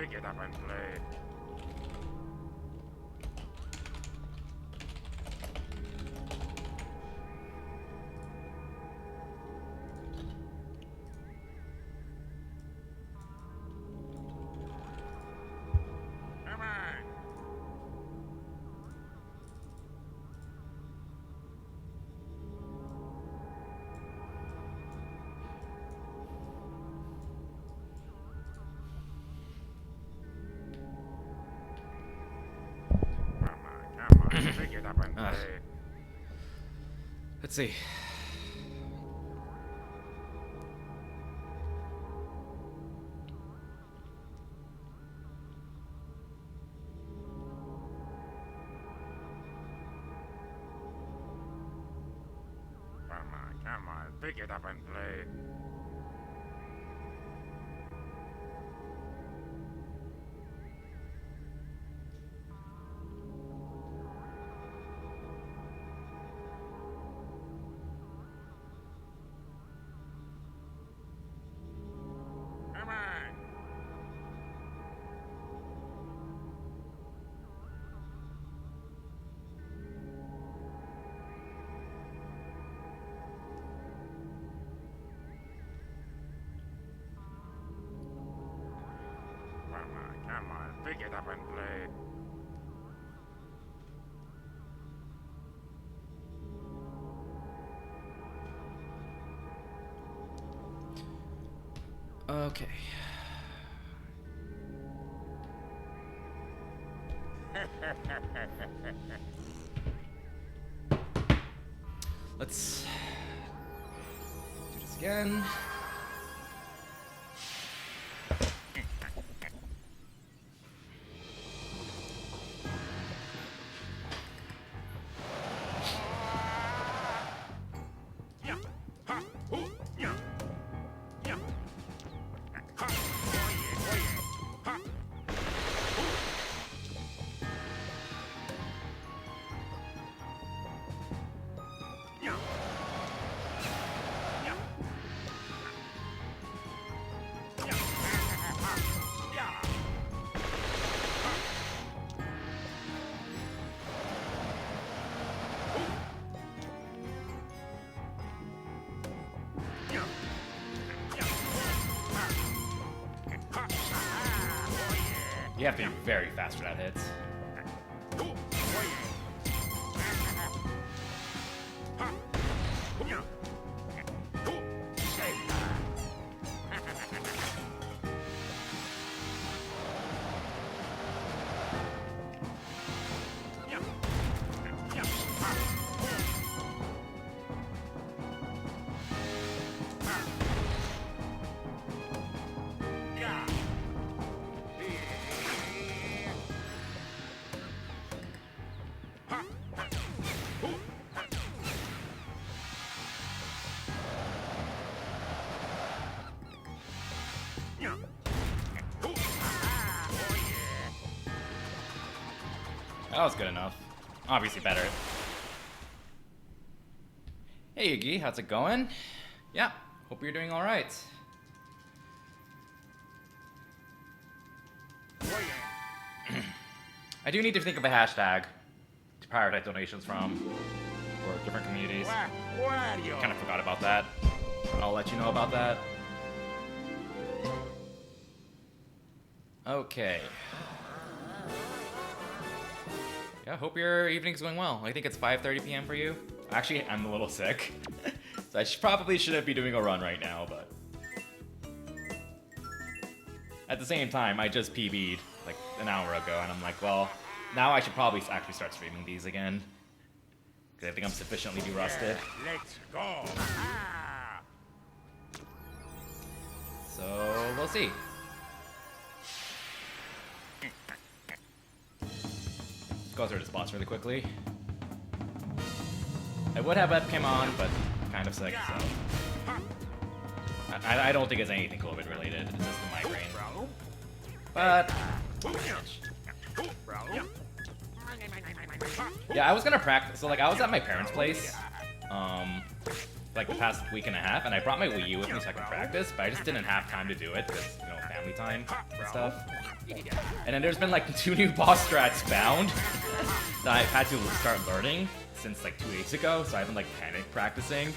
pick it up and play. Come on. Come on, pick it up and play. Let's see. Come on, pick it up and play. Come on. Come on, pick it up and play. Okay. Let's do this again. You have to be very fast for that hits. That was good enough. Obviously better. Hey Yugi, how's it going? Yeah, hope you're doing alright. I do need to think of a hashtag to prioritize donations from for different communities. Wario. Kind of forgot about that. I'll let you know about that. Okay. Yeah, hope your evening's going well. I think it's 5:30 p.m. for you. Actually, I'm a little sick. So I probably shouldn't be doing a run right now, but... At the same time, I just PB'd like an hour ago, and I'm like, well, now I should probably actually start streaming these again. Because I think I'm sufficiently de-rusted. Let's go. So, we'll see. Go through the spots really quickly. I would have webcam on, but I'm kind of sick, so... I don't think it's anything COVID related, it's just the migraine. But... yeah, I was gonna practice, so like I was at my parents' place, like the past week and a half, and I brought my Wii U with me so I could practice, but I just didn't have time to do it, because, you know, family time and stuff. And then there's been like 2 new boss strats found that I've had to start learning since like 2 weeks ago, so I've been like panic practicing,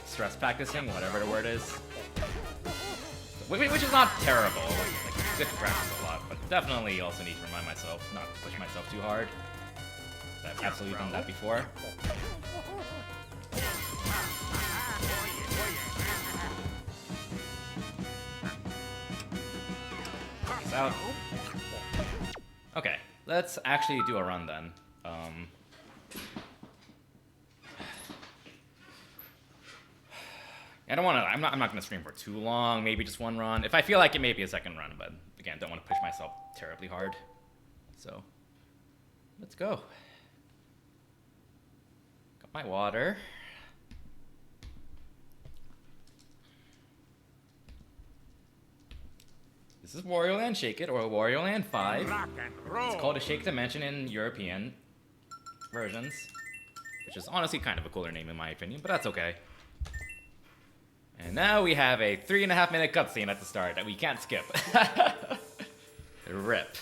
stress practicing, whatever the word is. Which is not terrible, like it's good to practice a lot, but definitely also need to remind myself not to push myself too hard. I've absolutely done that before. Peace out. Okay, let's actually do a run then. I don't want to. I'm not going to stream for too long. Maybe just 1 run. If I feel like it, maybe a 2nd run. But again, don't want to push myself terribly hard. So let's go. Got my water. This is Wario Land Shake It, or Wario Land 5. Rock and roll. It's called a Shake Dimension in European versions, which is honestly kind of a cooler name in my opinion, but that's okay. And now we have a 3.5-minute cutscene at the start that we can't skip. Rip.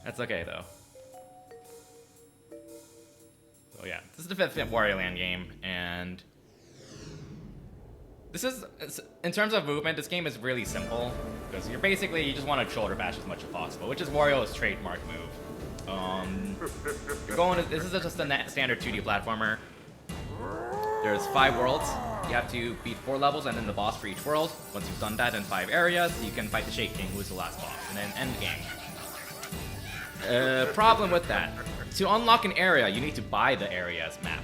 That's okay though. So yeah, this is the 5th Wario Land game, and this is, in terms of movement, this game is really simple, because you just want to shoulder bash as much as possible, which is Wario's trademark move. This is just a standard 2D platformer. There's 5 worlds. You have to beat 4 levels and then the boss for each world. Once you've done that in 5 areas, you can fight the Shake King, who is the last boss, and then end the game. Problem with that. To unlock an area, you need to buy the area's map.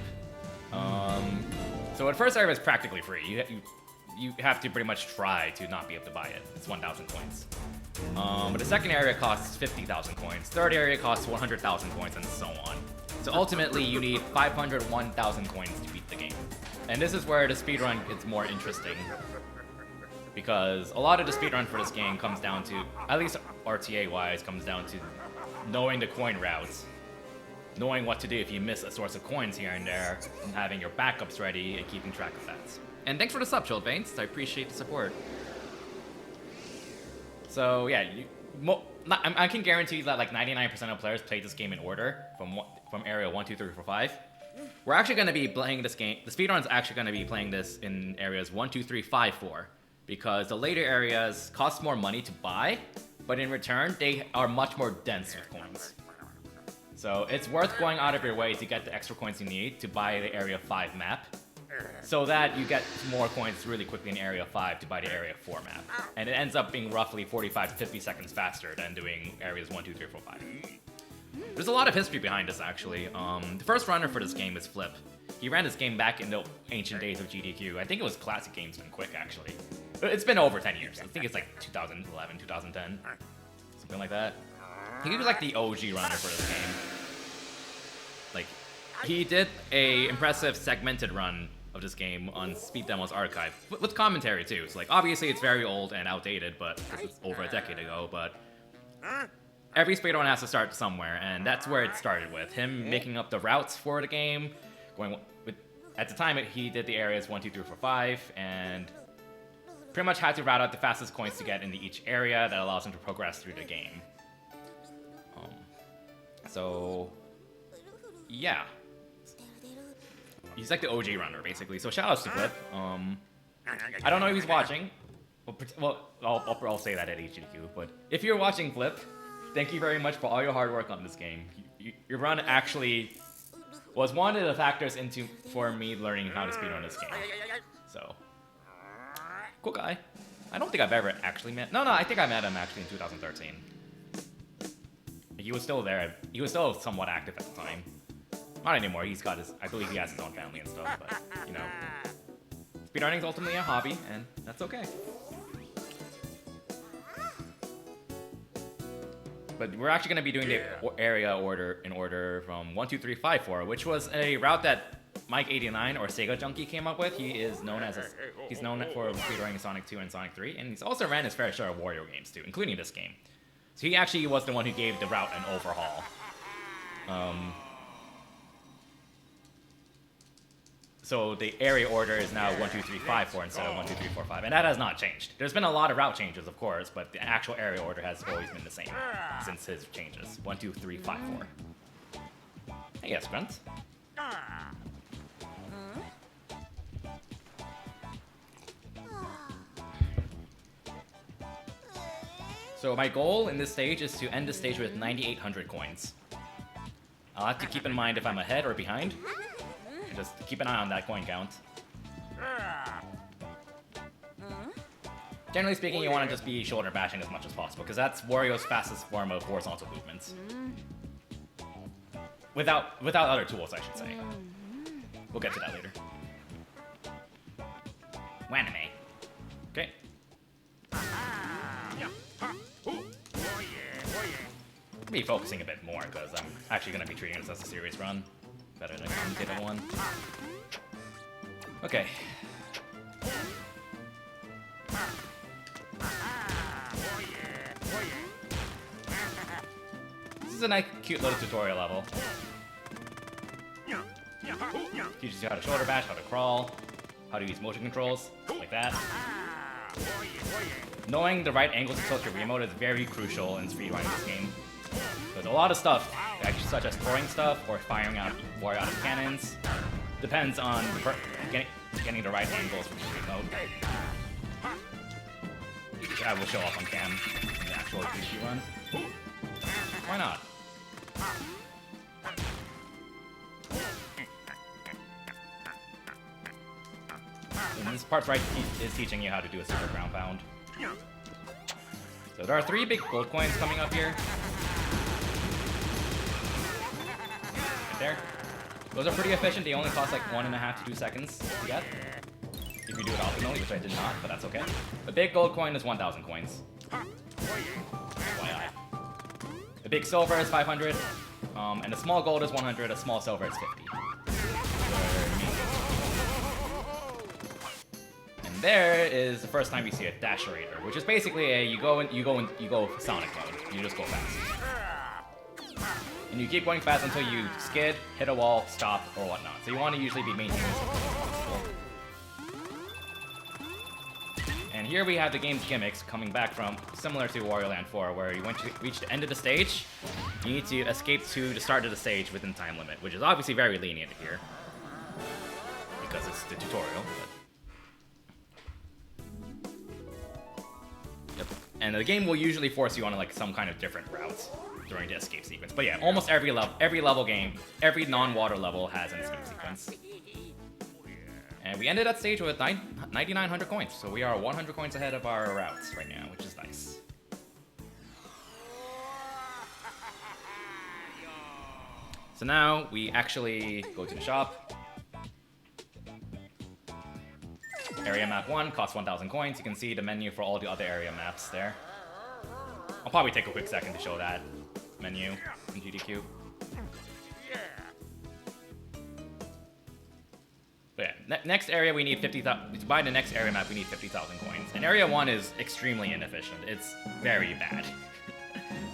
So the first area is practically free. You have to pretty much try to not be able to buy it. It's 1,000 coins. But the second area costs 50,000 coins. Third area costs 100,000 coins, and so on. So ultimately, you need 501,000 coins to beat the game. And this is where the speedrun gets more interesting, because a lot of the speedrun for this game comes down to, at least RTA-wise, comes down to knowing the coin routes, knowing what to do if you miss a source of coins here and there, and having your backups ready and keeping track of that. And thanks for the sub, Chilled Veins. I appreciate the support. So yeah, I can guarantee that like 99% of players play this game in order from area 1, 2, 3, 4, 5. We're actually going to be playing this game. The speedrun's actually going to be playing this in areas 1, 2, 3, 5, 4, because the later areas cost more money to buy, but in return they are much more dense with coins. So it's worth going out of your way to get the extra coins you need to buy the Area 5 map, so that you get more coins really quickly in Area 5 to buy the Area 4 map. And it ends up being roughly 45 to 50 seconds faster than doing areas 1, 2, 3, 4, 5. There's a lot of history behind this, actually. The first runner for this game is Flip. He ran this game back in the ancient days of GDQ. I think it was Classic Games Done Quick, actually. It's been over 10 years. I think it's like 2011, 2010. Something like that. He was like the OG runner for this game. Like, he did a impressive segmented run of this game on Speed Demo's archive, with commentary too. So like, obviously it's very old and outdated, but this is over a decade ago, but every speedrun has to start somewhere, and that's where it started with him making up the routes for the game, at the time he did the areas 1, 2, 3, 4, 5, and pretty much had to route out the fastest coins to get into each area that allows him to progress through the game. So yeah, he's like the OG runner basically. So shout outs to Flip. I don't know if he's watching. Well, I'll say that at AGDQ. But if you're watching, Flip, thank you very much for all your hard work on this game. Your run actually was one of the factors for me learning how to speedrun this game. So, cool guy. I don't think I've ever actually met. No, I think I met him actually in 2013. He was still there. He was still somewhat active at the time. Not anymore. I believe he has his own family and stuff. But you know, speedrunning is ultimately a hobby, and that's okay. But we're actually going to be doing the area order in order from 1, 2, 3, 5, 4, which was a route that Mike89 or Sega Junkie came up with. He is known he's known for speedrunning Sonic 2 and Sonic 3, and he's also ran his fair share of Wario games too, including this game. So he actually was the one who gave the route an overhaul. So the area order is now 1, 2, 3, 5, 4 instead of 1, 2, 3, 4, 5, and that has not changed. There's been a lot of route changes, of course, but the actual area order has always been the same since his changes. 1, 2, 3, 5, 4. Hey, yes, Grunt. So my goal in this stage is to end the stage with 9,800 coins. I'll have to keep in mind if I'm ahead or behind. And just keep an eye on that coin count. Generally speaking, you want to just be shoulder bashing as much as possible, because that's Wario's fastest form of horizontal movements. Without other tools, I should say. We'll get to that later. Waname. Okay. Be focusing a bit more, because I'm actually going to be treating this as a serious run. Better than a commentator one. Okay. This is a nice, cute little tutorial level. Teaches you how to shoulder bash, how to crawl, how to use motion controls, like that. Knowing the right angles to tilt your remote is very crucial in speedrunning this game. There's a lot of stuff, such as throwing stuff or firing out Wario out of cannons. Depends on getting the right angles with the remote. Which I will show off on cam in the actual GQ run. Why not? And this part's right is teaching you how to do a super ground pound. So there are 3 big gold coins coming up here. Right there. Those are pretty efficient. They only cost like 1.5 to 2 seconds to get. If you do it optimally, which I did not, but that's okay. The big gold coin is 1,000 coins. FYI. The big silver is 500, and the small gold is 100. A small silver is 50. And there is the first time you see a Dasherator, which is basically a you go Sonic mode. You just go fast. And you keep going fast until you skid, hit a wall, stop, or whatnot. So you want to usually be maintaining this as possible. And here we have the game's gimmicks coming back from, similar to Wario Land 4, where you once you reach the end of the stage, you need to escape to the start of the stage within time limit, which is obviously very lenient here. Because it's the tutorial, but... Yep. And the game will usually force you on like some kind of different routes during the escape sequence. But yeah, almost every level game, every non-water level has an escape sequence. And we ended that stage with 9,900 coins, so we are 100 coins ahead of our routes right now, which is nice. So now we actually go to the shop. Area map 1 costs 1,000 coins. You can see the menu for all the other area maps there. I'll probably take a quick second to show that menu in GDQ. But yeah, next area we need 50,000. To buy the next area map, we need 50,000 coins. And area 1 is extremely inefficient. It's very bad.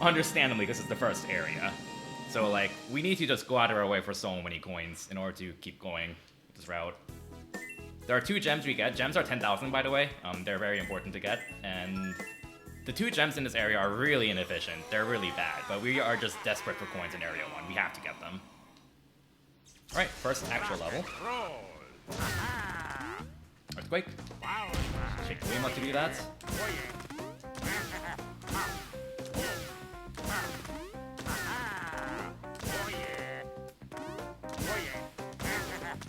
Understandably, because it's the first area. So like, we need to just go out of our way for so many coins in order to keep going with this route. There are 2 gems we get. Gems are 10,000, by the way. They're very important to get. And the 2 gems in this area are really inefficient. They're really bad, but we are just desperate for coins in area 1. We have to get them. Alright, first actual level. Earthquake. Shake the Wiimote to do that.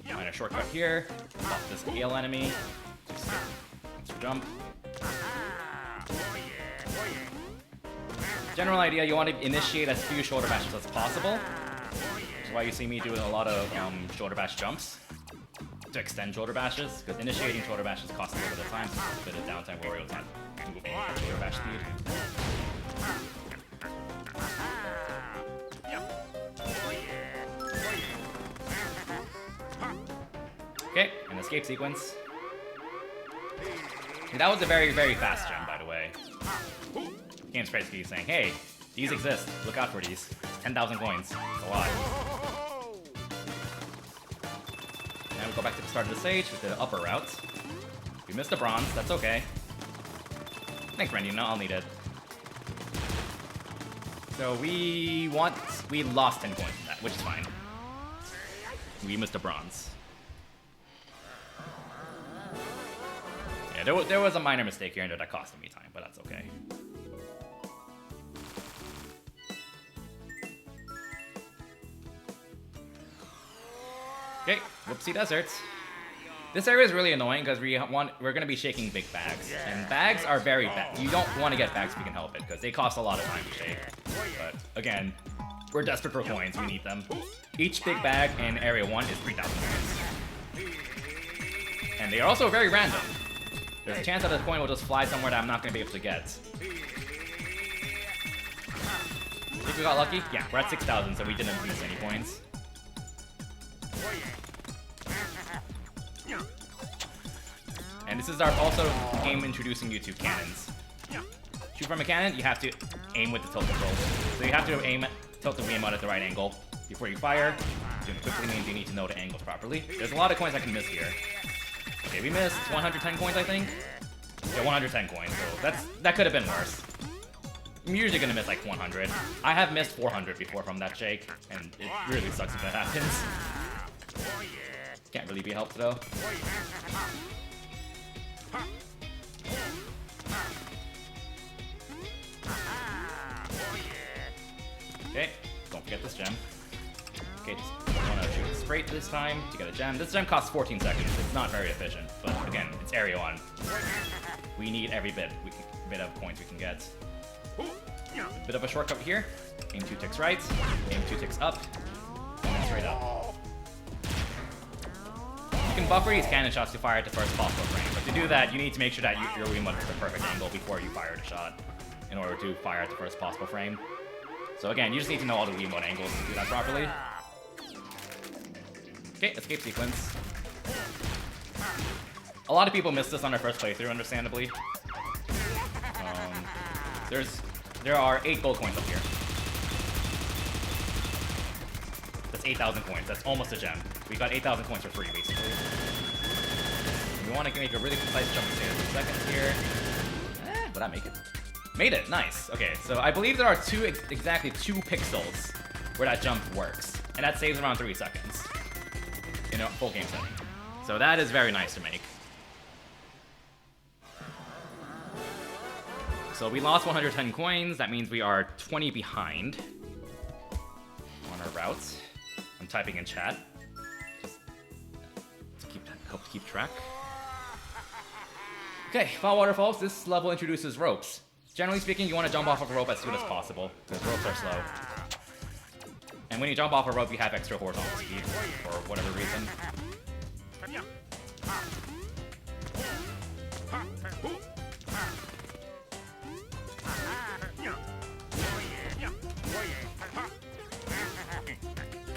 Find a shortcut here. Off this gale enemy. Just jump. General idea, you want to initiate as few shoulder bashes as possible. Which is why you see me doing a lot of shoulder bash jumps. To extend shoulder bashes, because initiating shoulder bashes costs a little bit of time, so a bit of downtime Wario's not moving at shoulder bash speed. Okay, an escape sequence. And that was a very, very fast gem, by the way. The game's basically saying, hey, these exist, look out for these. 10,000 coins, it's a lot. And we go back to the start of the stage with the upper route. We missed the bronze, that's okay. Thanks, Randy, no, I'll need it. So we lost 10 points from that, which is fine. We missed a bronze. Yeah, there was a minor mistake here that cost me time, but that's okay. Okay, whoopsie deserts. This area is really annoying because we're gonna be shaking big bags, and bags are very bad. You don't want to get bags if you can help it because they cost a lot of time to shake. But again, we're desperate for coins. We need them. Each big bag in Area 1 is 3,000 coins, and they are also very random. There's a chance that a coin will just fly somewhere that I'm not gonna be able to get. Think we got lucky? Yeah, we're at 6,000, so we didn't miss any coins. And this is our also game introducing you to cannons. Shoot from a cannon, you have to aim with the tilt controls. So you have to tilt the Wiimote at the right angle before you fire. Doing it quickly means you need to know the angles properly. There's a lot of coins I can miss here. Okay, we missed 110 coins, I think. Yeah, 110 coins. So that could have been worse. I'm usually gonna miss like 100. I have missed 400 before from that shake, and it really sucks if that happens. Can't really be helped though. Okay, don't forget this gem. Okay, just want to shoot straight this time to get a gem. This gem costs 14 seconds. It's not very efficient, but again, it's Area 1. We need every bit of coins we can get. A bit of a shortcut here. Aim 2 ticks right, aim 2 ticks up, and then straight up. You can buffer these cannon shots to fire at the first possible frame, but to do that, you need to make sure that your Wiimote is the perfect angle before you fire the shot in order to fire at the first possible frame. So again, you just need to know all the Wiimote angles to do that properly. Okay, escape sequence. A lot of people missed this on their first playthrough, understandably. There are 8 gold coins up here. That's 8,000 coins. That's almost a gem. We got 8,000 coins for free, basically. We want to make a really precise jump in 2 seconds here. Would I make it? Made it! Nice. Okay, so I believe there are exactly 2 pixels where that jump works, and that saves around 3 seconds in a full game setting. So that is very nice to make. So we lost 110 coins. That means we are 20 behind on our routes. I'm typing in chat just to help keep track. Okay, Fall Waterfalls. This level introduces ropes. Generally speaking, you want to jump off of a rope as soon as possible because ropes are slow. And when you jump off a rope, you have extra horizontal speed for whatever reason.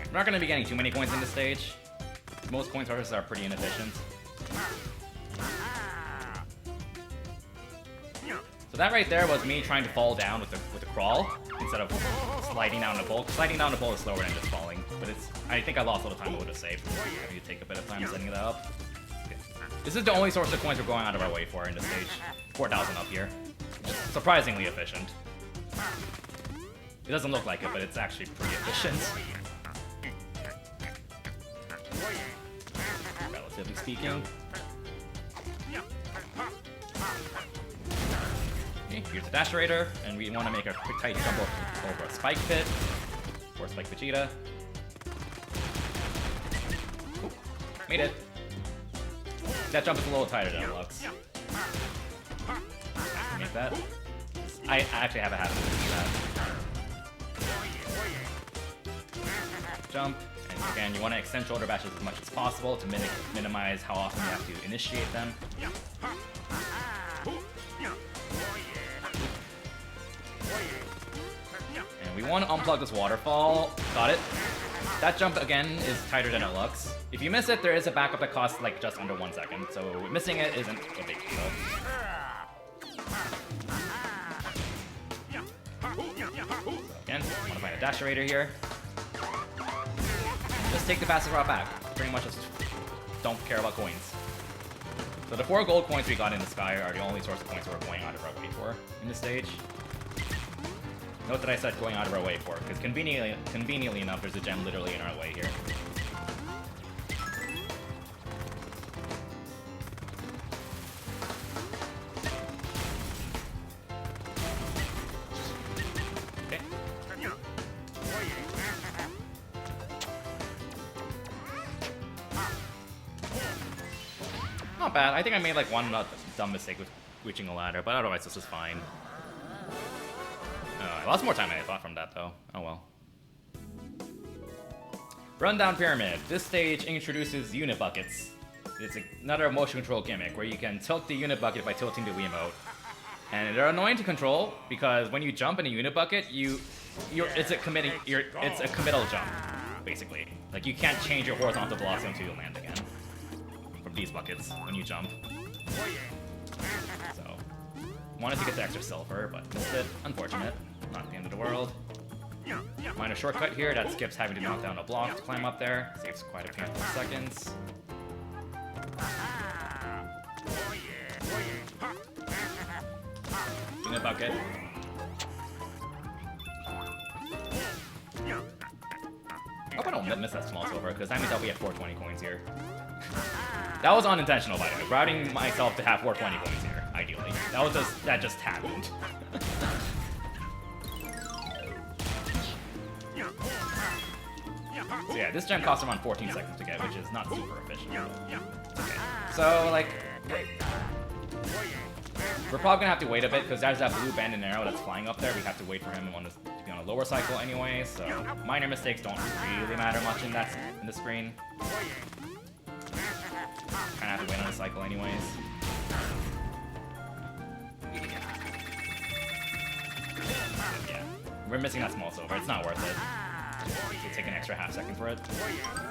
We're not going to be getting too many coins in this stage. Most coin sources are pretty inefficient. So that right there was me trying to fall down with the crawl instead of sliding down the pole. Sliding down the pole is slower than just falling, but I think I lost a little time. I would have saved. I need to take a bit of time setting that up. Okay. This is the only source of coins we're going out of our way for in this stage. 4,000 up here. Just surprisingly efficient. It doesn't look like it, but it's actually pretty efficient. Relatively speaking. Okay, here's the dash raider, and we want to make a quick tight jump over a spike pit or spike Vegeta. Ooh, made it. That jump is a little tighter than it looks. Make that. I actually have a habit of doing that. Jump. And again, you want to extend shoulder bashes as much as possible to minimize how often you have to initiate them. And we want to unplug this waterfall. Got it. That jump, again, is tighter than it looks. If you miss it, there is a backup that costs like just under 1 second, so missing it isn't a big deal. Again, I want to find a dash raider here. Just take the fastest route back. Pretty much just don't care about coins. So the 4 gold coins we got in the sky are the only source of points we're going out of our way for in this stage. Note that I said going out of our way for, because conveniently enough, there's a gem literally in our way here. Okay. Not bad. I think I made like one dumb mistake with reaching a ladder, but otherwise this is fine. I lost more time than I thought from that, though. Oh well. Rundown Pyramid. This stage introduces unit buckets. It's another motion control gimmick where you can tilt the unit bucket by tilting the Wiimote. And they're annoying to control because when you jump in a unit bucket, it's a committal jump, basically. Like you can't change your horizontal velocity until you land again from these buckets when you jump. So, wanted to get the extra silver, but missed it. Unfortunate. Not the end of the world. Minor shortcut here that skips having to knock down a block to climb up there. Saves quite a painful seconds. Unit bucket. I hope I don't miss that small silver, because that means I'll be at 420 coins here. That was unintentional, by the way. Routing myself to have 420 coins here, ideally. That just happened. So yeah, this gem costs around 14 seconds to get, which is not super efficient. Okay. So, like, we're probably gonna have to wait a bit, because there's that blue banded arrow that's flying up there. We have to wait for him to be on a lower cycle anyway, so minor mistakes don't really matter much in the screen. Kinda have to wait on a cycle anyways. Yeah, we're missing that small silver. It's not worth it. It'll take an extra half second for it.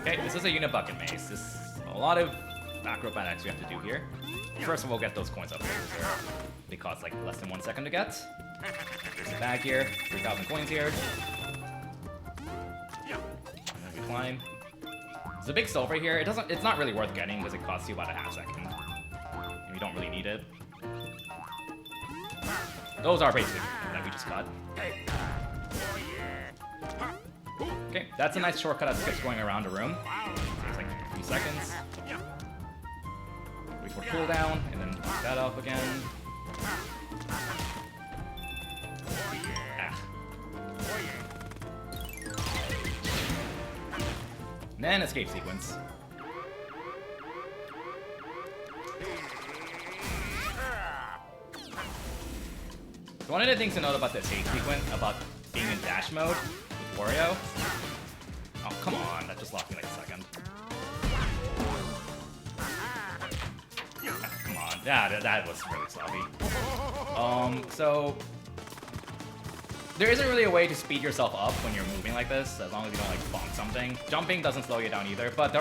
Okay, this is a unit bucket maze. This is a lot of acrobatics we have to do here. First of all, get those coins up there. They cost like less than 1 second to get. There's a bag here, 3,000 coins here. And then we climb. There's a big silver here. It's not really worth getting because it costs you about a half second. And you don't really need it. Those are basically that we just got. Okay, that's a nice shortcut that skips going around a room. Takes like a few seconds. Wait for cooldown, and then pick that up again. Ah. And then escape sequence. So one of the things to note about the escape sequence, about being in dash mode with Wario. Oh, come on, that just lost me like a second. Come on, yeah, that was really sloppy. So there isn't really a way to speed yourself up when you're moving like this, as long as you don't like bonk something. Jumping doesn't slow you down either, but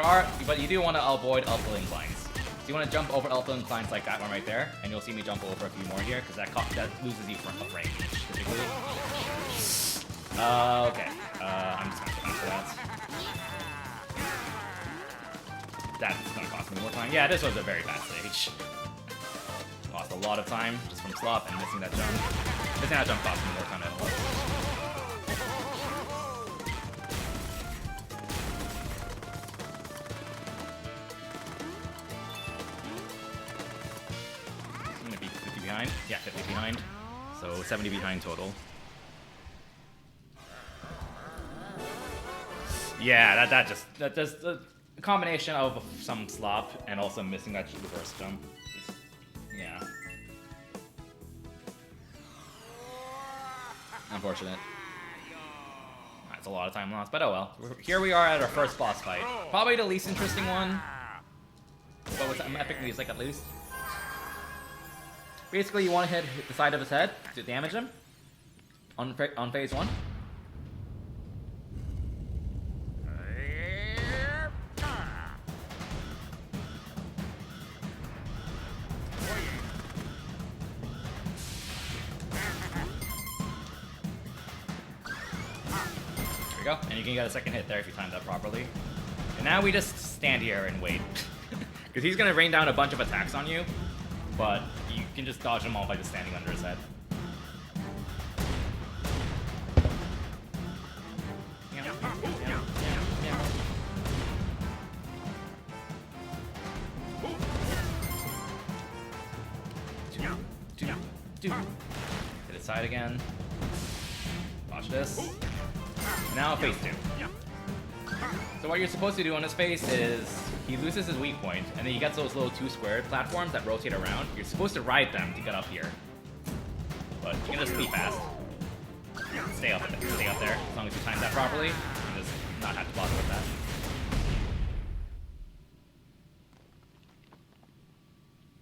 you do want to avoid uphill inclines. So you want to jump over uphill inclines like that one right there, and you'll see me jump over a few more here, because that loses you from a frame each, typically. Okay. I'm just gonna go back to that. That's gonna cost me more time. Yeah, this was a very bad stage. Lost a lot of time just from slop and missing that jump. Missing that jump cost me more time than it was. I'm gonna be 50 behind. Yeah, 50 behind. So 70 behind total. Yeah, that just a combination of some slop and also missing that reverse jump. Yeah. Unfortunate. That's a lot of time lost, but oh well. Here we are at our first boss fight. Probably the least interesting one. But with some epic music at least. Basically, you want to hit the side of his head to damage him on phase 1. Go. And you can get a second hit there if you time that properly. And now we just stand here and wait. Because he's gonna rain down a bunch of attacks on you, but you can just dodge them all by just standing under his head. Hit his side again. Watch this. Now phase 2. So what you're supposed to do on his face is he loses his weak point, and then he gets those little 2 squared platforms that rotate around. You're supposed to ride them to get up here. But you can just be fast. Stay up there. As long as you time that properly, you can just not have to bother with that.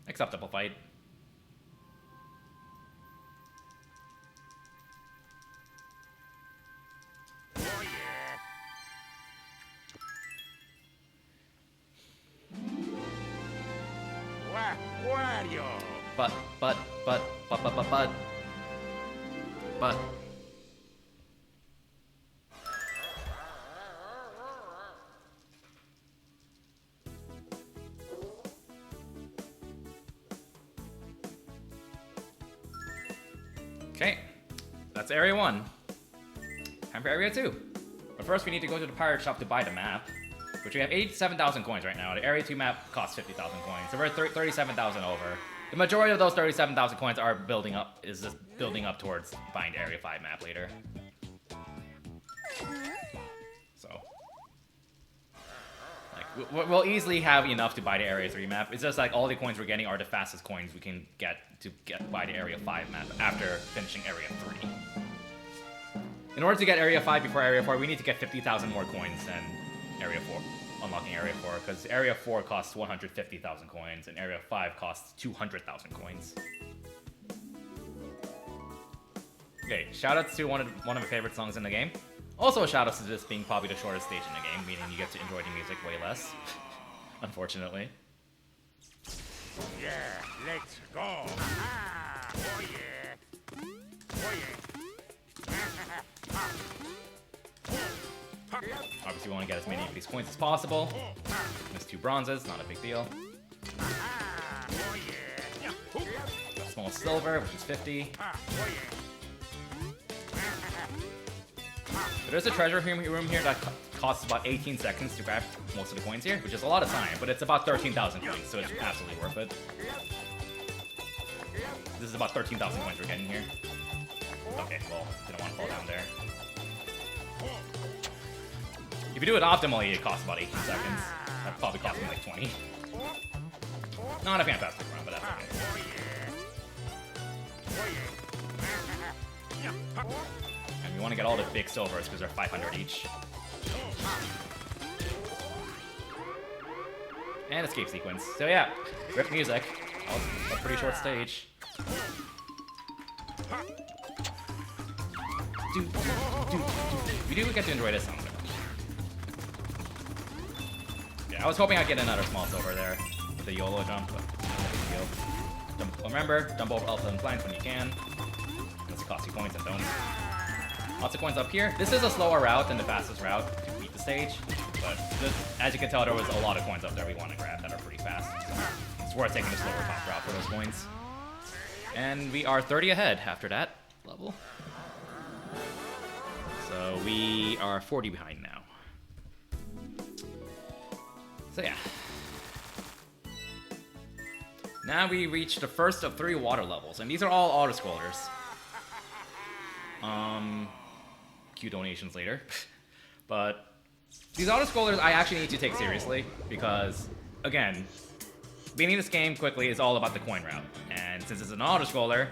Acceptable fight. Wario! But. Okay, that's Area 1. Time for Area 2. But first we need to go to the pirate shop to buy the map, which we have 87,000 coins right now. The Area 2 map costs 50,000 coins, so we're 37,000 over. The majority of those 37,000 coins are building up towards buying the Area 5 map later. So, like, we'll easily have enough to buy the Area 3 map. It's just like all the coins we're getting are the fastest coins we can get to buy the Area 5 map after finishing Area 3. In order to get Area 5 before Area 4, we need to get 50,000 more coins than Area 4, unlocking Area 4, because Area 4 costs 150,000 coins, and Area 5 costs 200,000 coins. Okay, shoutouts to one of my favorite songs in the game. Also shoutouts to this being probably the shortest stage in the game, meaning you get to enjoy the music way less, unfortunately. Yeah, let's go! Ah, oh yeah! Oh yeah! Obviously, we want to get as many of these coins as possible. Missed 2 bronzes, not a big deal. Small silver, which is 50. There's a treasure room here that costs about 18 seconds to grab most of the coins here, which is a lot of time, but it's about 13,000 coins, so it's absolutely worth it. This is about 13,000 coins we're getting here. Okay, well, didn't want to fall down there. If you do it optimally, it costs about 18 seconds. That probably cost me like 20. Not a fantastic run, but that's okay. And we want to get all the big silvers because they're 500 each. And escape sequence. So yeah, rip music. That was a pretty short stage. We do get to enjoy this song. Yeah, I was hoping I'd get another small silver there with the YOLO jump, but no big deal. Remember, jump over Alpha and flanks when you can. Unless it costs you points and don't. Lots of coins up here. This is a slower route than the fastest route to beat the stage, but just, as you can tell, there was a lot of coins up there we want to grab that are pretty fast. So it's worth taking the slower top route for those coins. And we are 30 ahead after that level. So we are 40 behind now. So yeah. Now we reach the first of 3 water levels, and these are all auto-scrollers. Cue donations later. But these auto-scrollers I actually need to take seriously, because, again, beating this game quickly is all about the coin route. And since it's an auto-scroller,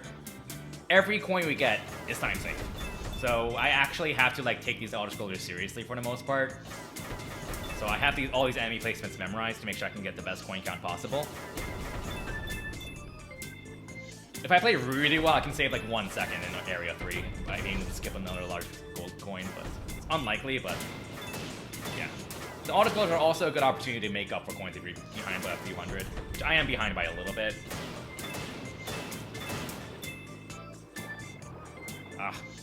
every coin we get is time saved. So I actually have to like take these auto-scrollers seriously for the most part. So I have all these enemy placements memorized to make sure I can get the best coin count possible. If I play really well, I can save like 1 second in Area 3 by being able to skip another large gold coin, but it's unlikely, but yeah. The auto-scrollers are also a good opportunity to make up for coins if you're behind by a few hundred, which I am behind by a little bit.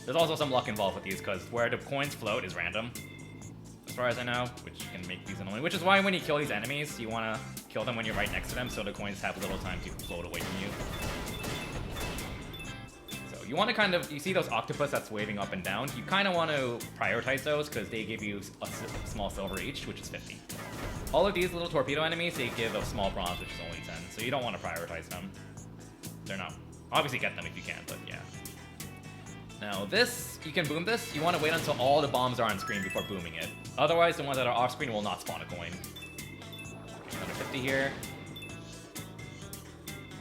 There's also some luck involved with these, because where the coins float is random. far as I know, which can make these annoying. Which is why when you kill these enemies, you want to kill them when you're right next to them, so the coins have little time to float away from you. So you want to kind of, you see those octopus that's waving up and down, you kind of want to prioritize those because they give you a small silver each, which is 50. All of these little torpedo enemies, they give a small bronze, which is only 10, so you don't want to prioritize them. They're not. Obviously get them if you can, but yeah. Now this, you can boom this, you want to wait until all the bombs are on screen before booming it. Otherwise, the ones that are off screen will not spawn a coin. Okay, another 50 here.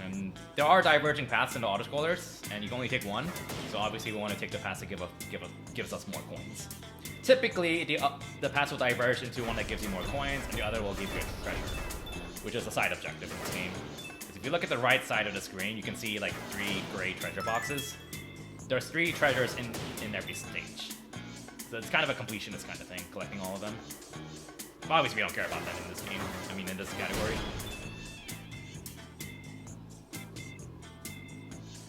And there are diverging paths in the autoscrollers, and you can only take one, so obviously we want to take the path that gives us more coins. Typically, the paths will diverge into one that gives you more coins, and the other will give you treasure, which is a side objective in this game. If you look at the right side of the screen, you can see like 3 gray treasure boxes. There's 3 treasures in every stage. So it's kind of a completionist kind of thing, collecting all of them. But obviously we don't care about that in this game. I mean, in this category.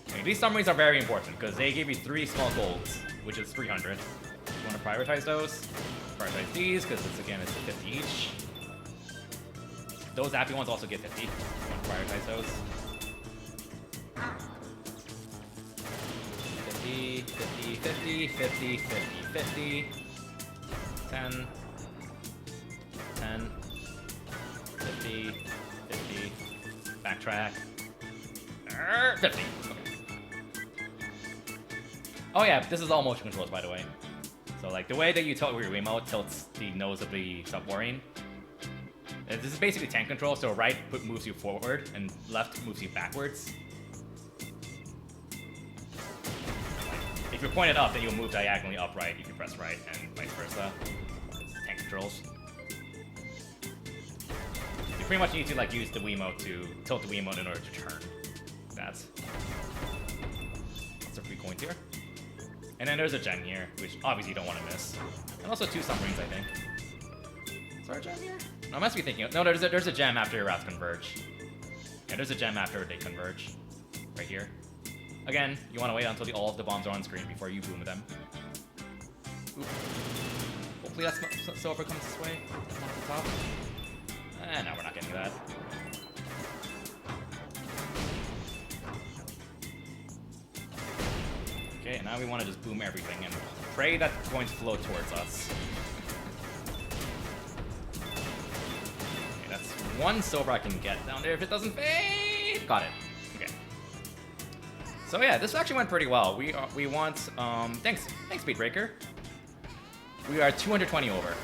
Okay, these summaries are very important because they give you 3 small golds, which is 300. You want to prioritize those. Prioritize these because it's 50 each. Those happy ones also get 50. You want to prioritize those. 50, 50, 50, 50, 50, 50, 10, 10, 50, 50, backtrack, 50. Okay. Oh yeah, this is all motion controls, by the way. So like the way that you tilt your Wiimote tilts the nose of the submarine. This is basically tank control, so right moves you forward and left moves you backwards. If you're pointed up, then you'll move diagonally upright if you press right, and vice versa. It's tank controls. You pretty much need to like use the Wiimote to tilt the Wiimote in order to turn. That's a free coin here. And then there's a gem here, which obviously you don't want to miss. And also 2 submarines, I think. Is there a gem here? No, I must be thinking. No, there's a gem after your routes converge. Yeah, there's a gem after they converge. Right here. Again, you want to wait until all of the bombs are on screen before you boom them. Ooh. Hopefully that silver comes this way. Off the top. No, we're not getting that. Okay, and now we want to just boom everything and pray that coins flow towards us. Okay, that's 1 silver I can get down there if it doesn't fade. Got it. Okay. So yeah, this actually went pretty well. We want thanks Speedbreaker. We are 220 over.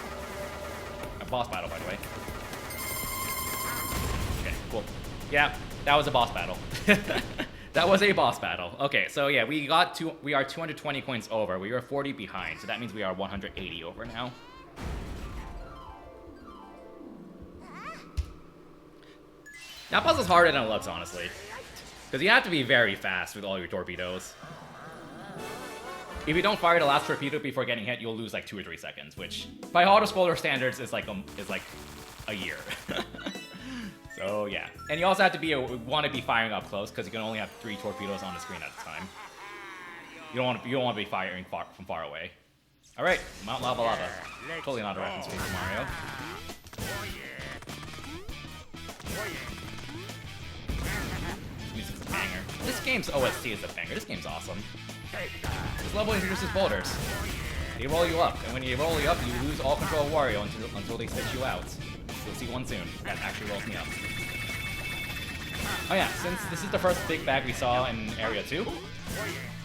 A boss battle, by the way. Okay, cool. Yeah, that was a boss battle. That was a boss battle. Okay, so yeah, we are 220 coins over. We were 40 behind, so that means we are 180 over now. That puzzle's harder than it looks, honestly. Because you have to be very fast with all your torpedoes. If you don't fire the last torpedo before getting hit, you'll lose like 2 or 3 seconds, which by autoscroller standards is like a year. So yeah, and you also have to want to be firing up close because you can only have 3 torpedoes on the screen at a time. You don't want to be firing from far away. All right, Mount Lava Lava. Totally not a reference to Super Mario. Music's a banger. This game's OST is a banger. This game's awesome. This level introduces boulders. They roll you up, and when you roll you up, you lose all control of Wario until they spit you out. You'll see one soon. That actually rolls me up. Oh yeah, since this is the first big bag we saw in Area 2,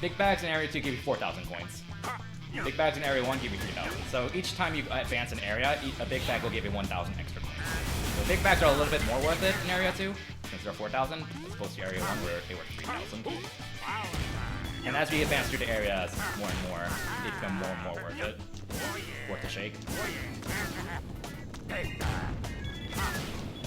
big bags in Area 2 give you 4,000 coins. Big bags in Area 1 give you 3,000. So each time you advance an area, a big bag will give you 1,000 extra coins. So big bags are a little bit more worth it in Area 2, since they're 4,000, as opposed to Area 1 where they were 3,000. And as we advance through the areas more and more, they become more and more worth it. Worth the shake. And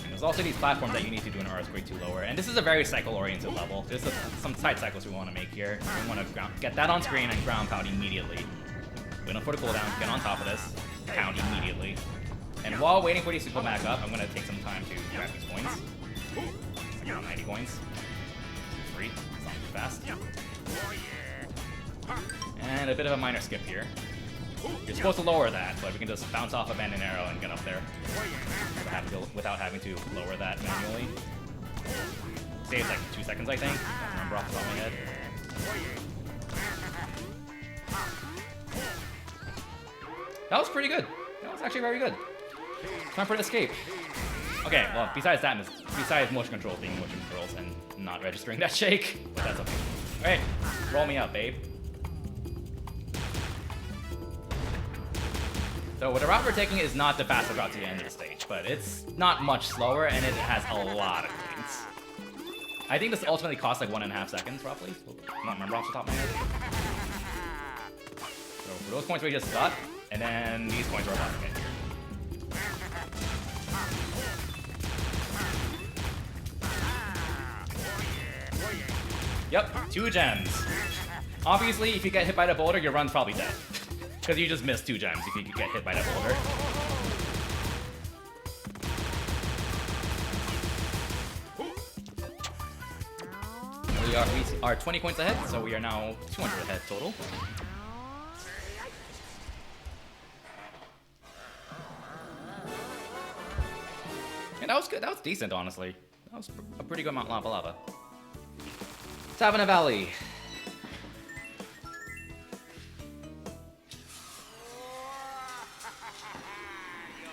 there's also these platforms that you need to do in Earthquake 2 lower. And this is a very cycle-oriented level. There's some side cycles we want to make here. We want to get that on screen and ground pound immediately. Wait for the cooldown, get on top of this, pound immediately. And while waiting for these to come back up, I'm going to take some time to grab these coins. I got 90 coins. Free. It's not too fast. And a bit of a minor skip here. You're supposed to lower that, so we can just bounce off a band and arrow and get up there without having to lower that manually. Saves like 2 seconds, I think. I don't remember off the top of my head. That was pretty good. That was actually very good. Time for an escape. Okay, well, besides motion controls being motion controls and not registering that shake, but that's okay. Alright, roll me up, babe. So the route we're taking is not the fastest route to the end of the stage, but it's not much slower and it has a lot of things. I think this ultimately costs like 1.5 seconds, roughly. I don't remember off the top of my head. So for those points we just got, and then these points we're about to get here. Yep, 2 gems. Obviously, if you get hit by the boulder, your run's probably dead. Because you just missed 2 gems if you get hit by that boulder. We are 20 points ahead, so we are now 200 ahead total. And that was good. That was decent, honestly. That was a pretty good amount of lava. Savannah Valley.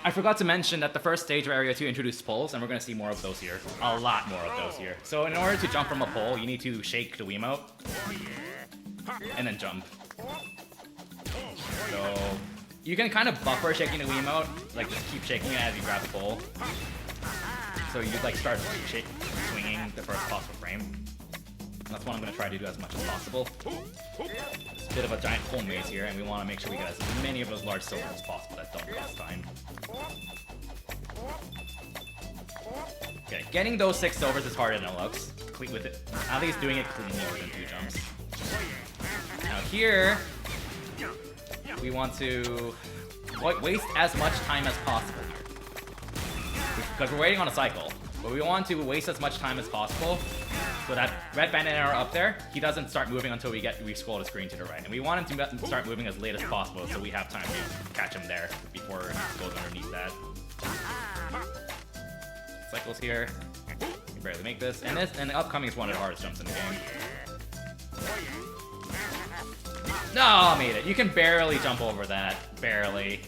I forgot to mention that the first stage of Area 2 introduced poles, and we're going to see more of those here. A lot more of those here. So in order to jump from a pole, you need to shake the Wiimote, and then jump. So you can kind of buffer shaking the Wiimote, like just keep shaking it as you grab the pole. So you like start swinging the first possible frame. That's what I'm going to try to do as much as possible. It's a bit of a giant pole maze here, and we want to make sure we get as many of those large silvers as possible that don't cost time. Okay, getting those 6 silvers is harder than it looks. With it, at least doing it cleanly within 2 jumps. Now here, we want to waste as much time as possible here. Because we're waiting on a cycle. But we want to waste as much time as possible so that red bandit arrow up there, he doesn't start moving until we scroll the screen to the right. And we want him to start moving as late as possible so we have time to catch him there before he goes underneath that. Cycles here. You can barely make this. And the upcoming is one of the hardest jumps in the game. No, I made it. You can barely jump over that. Barely.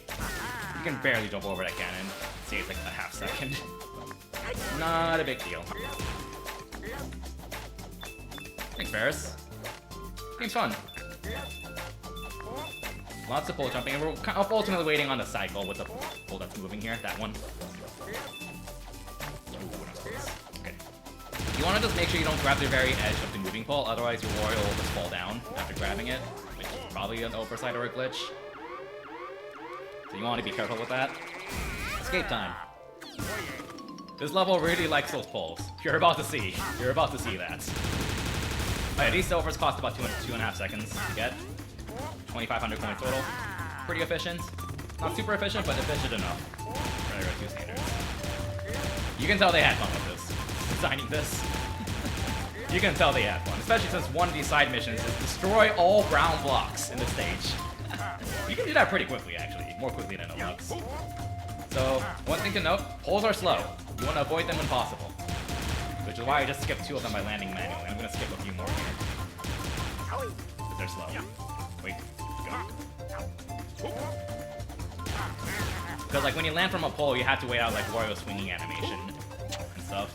You can barely jump over that cannon. See, it's like a half second. Not a big deal. Thanks, Ferris. Game's fun. Lots of pole jumping, and we're ultimately waiting on the cycle with the pole that's moving here. That one. Okay. You want to just make sure you don't grab the very edge of the moving pole, otherwise your Wario will just fall down after grabbing it, which is probably an oversight or a glitch. So you want to be careful with that. Escape time. This level really likes those poles. You're about to see. You're about to see that. Alright, these silvers cost about 2.5 seconds to get. 2,500 coins total. Pretty efficient. Not super efficient, but efficient enough. For Area 2 standards. You can tell they had fun with this. Designing this. You can tell they had fun. Especially since one of these side missions is destroy all brown blocks in the stage. You can do that pretty quickly, actually. More quickly than it looks. So, one thing to note, poles are slow. You want to avoid them when possible. Which is why I just skipped 2 of them by landing manually. I'm going to skip a few more here. But they're slow. Wait, go. Because like when you land from a pole, you have to wait out like Wario swinging animation and stuff.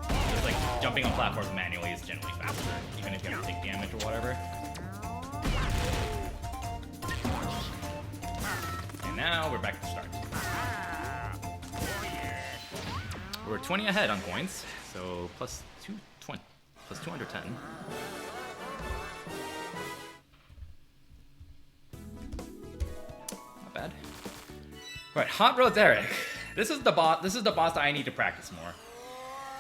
Just like jumping on platforms manually is generally faster, even if you have to take damage or whatever. And now we're back to start. We're 20 ahead on points, so plus 220, plus 210. Not bad. Right, Hot Road Derek. This is the boss that I need to practice more.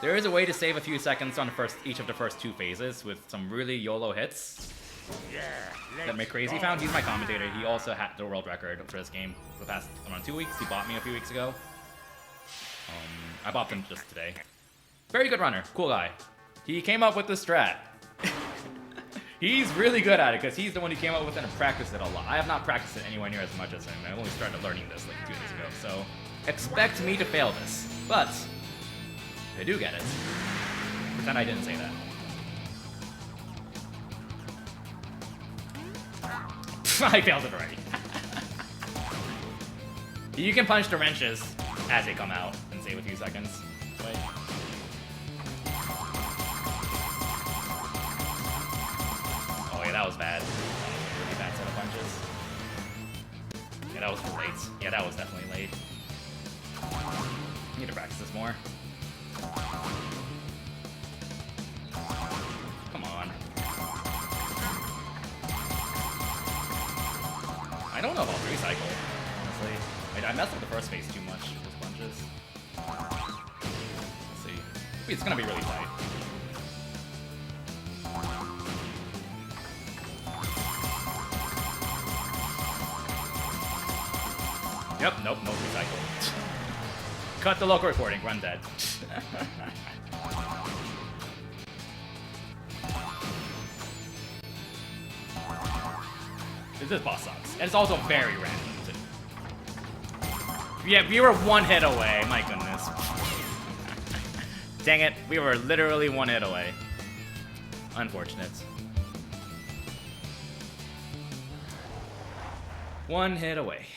There is a way to save a few seconds on each of the first 2 phases with some really YOLO hits. That McCrazy found. He's my commentator. He also had the world record for this game for the past around 2 weeks. He bought me a few weeks ago. I bought them just today. Very good runner. Cool guy. He came up with this strat. He's really good at it because he's the one who came up with it and practiced it a lot. I have not practiced it anywhere near as much as him. I only started learning this like 2 days ago, so expect me to fail this. But I do get it. Pretend I didn't say that. I failed it already. You can punch the wrenches as they come out and save a few seconds. Wait. Oh yeah, that was bad. That was a really bad set of punches. Yeah, that was late. Yeah, that was definitely late. Need to practice this more. Come on. I don't know about recycle, honestly. I messed up the first phase too much with those punches. Let's see. It's gonna be really tight. Yep, nope, no recycle. Cut the local recording, run dead. This boss sucks. And it's also very random, too. Yeah, we were 1 hit away, my goodness. Dang it, we were literally 1 hit away. Unfortunate. 1 hit away.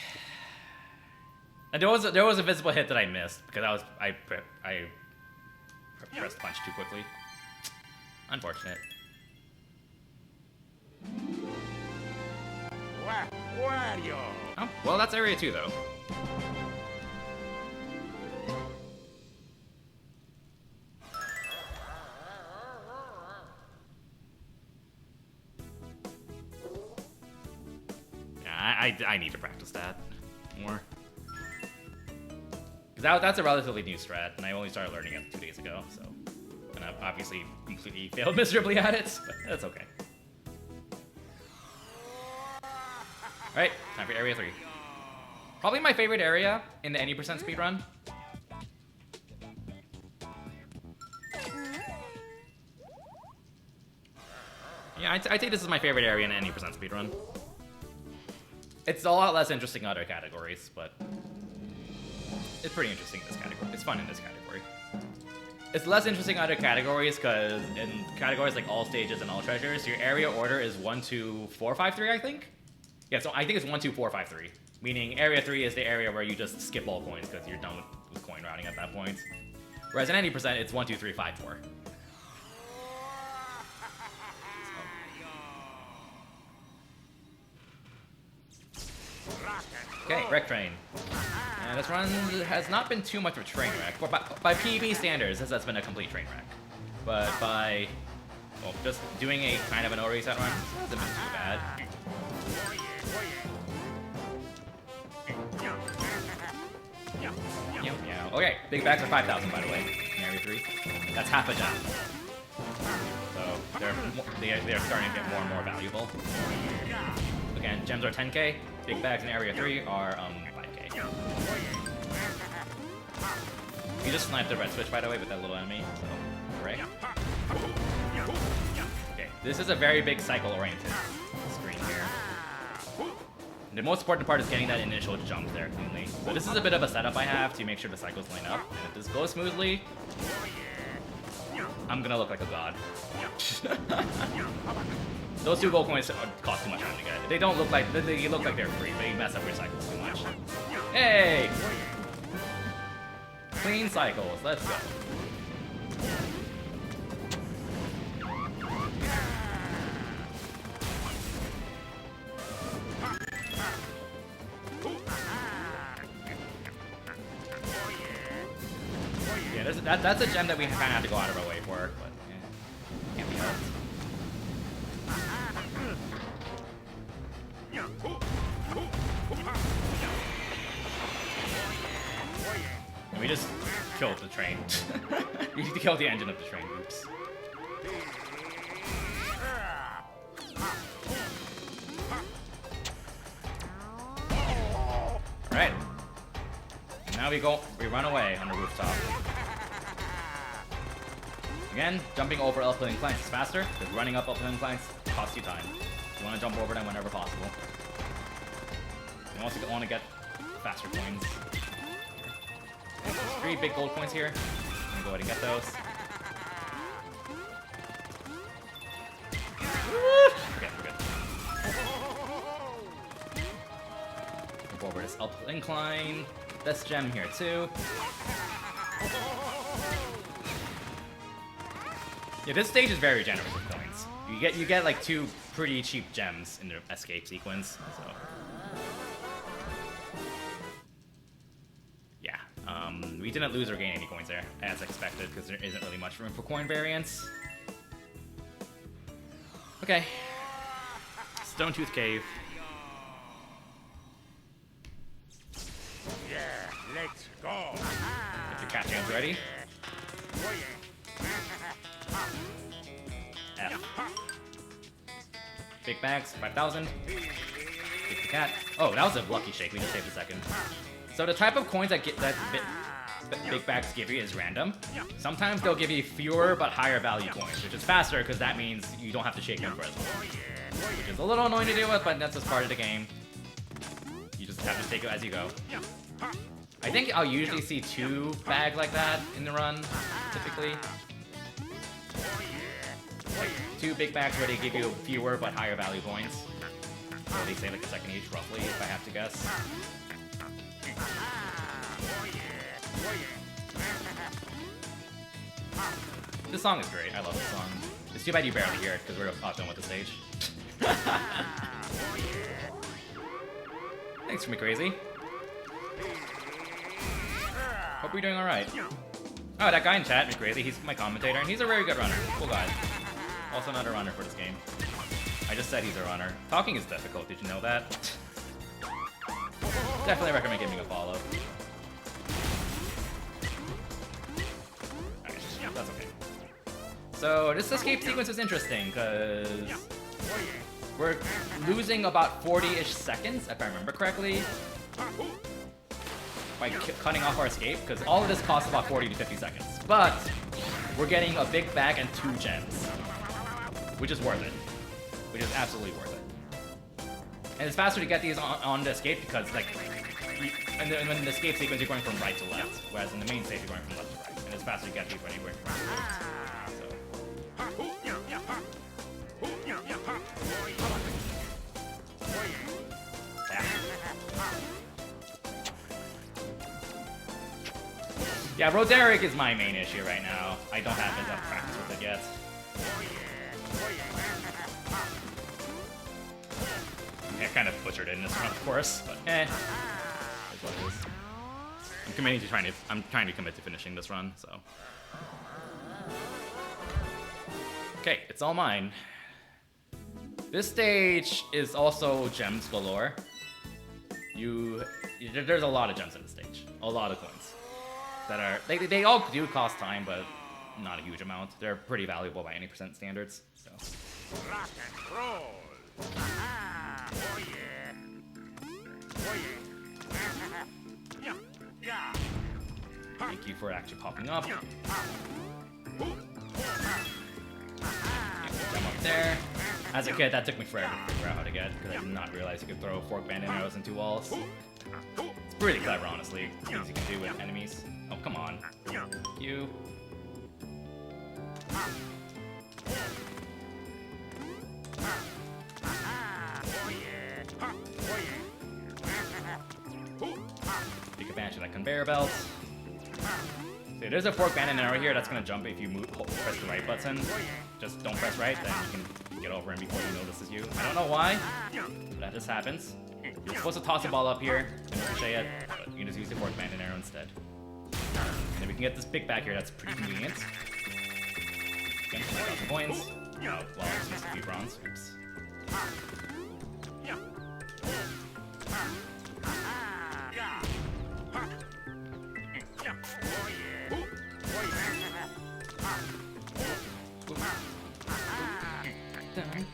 And there was a visible hit that I missed because I pressed punch too quickly. Unfortunate. Wario! Oh, well, that's area 2 though. Yeah, I need to practice that more. That's a relatively new strat, and I only started learning it 2 days ago, so... And I've obviously completely failed miserably at it, but that's okay. Alright, time for area 3. Probably my favorite area in the any percent speedrun. Yeah, I'd say this is my favorite area in any percent speedrun. It's a lot less interesting in other categories, but... It's pretty interesting in this category. It's fun in this category. It's less interesting in other categories because in categories like all stages and all treasures, your area order is 1, 2, 4, 5, 3, I think? Yeah, so I think it's 1, 2, 4, 5, 3. Meaning area 3 is the area where you just skip all coins because you're done with coin routing at that point. Whereas in any percent, it's 1, 2, 3, 5, 4. Okay, Wreck Train. And this run has not been too much of a train wreck. By PB standards, this has been a complete train wreck. But by, well, just doing a kind of an no-reset run, it hasn't been too bad. Yeah. Okay, big bags are 5,000 by the way, in area 3. That's half a gem. So they're starting to get more and more valuable. Again, gems are 10k. Big bags in area 3 are 5k. You just sniped the red switch, by the way, with that little enemy. So, hooray. Okay, this is a very big cycle-oriented screen here. The most important part is getting that initial jump there cleanly. So this is a bit of a setup I have to make sure the cycles line up. And if this goes smoothly, I'm gonna look like a god. Those 2 gold coins cost too much time to get. They don't look like they look like they're free. They mess up your cycles too much. Hey! Clean cycles. Let's go. Yeah, that's a gem that we kind of have to go out of our way for, but yeah, can't be helped. And we just killed the train. We need to kill the engine of the train. Oops. Alright. Now we run away on the rooftop. Again, jumping over uphill inclines is faster, because running up uphill inclines costs you time. You want to jump over them whenever possible. You also want to get faster coins. There's 3 big gold coins here. I'm gonna go ahead and get those. Okay, we're good. We'll go over this up incline. This gem here too. Yeah, this stage is very generous with coins. You get like 2 pretty cheap gems in the escape sequence. So yeah, we didn't lose or gain any coins there as expected because there isn't really much room for coin variance. Okay, Stone Tooth Cave. Yeah, let's go. Get your cat jams ready. F. Big bags, 5,000. Take the cat. Oh, that was a lucky shake. We just saved a second. So the type of coins that big bags give you is random. Sometimes they'll give you fewer but higher value coins, which is faster because that means you don't have to shake them for as long. Which is a little annoying to deal with, but that's just part of the game. You just have to take it as you go. I think I'll usually see 2 bags like that in the run, typically. Like 2 big bags where they give you fewer but higher value coins. So they say like a second each, roughly, if I have to guess. This song is great. I love this song. It's too bad you barely hear it because we're about done with the stage. Thanks for me, Crazy. Hope you're doing alright. Oh, that guy in chat, McCrazy, he's my commentator, and he's a very good runner. Cool guy. Also not a runner for this game. I just said he's a runner. Talking is difficult, did you know that? Definitely recommend giving a follow. Alright, yeah, that's okay. So, this escape sequence is interesting, because we're losing about 40-ish seconds, if I remember correctly, by cutting off our escape, because all of this costs about 40 to 50 seconds. But we're getting a big bag and 2 gems, which is worth it. Which is absolutely worth it. And it's faster to get these on the escape because, like, in the escape sequence, you're going from right to left, whereas in the main stage, you're going from left to right. And it's faster to get these when you're going from right to left. Yeah, Roderick is my main issue right now. I don't have enough practice with it yet. I kind of butchered it in this one, of course, but it's what it is. I'm trying to commit to finishing this run, so. Okay, it's all mine. This stage is also gems galore. There's a lot of gems in this stage. A lot of coins. That are they all do cost time, but not a huge amount. They're pretty valuable by any % standards. So. Rock and roll. Oh yeah. Oh yeah. Yeah. Thank you for actually popping up. Jump up there. As a kid, that took me forever to figure out how to get, because I did not realize you could throw fork bandit arrows into walls. It's pretty clever, honestly. Things you can do with enemies. Oh, come on. You. Take advantage of that conveyor belt. So there's a fork bandit arrow here that's gonna jump if you press the right button. Just don't press right, then you can get over him before he notices you. I don't know why, but that just happens. You're supposed to toss a ball up here and ricochet it, but you can just use the fork bandit arrow instead. And then we can get this big back here, that's pretty convenient. Again, 5,000 coins. Oh, well, I just missed a few bronze. Oops.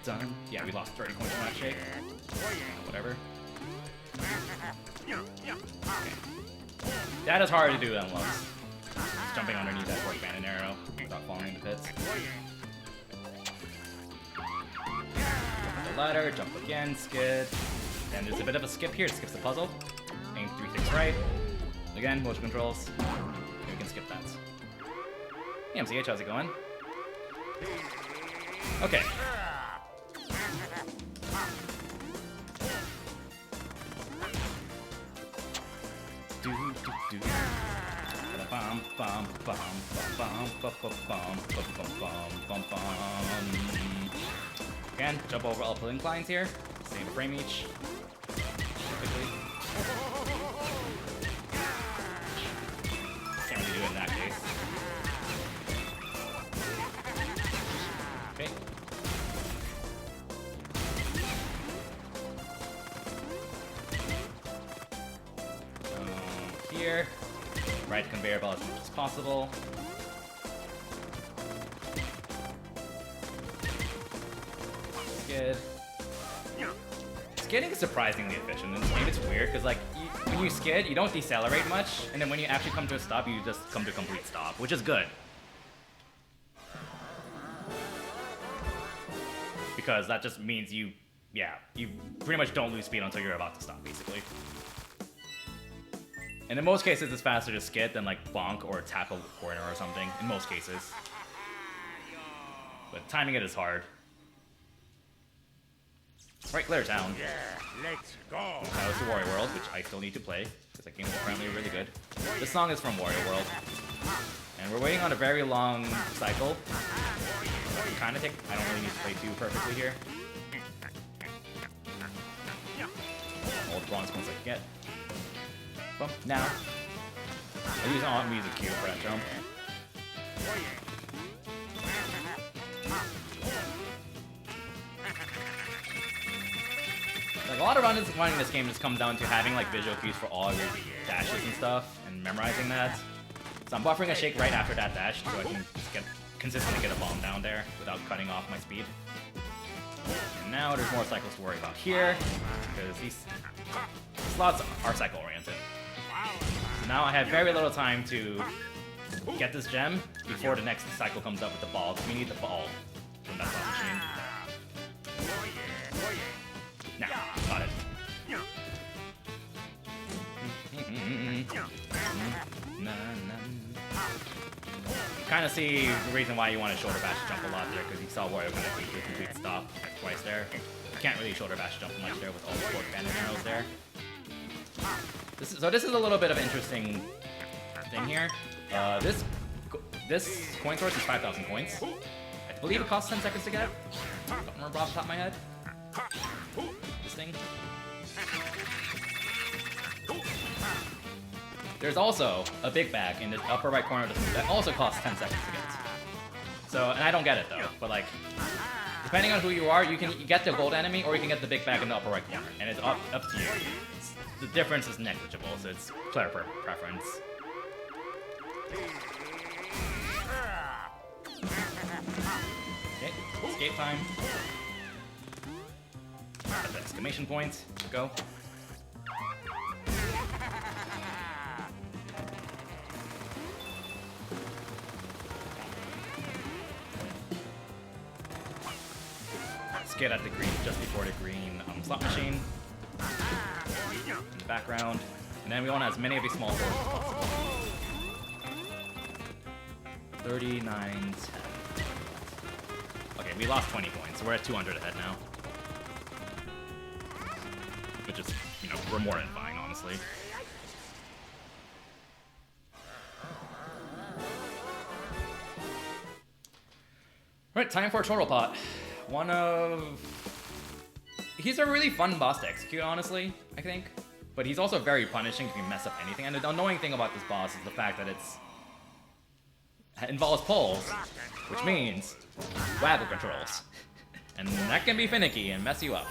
Done. Yeah, we lost 30 coins from that shake. Whatever. Okay. That is hard to do than once. Just jumping underneath that fork bandit arrow without falling into pits. the ladder, jump again, skid. And there's a bit of a skip here, it skips the puzzle. Aim 3 6 right. Again, motion controls. We can skip that. Hey, MCH, how's it going? Okay. Bum, bum, bum, bum, bum, bum, bum, bum, bum, bum. Again, jump over uphill inclines here. Same frame each. Quickly. Can't really do it in that case. Okay. Here. Ride conveyor belt as much as possible. Skid. Skidding is surprisingly efficient in this game. It's weird because like when you skid, you don't decelerate much, and then when you actually come to a stop, you just come to a complete stop, which is good. Because that just means you pretty much don't lose speed until you're about to stop, basically. And in most cases, it's faster to skid than like bonk or tackle the corner or something. In most cases, but timing it is hard. Right, clear town. Yeah, let's go. That was the Wario World, which I still need to play because that game is apparently really good. This song is from Wario World, and we're waiting on a very long cycle. Kind of take. I don't really need to play 2 perfectly here. All the bronze points I can get. Bump now. I use on music cue for that jump. Like a lot of running this game just comes down to having like visual cues for all your dashes and stuff and memorizing that. So I'm buffering a shake right after that dash so I can just consistently get a bomb down there without cutting off my speed. And now there's more cycles to worry about here because these slots are cycle oriented. So now I have very little time to get this gem before the next cycle comes up with the ball. We need the ball from that slot machine. Now, got it. Kind of see the reason why you want to shoulder bash jump a lot there, because you saw Wario kind of do a complete stop like twice there. You can't really shoulder bash jump much there with all the 4 bandit arrows there. This is a little bit of an interesting thing here. This coin source is 5,000 coins. I believe it costs 10 seconds to get. Don't remember off the top of my head. This thing. There's also a big bag in the upper right corner of the screen that also costs 10 seconds to get. So, and I don't get it though, but like, depending on who you are, you can get the gold enemy or you can get the big bag in the upper right corner, and it's up to you. The difference is negligible, so it's player preference. Okay, escape time. At the exclamation point, go. Skid at the green, just before the green slot machine. In the background. And then we want as many of these small doors as possible. 39, 10. Okay, we lost 20 points, so we're at 200 ahead now. Which is, you know, we're more than fine, honestly. Alright, time for a Chortle Pot. He's a really fun boss to execute, honestly, I think. But he's also very punishing if you mess up anything. And the annoying thing about this boss is the fact that it involves poles, which means waggle controls. And that can be finicky and mess you up.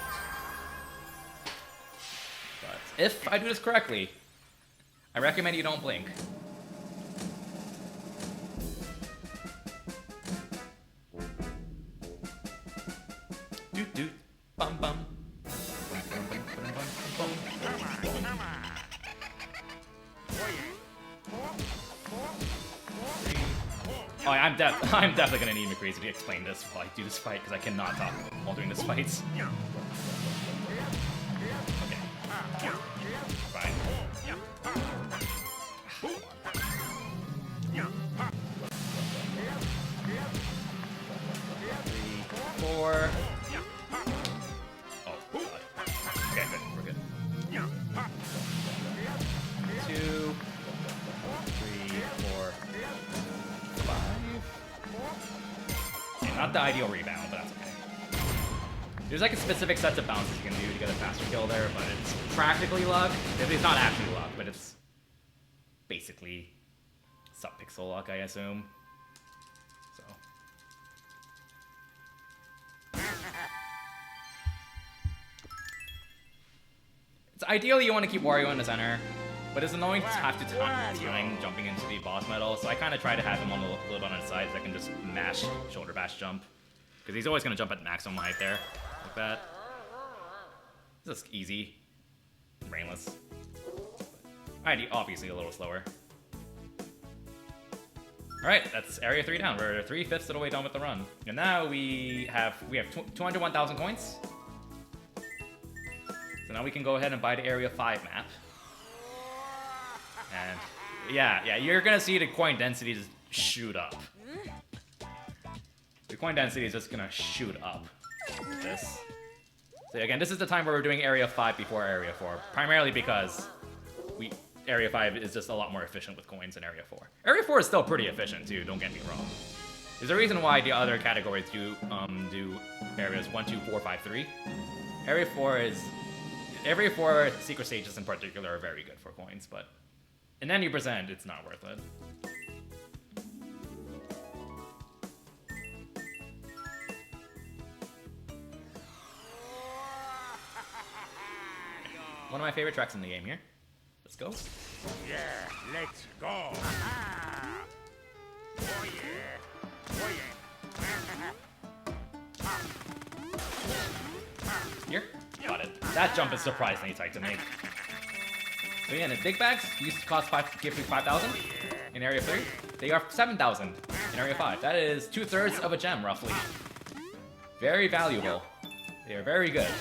But if I do this correctly, I recommend you don't blink. Doot doot, bum bum. Oh, I'm definitely gonna need McCreasy to explain this while I do this fight, because I cannot talk while doing this fight. not the ideal rebound, but that's okay. There's like a specific set of bounces you can do to get a faster kill there, but it's practically luck. It's not actually luck, but it's basically sub-pixel luck, I assume. So. It's ideally you want to keep Wario in the center, but it's annoying to have to time jumping into the boss medal, so I kind of try to have him on a little bit on his side so I can just mash shoulder bash jump. Because he's always going to jump at maximum height there, like that. This is easy. Brainless. Alright, obviously a little slower. Alright, that's area 3 down. We're 3/5 of the way done with the run. And now we have 201,000 coins. So now we can go ahead and buy the area 5 map. And yeah, you're gonna see the coin density just shoot up. The coin density is just gonna shoot up. Like this. So again, this is the time where we're doing area 5 before area 4. Primarily because area 5 is just a lot more efficient with coins than area 4. Area 4 is still pretty efficient too, don't get me wrong. There's a reason why the other categories do areas 1, 2, 4, 5, 3. Area 4 secret stages in particular are very good for coins, but in any percent, it's not worth it. One of my favorite tracks in the game here. Let's go. Yeah, let's go. Aha. Oh yeah. Oh yeah. Here? Got it. That jump is surprisingly tight to make. So yeah, the big bags used to cost 5,000 in area 3. They are 7,000 in area 5. That is 2/3 of a gem, roughly. Very valuable. They are very good.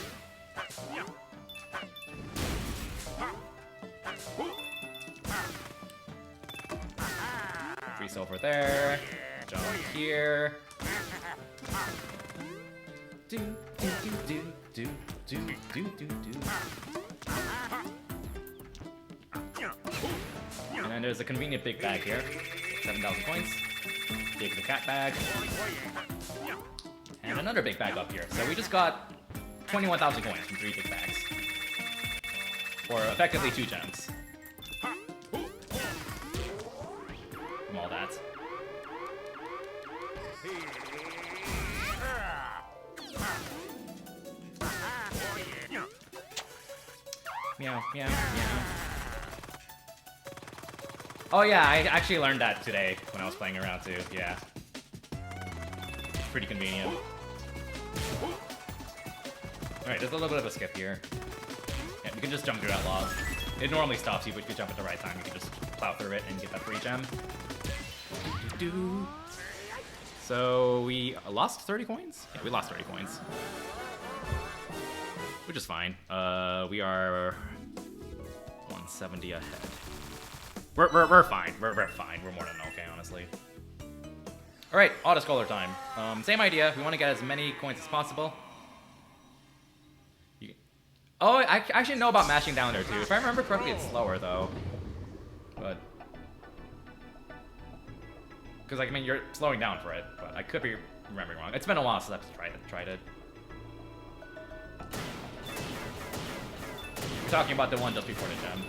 Free silver there. Jump here. Do do do do do do do do. And then there's a convenient big bag here. 7,000 coins. Take the cat bag. And another big bag up here. So we just got 21,000 coins from 3 big bags. Or effectively 2 gems. From all that. Meow, meow, meow. Oh yeah, I actually learned that today when I was playing around too, yeah. Pretty convenient. Alright, there's a little bit of a skip here. Yeah, we can just jump through that log. It normally stops you, but if you jump at the right time, you can just plow through it and get that free gem. So we lost 30 coins? Yeah, we lost 30 coins. Which is fine. We are 170 ahead. We're fine. We're fine. We're more than okay, honestly. All right, auto-scroller time. Same idea. We want to get as many coins as possible. Oh, I actually know about mashing down there too. If I remember correctly, it's slower though. But because like, I mean, you're slowing down for it, but I could be remembering wrong. It's been a while since I've tried it. We're talking about the one just before the gem.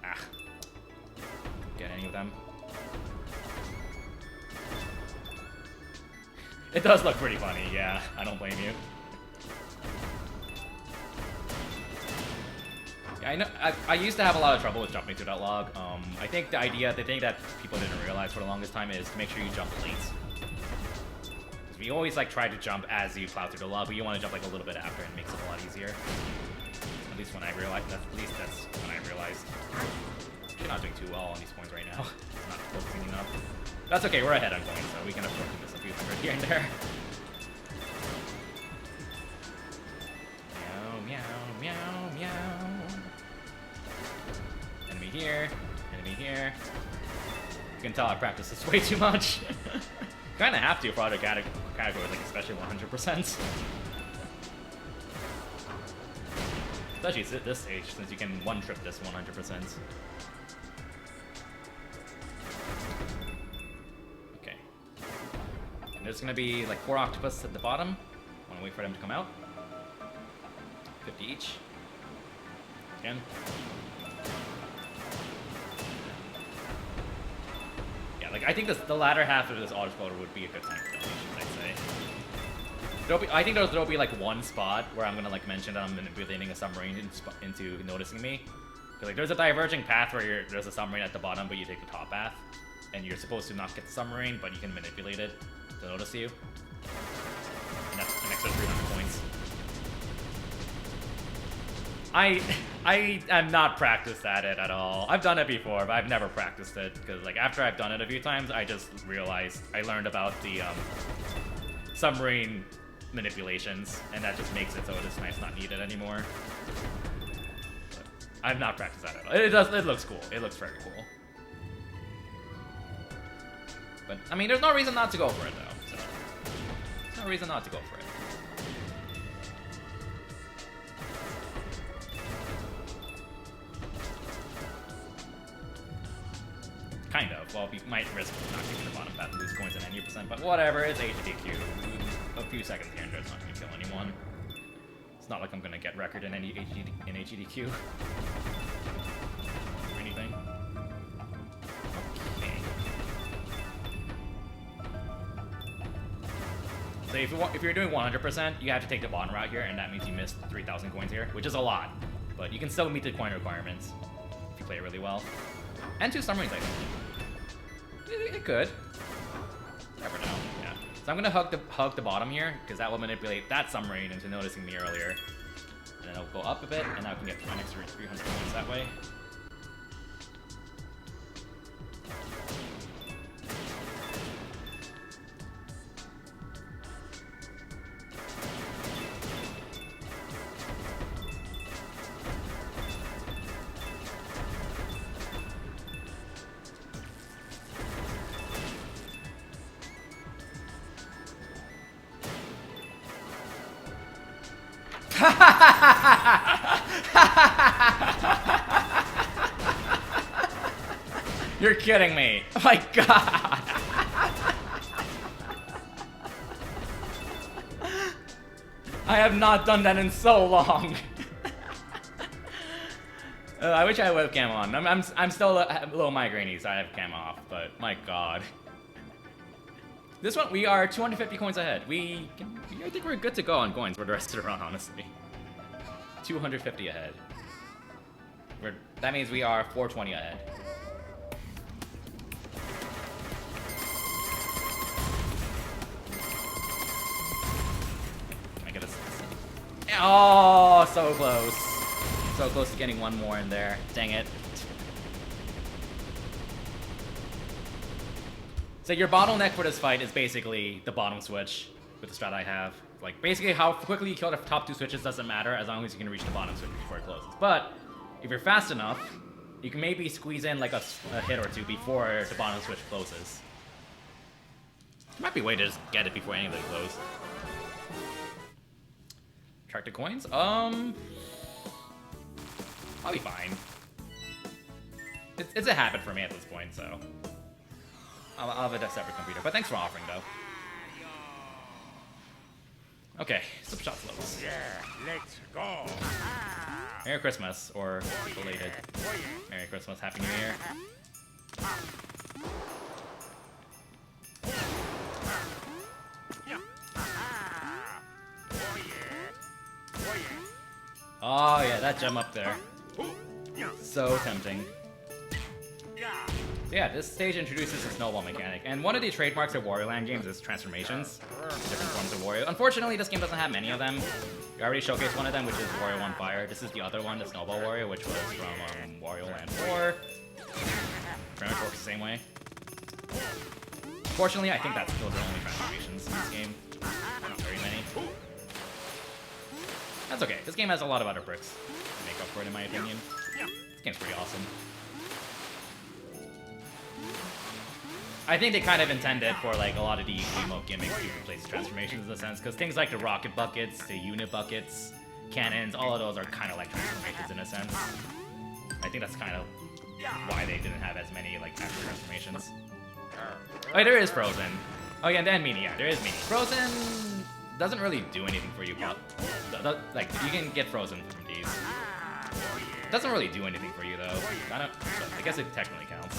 Ah. Get any of them. It does look pretty funny, yeah. I don't blame you. Yeah, I know. I used to have a lot of trouble with jumping through that log. I think the thing that people didn't realize for the longest time is to make sure you jump late. Because we always like try to jump as you plow through the log, but you want to jump like a little bit after, and it makes it a lot easier. At least when I realized. That's when I realized. Actually, not doing too well on these points right now. Not focusing enough. That's okay. We're ahead on coins, so we can afford to miss a few hundred here and there. Meow, meow, meow, meow. Enemy here. Enemy here. You can tell I practice this way too much. Kind of have to for other categories, like especially 100%. Especially at this stage, since you can one-trip this 100%. Okay. There's gonna be like 4 octopus at the bottom. Wanna wait for them to come out. 50 each. Again. Yeah, like I think the latter half of this autoscroller would be a good time for donations, I'd say. I think there'll be like one spot where I'm gonna like mention that I'm manipulating a submarine into noticing me. Cause like there's a diverging path where there's a submarine at the bottom, but you take the top path, and you're supposed to not get the submarine, but you can manipulate it to notice you. And that's an extra 300 points. I am not practiced at it at all. I've done it before, but I've never practiced it because like after I've done it a few times, I just realized I learned about the submarine manipulations, and that just makes it so it's nice not needed anymore. But I've not practiced that at all. It looks cool. It looks very cool. But I mean, there's no reason not to go for it though. So there's no reason not to go for it. Kind of. Well, we might risk not getting the bottom path and lose coins in any %, but whatever, it's AGDQ. A few seconds here and there's not going to kill anyone. It's not like I'm going to get record in any AGDQ. Or anything. Okay. So if you're doing 100%, you have to take the bottom route here, and that means you missed 3,000 coins here, which is a lot. But you can still meet the coin requirements if you play it really well. And 2 submarines, I think. It could. Never know. Yeah. So I'm gonna hug the bottom here because that will manipulate that submarine into noticing me earlier, and then I'll go up a bit, and now I can get an extra 300 points that way. You're kidding me. Oh my god. I have not done that in so long. I wish I would have cam on. I'm still a little migraine-y, so I have cam off, but my god. This one, we are 250 coins ahead. I think we're good to go on coins for the rest of the run, honestly. 250 ahead. That means we are 420 ahead. Can I get a... Oh, so close. So close to getting one more in there. Dang it. So your bottleneck for this fight is basically the bottom switch with the strat I have. Like, basically how quickly you kill the top 2 switches doesn't matter as long as you can reach the bottom switch before it closes. But if you're fast enough, you can maybe squeeze in like a hit or 2 before the bottom switch closes. There might be a way to just get it before any of them close. Track the coins? I'll be fine. It's a habit for me at this point, so I'll have a separate computer. But thanks for offering, though. Okay, some shots levels. Yeah, let's go. Merry Christmas, or belated. Merry Christmas, Happy New Year. Oh yeah, that gem up there. So tempting. So yeah, this stage introduces a snowball mechanic, and one of the trademarks of Wario Land games is transformations, different forms of Wario. Unfortunately, this game doesn't have many of them. We already showcased one of them, which is Wario on Fire. This is the other one, the Snowball Wario, which was from Wario Land 4. Pretty much works the same way. Fortunately, I think that's still the only transformations in this game. Not very many. That's okay. This game has a lot of other bricks to make up for it, in my opinion. This game's pretty awesome. I think they kind of intended for like a lot of the emote gimmicks to replace transformations in a sense, because things like the rocket buckets, the unit buckets, cannons, all of those are kind of like transformations in a sense. I think that's kind of why they didn't have as many like actual transformations. Oh, there is Frozen. Oh yeah, and then Mini. Yeah, there is Mini. Frozen doesn't really do anything for you, but like you can get Frozen from these. Doesn't really do anything for you though. I guess it technically counts.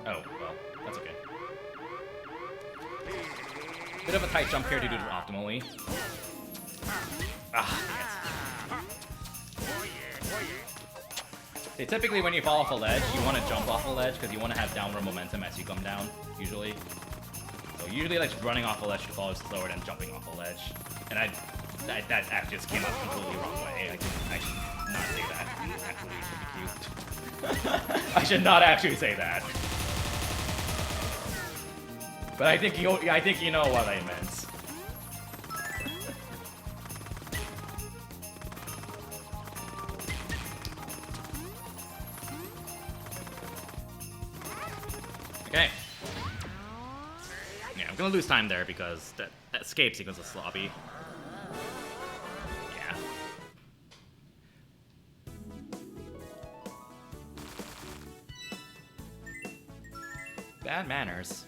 Oh well, that's okay. Bit of a tight jump here to do it optimally. Ah, dang it. See, typically when you fall off a ledge, you want to jump off a ledge because you want to have downward momentum as you come down, usually. So usually like running off a ledge to fall is slower than jumping off a ledge. And that actually just came out completely wrong way. I should not say that. Actually, it should be cute. I should not actually say that. But I think you know what I meant. Okay. Yeah, I'm gonna lose time there because that escape sequence is sloppy. Yeah. Bad manners.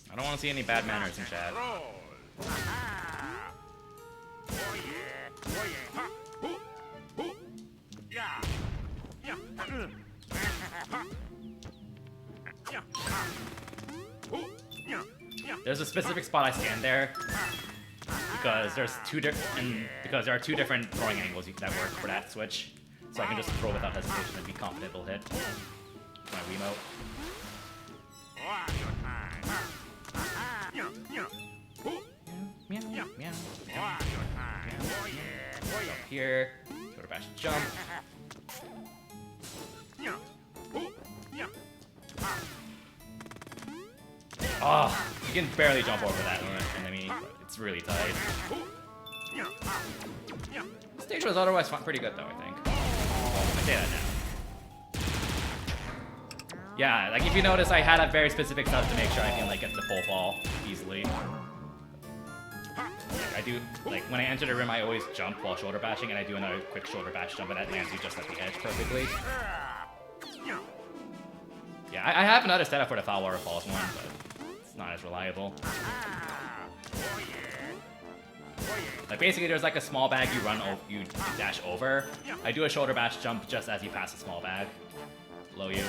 I don't want to see any bad manners in chat. There's a specific spot I stand there because there are two different throwing angles that work for that switch, so I can just throw without hesitation and be confident it'll hit my Wiimote. Here, shoulder bash jump. Oh, you can barely jump over that enemy, but it's really tight. The stage was otherwise pretty good though, I think. I say that now. Yeah, like if you notice, I had a very specific setup to make sure I can like get the full fall easily. Like I do, like when I enter the rim, I always jump while shoulder bashing, and I do another quick shoulder bash jump, and that lands you just at the edge perfectly. Yeah, I have another setup for the foul waterfalls one, but it's not as reliable. Like basically, there's like a small bag you dash over. I do a shoulder bash jump just as you pass a small bag below you.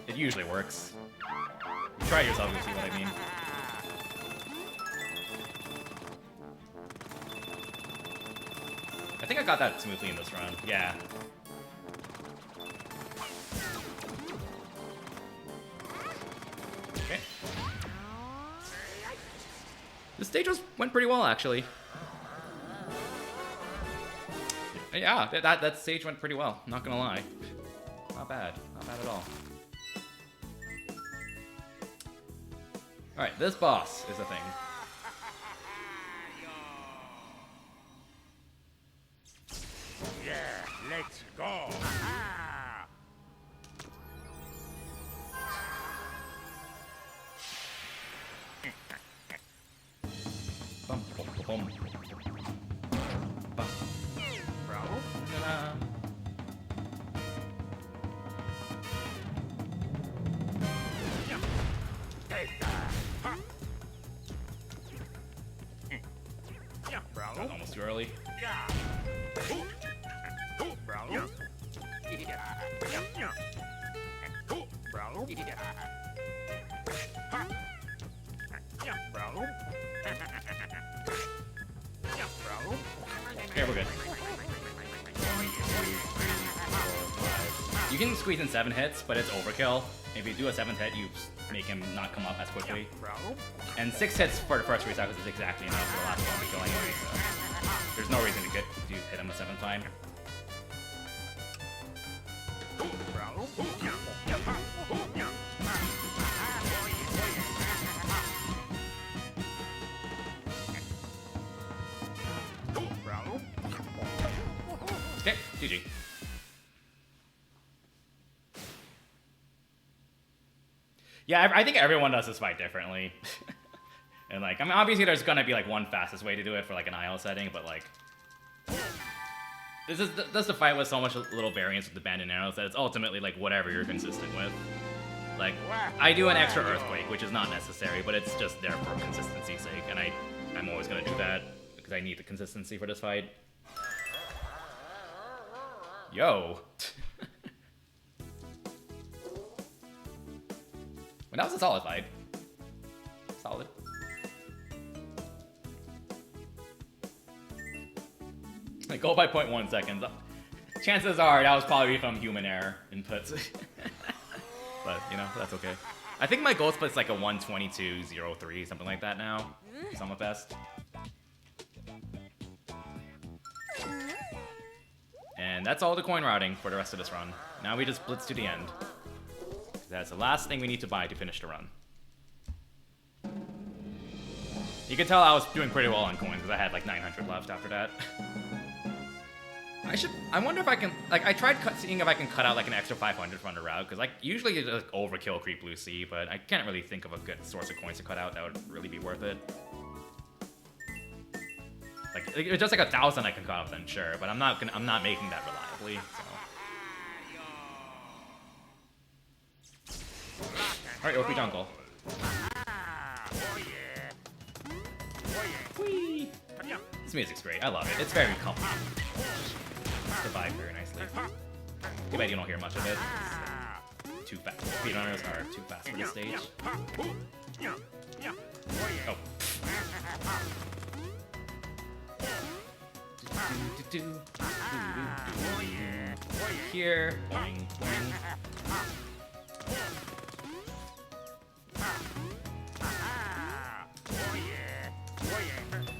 It usually works. Try it yourself, you'll see what I mean. I think I got that smoothly in this run. Yeah. Okay. The stage went pretty well, actually. Yeah, that stage went pretty well. Not gonna lie. Not bad. Not bad at all. Alright, this boss is a thing. Yeah, let's go. Bum, bum, bum. Bum. Ta-da. That was almost too early. Okay, we're good. You can squeeze in 7 hits, but it's overkill. If you do a 7th hit, you make him not come up as quickly. And 6 hits for the first recycles is exactly enough for the last one to kill anyway, so there's no reason to hit him a 7th time. Okay, GG. Yeah, I think everyone does this fight differently. And like, I mean, obviously there's gonna be like one fastest way to do it for like an IL setting, but like, this the fight with so much little variance with the banded arrows that it's ultimately like whatever you're consistent with. Like, I do an extra earthquake, which is not necessary, but it's just there for consistency's sake, and I'm always gonna do that because I need the consistency for this fight. Yo. Well, that was a solid fight. Solid. Like, go by 0.1 seconds. Chances are that was probably from human error inputs. But, you know, that's okay. I think my goal split's like a 122.03, something like that now. Summerfest. And that's all the coin routing for the rest of this run. Now we just blitz to the end. That's the last thing we need to buy to finish the run. You can tell I was doing pretty well on coins because I had like 900 left after that. I wonder if I can, like, I tried seeing if I can cut out like an extra 500 from the route, because like usually it's like overkill creep blue sea, but I can't really think of a good source of coins to cut out that would really be worth it. Like, it's just like 1,000 I can cut out, then sure, but I'm not making that reliably, so. Alright, OP jungle. Whee! This music's great, I love it. It's very comfortable. Survive very nicely. Too bad you don't hear much of it. It's too fast. Speedrunners are too fast for the stage. Oh. Here. Boing, boing.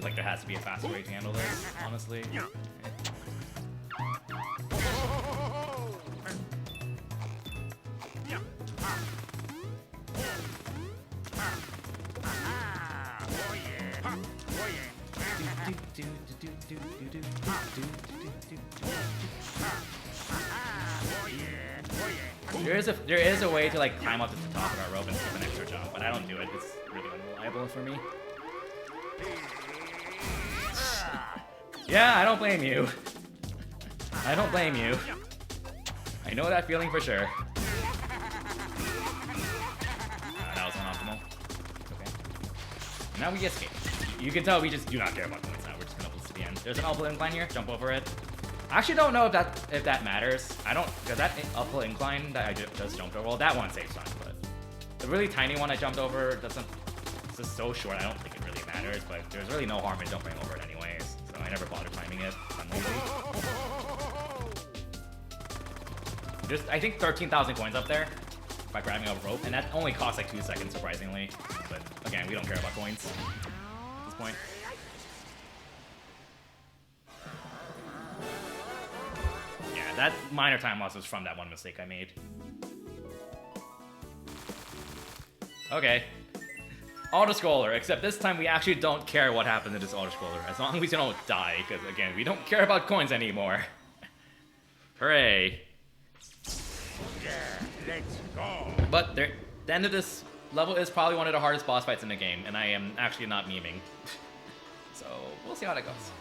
Like there has to be a faster way to handle this, honestly. There is a way to like climb up to the top of our rope and skip an extra jump, but I don't do it. It's really unreliable for me. Yeah, I don't blame you. I don't blame you. I know that feeling for sure. That was unoptimal. Okay. Now we escape. You can tell we just do not care about points now. We're just gonna blitz to the end. There's an uphill incline here. Jump over it. I actually don't know if that matters. I don't, because that uphill incline that I just jumped over, well, that one saves time, but the really tiny one I jumped over doesn't. It's just so short. I don't think it really matters. But there's really no harm in jumping over it anyways. So I never bothered climbing it. I'm lazy. There's, I think, 13,000 coins up there by grabbing a rope, and that only costs like 2 seconds, surprisingly. But again, we don't care about coins at this point. Yeah, that minor time loss was from that one mistake I made. Okay. Auto-scroller, except this time we actually don't care what happens to this auto-scroller, as long as we don't die, because again, we don't care about coins anymore. Hooray. Yeah, let's go. But the end of this level is probably one of the hardest boss fights in the game, and I am actually not memeing. So, we'll see how that goes.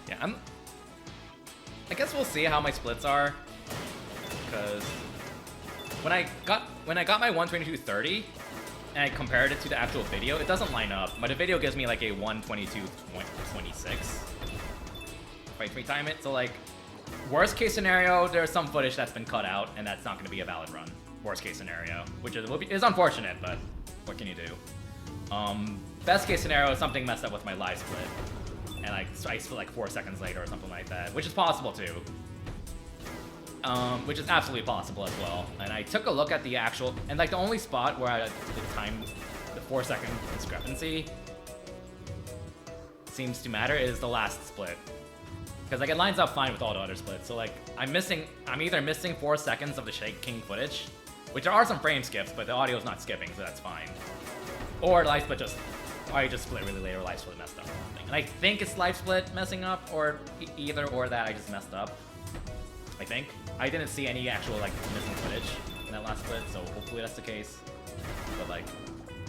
Yeah, I guess we'll see how my splits are, because when I got my 122.30 and I compared it to the actual video, it doesn't line up. But the video gives me like a 122.26 if I time it. So like, worst case scenario, there's some footage that's been cut out, and that's not going to be a valid run. Worst case scenario, which is unfortunate, but what can you do? Best case scenario is something messed up with my live split. And I split like 4 seconds later or something like that, which is possible too. Which is absolutely possible as well. And I took a look at the actual, and like the only spot where the 4-second discrepancy seems to matter is the last split. Because like it lines up fine with all the other splits. So like I'm either missing 4 seconds of the Shake King footage, which there are some frame skips, but the audio is not skipping, so that's fine. Or live split I just split really late, or live split messed up or something. And I think it's live split messing up, or either or that I just messed up. I think. I didn't see any actual like missing footage in that last split, so hopefully that's the case. But like,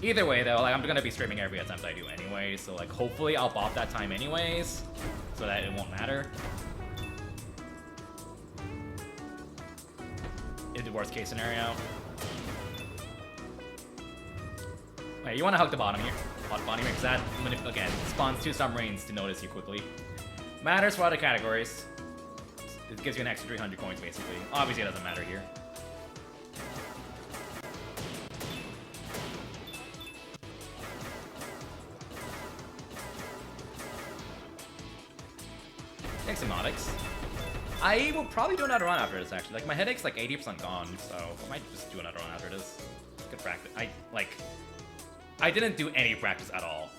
either way though, like I'm gonna be streaming every attempt I do anyway, so like hopefully I'll bop that time anyways, so that it won't matter. In the worst case scenario. Wait, you want to hug the bottom here? Bottom here, because that, again, spawns 2 submarines to notice you quickly. Matters for other categories. It gives you an extra 300 coins, basically. Obviously, it doesn't matter here. Thanks, Emotics. I will probably do another run after this, actually. Like, my headache's like 80% gone, so I might just do another run after this. Good practice. I didn't do any practice at all.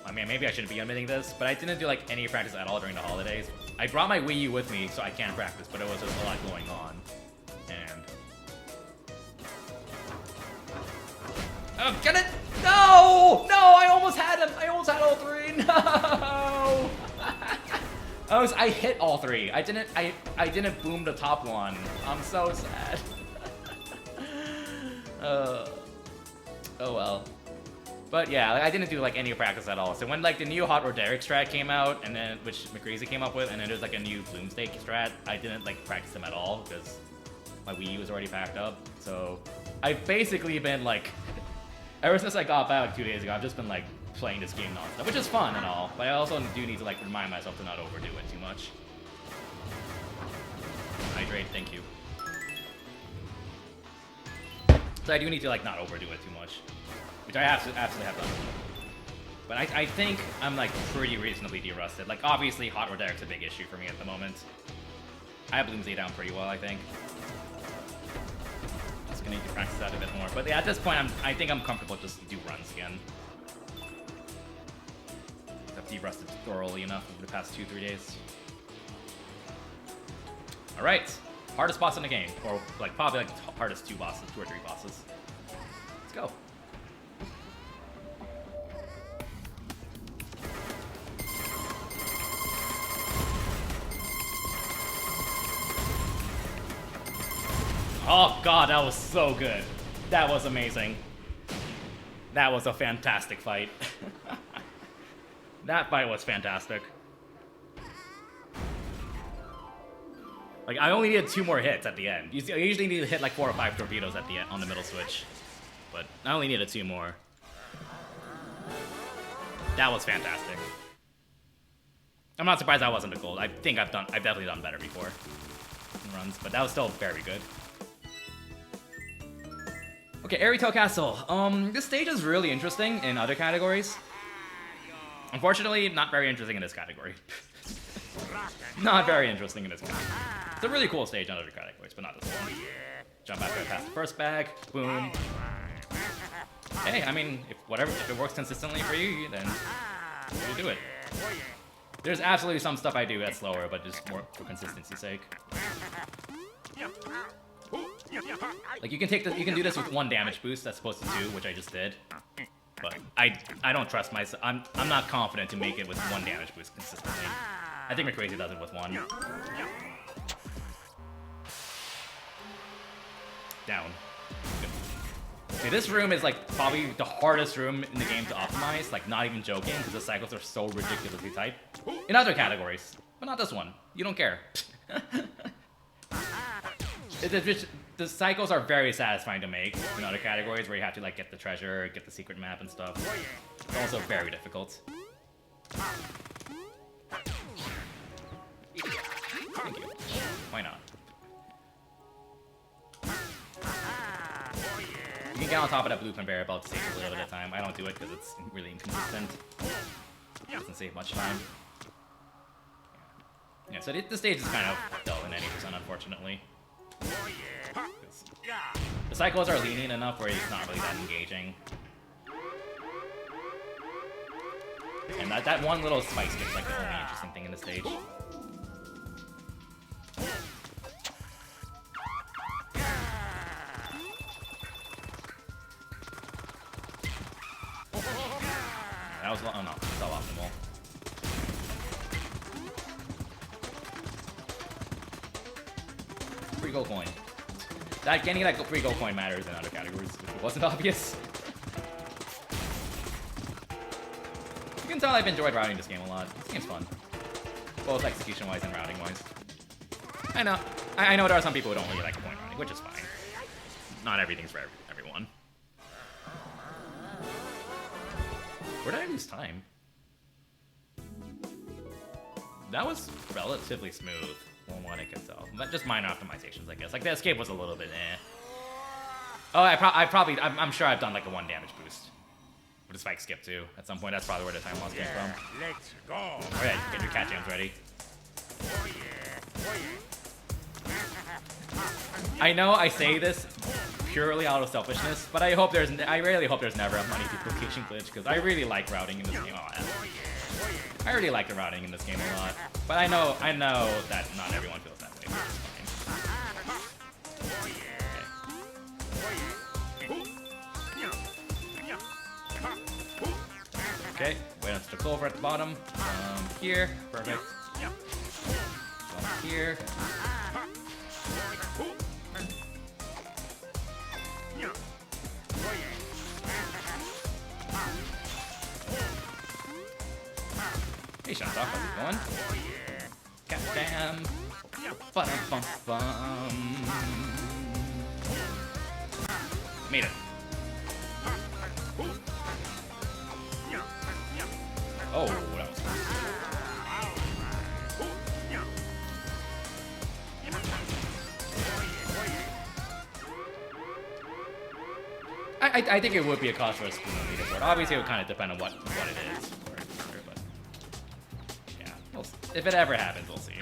I mean, maybe I shouldn't be admitting this, but I didn't do like any practice at all during the holidays. I brought my Wii U with me, so I can practice, but it was just a lot going on. And... oh, get it! No! No! I almost had him! I almost had all 3! No! I hit all 3. I didn't boom the top one. I'm so sad. Oh well. But yeah, like, I didn't do like any practice at all. So when like the new Hot or Derek strat came out, and then which McCreasy came up with, and then there's like a new Bloomstake strat, I didn't like practice them at all because my Wii U was already packed up. So I've basically been like, ever since I got back like 2 days ago, I've just been like playing this game nonstop, which is fun and all. But I also do need to like remind myself to not overdo it too much. Hydrate, thank you. So I do need to like not overdo it too much, which I absolutely have done. But I think I'm like pretty reasonably de-rusted. Like obviously Hot or Derek's a big issue for me at the moment. I have Bloomsday down pretty well, I think. Just gonna need to practice that a bit more. But yeah, at this point I think I'm comfortable just do runs again. I've de-rusted thoroughly enough over the past 2-3 days. Alright. Hardest boss in the game. Or like probably like hardest 2 or 3 bosses. Let's go. Oh god, that was so good. That was amazing. That was a fantastic fight. That fight was fantastic. Like, I only needed 2 more hits at the end. I usually need to hit like 4 or 5 torpedoes at the end on the middle switch. But I only needed 2 more. That was fantastic. I'm not surprised that wasn't a gold. I think I've definitely done better before in runs, but that was still very good. Okay, Airitail Castle. This stage is really interesting in other categories. Unfortunately, not very interesting in this category. Not very interesting in this category. It's a really cool stage in other categories, but not this one. Jump after I pass the first bag. Boom. Hey, I mean, if it works consistently for you, then you do it. There's absolutely some stuff I do that's slower, but just more for consistency's sake. Like you can do this with 1 damage boost as opposed to 2, which I just did. But I don't trust myself. I'm not confident to make it with 1 damage boost consistently. I think McCrazy does it with 1. Down. Good. Okay, this room is like probably the hardest room in the game to optimize. Like not even joking, because the cycles are so ridiculously tight. In other categories, but not this one. You don't care. The cycles are very satisfying to make in other categories where you have to like get the treasure, get the secret map and stuff. It's also very difficult. Thank you. Why not? You can get on top of that blue conveyor belt to save a little bit of time. I don't do it because it's really inconsistent. It doesn't save much time. Yeah, so the stage is kind of dull in 90%, unfortunately. The cycles are lenient enough where it's not really that engaging. And that one little spice gets like the only interesting thing in the stage. That was, oh no, it's all optimal. free gold coin. That getting that free gold coin matters in other categories, if it wasn't obvious. You can tell I've enjoyed routing this game a lot. This game's fun. Both execution-wise and routing-wise. I know. I know there are some people who don't really like point routing, which is fine. Not everything's for everyone. Where did I lose time? That was relatively smooth, from what I can tell. But just minor optimizations, I guess. Like, the escape was a little bit eh. Oh, I'm sure I've done like a 1 damage boost. With a spike skip, too. At some point, that's probably where the time loss came from. Let's go. Alright, get your cat jams ready. Oh yeah. Oh yeah. I know I say this purely out of selfishness, but I really hope there's never a money duplication glitch, because I really like routing in this game. Oh, yeah. I really like the routing in this game a lot, but I know that not everyone feels that way. Okay, wait on the clover at the bottom. Here, perfect. Here. Hey, Shantok, how's it going? Goddamn. Ba-dum-bum-bum. Made it. Oh, that was close. I think it would be a cost for a spoon on leaderboard. Obviously, it would kind of depend on what it is. But yeah, if it ever happens, we'll see.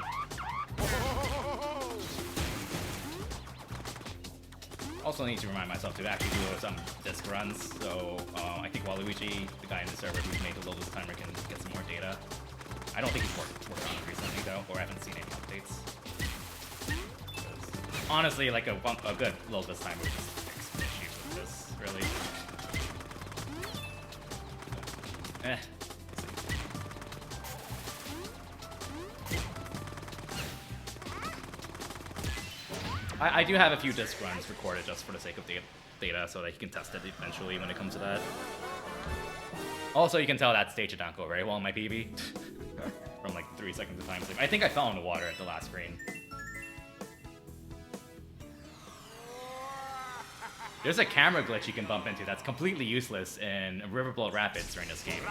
Also need to remind myself to actually do some disc runs. So I think Waluigi, the guy in the server who's made the lowest timer, can get some more data. I don't think he's worked on it recently though, or I haven't seen any updates. Honestly, like a good Lobus timer would just fix issues with this, really. I do have a few disc runs recorded just for the sake of data, so that you can test it eventually when it comes to that. Also, you can tell that stage did not go very well in my PB. From like 3 seconds of time sleep. I think I fell in the water at the last screen. There's a camera glitch you can bump into that's completely useless in Riverboat Rapids during this game.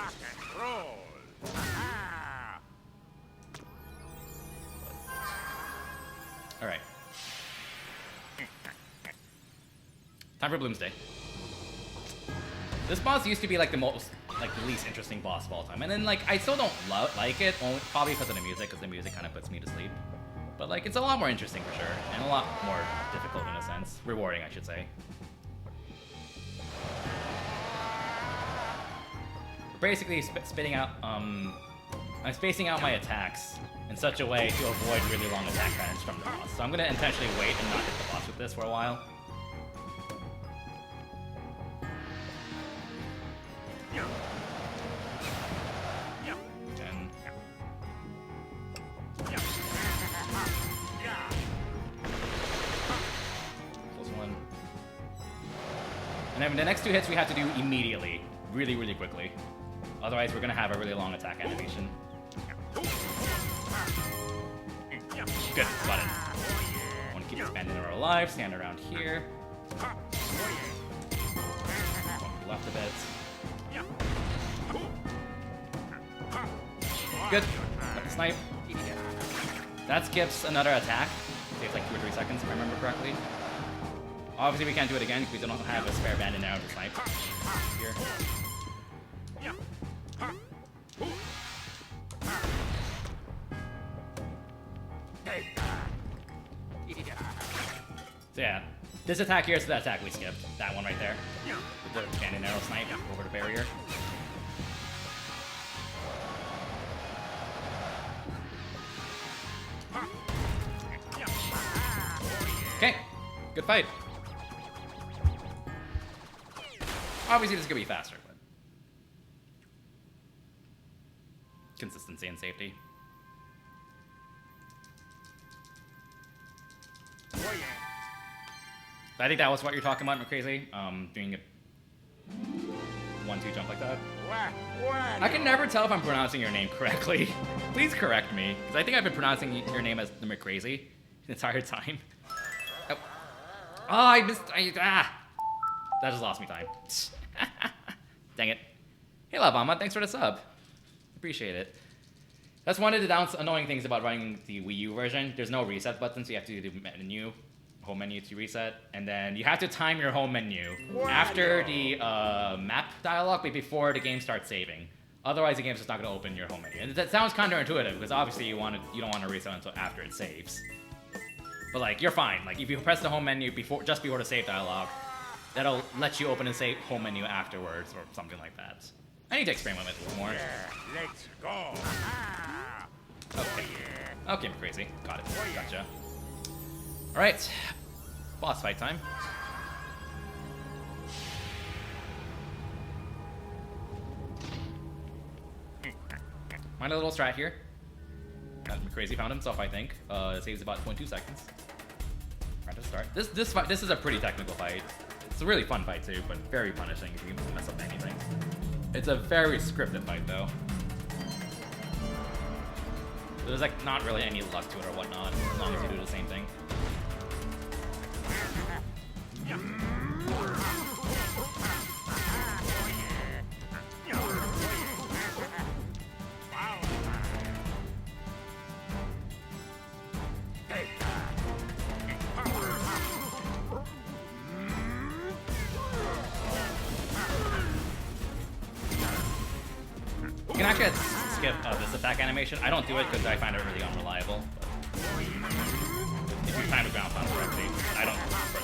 Alright. Time for Bloomsday. This boss used to be like the least interesting boss of all time, and then like I still don't like it, probably because of the music, because the music kind of puts me to sleep. But like it's a lot more interesting for sure, and a lot more difficult in a sense, rewarding I should say. We're basically I'm spacing out my attacks in such a way to avoid really long attack patterns from the boss. So I'm gonna intentionally wait and not hit the boss with this for a while. And then the next 2 hits we have to do immediately, really, really quickly. Otherwise, we're gonna have a really long attack animation. Good, got it. I want to keep expanding our alive, stand around here. Left a bit. Good, got the snipe. That skips another attack. Takes like 2 or 3 seconds if I remember correctly. Obviously, we can't do it again because we don't have a spare bandit arrow to snipe here. So yeah, this attack here is the attack we skipped. That one right there. With the bandit arrow snipe over the barrier. Okay, good fight. Obviously, this is gonna be faster, but consistency and safety. I think that was what you're talking about, crazy. Doing a 1-2 jump like that. I can never tell if I'm pronouncing your name correctly. Please correct me, because I think I've been pronouncing your name as the McCrazy the entire time. Oh, I missed. That just lost me time. Dang it. Hey, Lavama, thanks for the sub. Appreciate it. That's one of the annoying things about running the Wii U version. There's no reset button, so you have to do the home menu to reset, and then you have to time your home menu after the map dialogue, but before the game starts saving. Otherwise, the game's just not going to open your home menu. And that sounds counterintuitive, because obviously you don't want to reset until after it saves. But like, you're fine. Like, if you press the home menu just before the save dialogue, that'll let you open and save home menu afterwards, or something like that. I need to experiment with it a little more. Let's go. Okay. Okay, I'm crazy. Got it. Gotcha. Alright. Boss fight time. Mind a little strat here. Crazy found himself, I think. It saves about 0.2 seconds. Right to start. This is a pretty technical fight. It's a really fun fight too, but very punishing if you mess up anything. It's a very scripted fight though. There's like not really any luck to it or whatnot, as long as you do the same thing. You can actually skip this attack animation. I don't do it because I find it really unreliable. But if you time the ground pound correctly, I don't personally.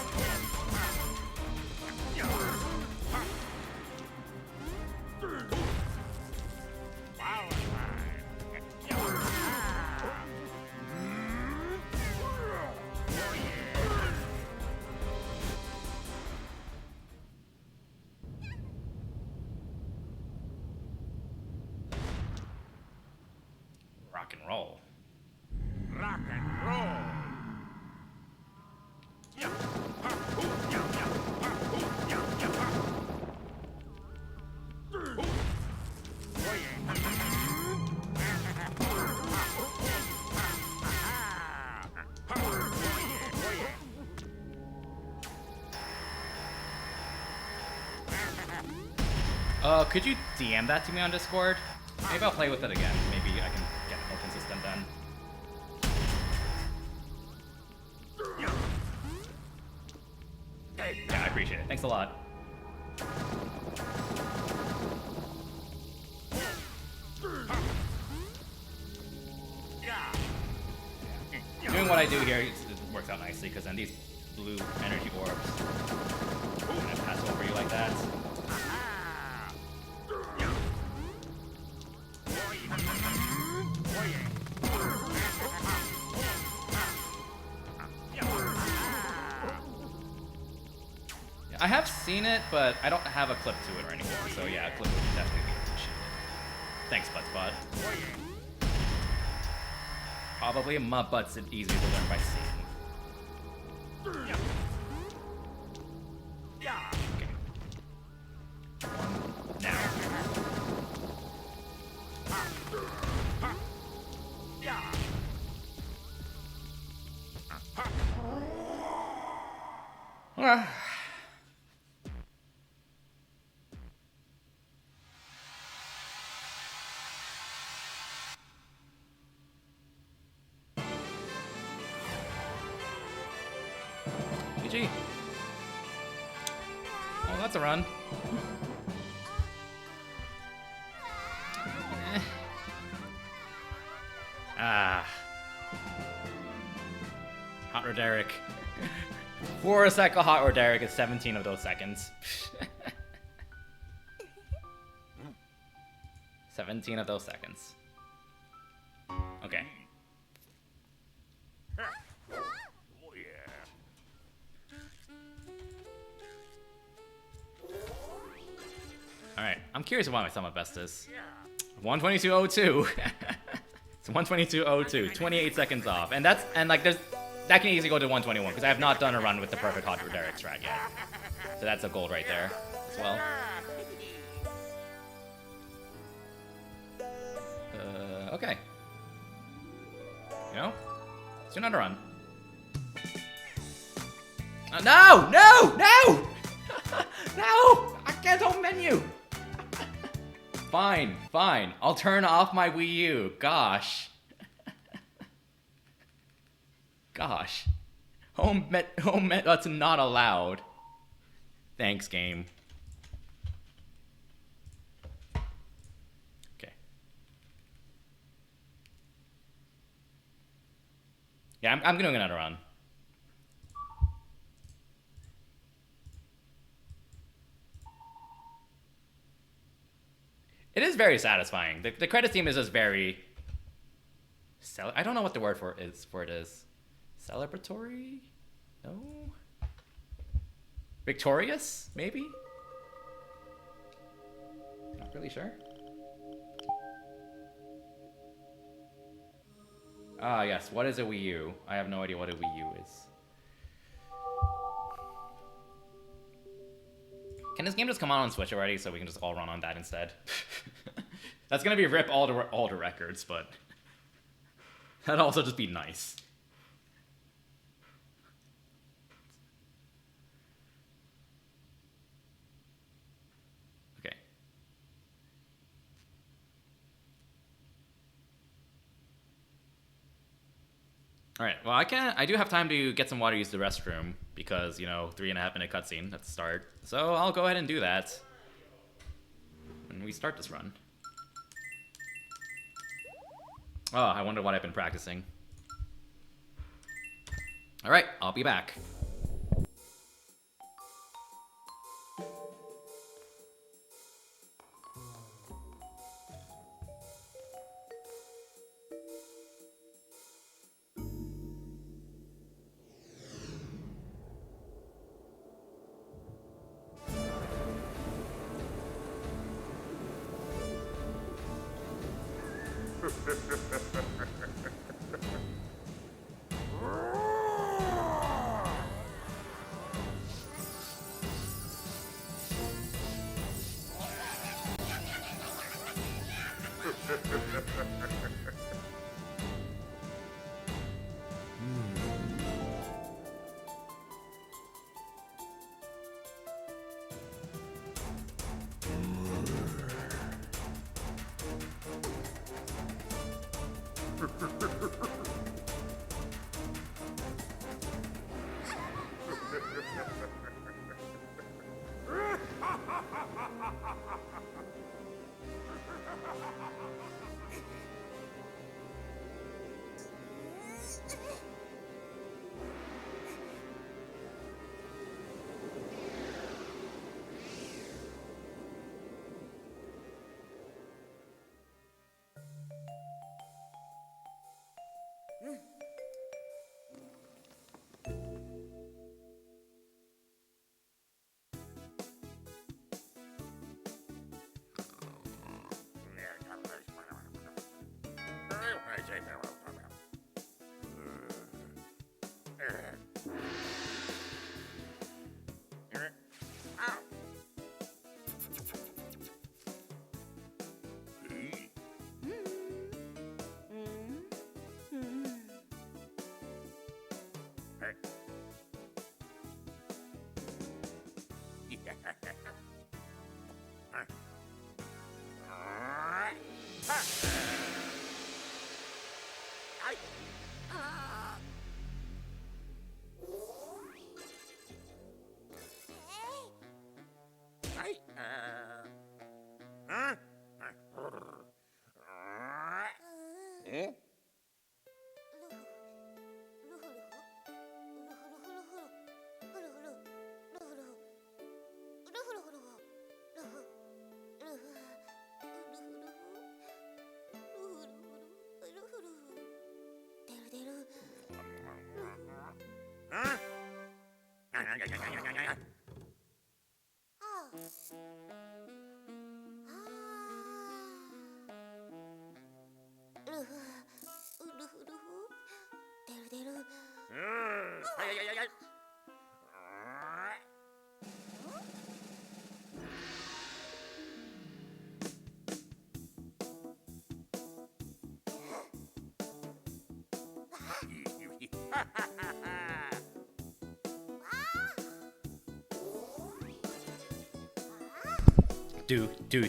Rock and roll. Rock and roll. Could you DM that to me on Discord? Maybe I'll play with it again. Maybe I can get it more consistent then. Yeah, I appreciate it. Thanks a lot. Doing what I do here it works out nicely, because then these blue energy orbs kind of pass over you like that. I have seen it, but I don't have a clip to it or anything, so yeah, a clip would definitely be appreciated. Thanks, Buttspot. Probably my butts is easier to learn by seeing. Okay. One, now. GG. Oh, that's a run. Hot Roderick. For a cycle, Hot Roderick is 17 of those seconds. 17 of those seconds. Okay. Oh yeah. Alright, I'm curious what my sum of best is. 122.02. It's 122.02, 28 seconds off. And that's that can easily go to 121 because I have not done a run with the perfect hot Derek strat yet. So that's a gold right there as well. Okay. You know, let's do another run. No! No! No! No! I can't home menu! Fine, fine. I'll turn off my Wii U. Gosh. Gosh. That's not allowed. Thanks, game. Okay. Yeah, I'm doing another run. It is very satisfying. The credits theme is just very... I don't know what the word for it is. Celebratory? No? Victorious? Maybe? Not really sure. Ah, yes. What is a Wii U? I have no idea what a Wii U is. Can this game just come out on Switch already so we can just all run on that instead? That's gonna be rip all the records, but that'd also just be nice. Okay. All right. Well, I do have time to get some water, use the restroom because, you know, 3.5 minute cutscene at the start. So I'll go ahead and do that when we start this run. Oh, I wonder what I've been practicing. All right, I'll be back.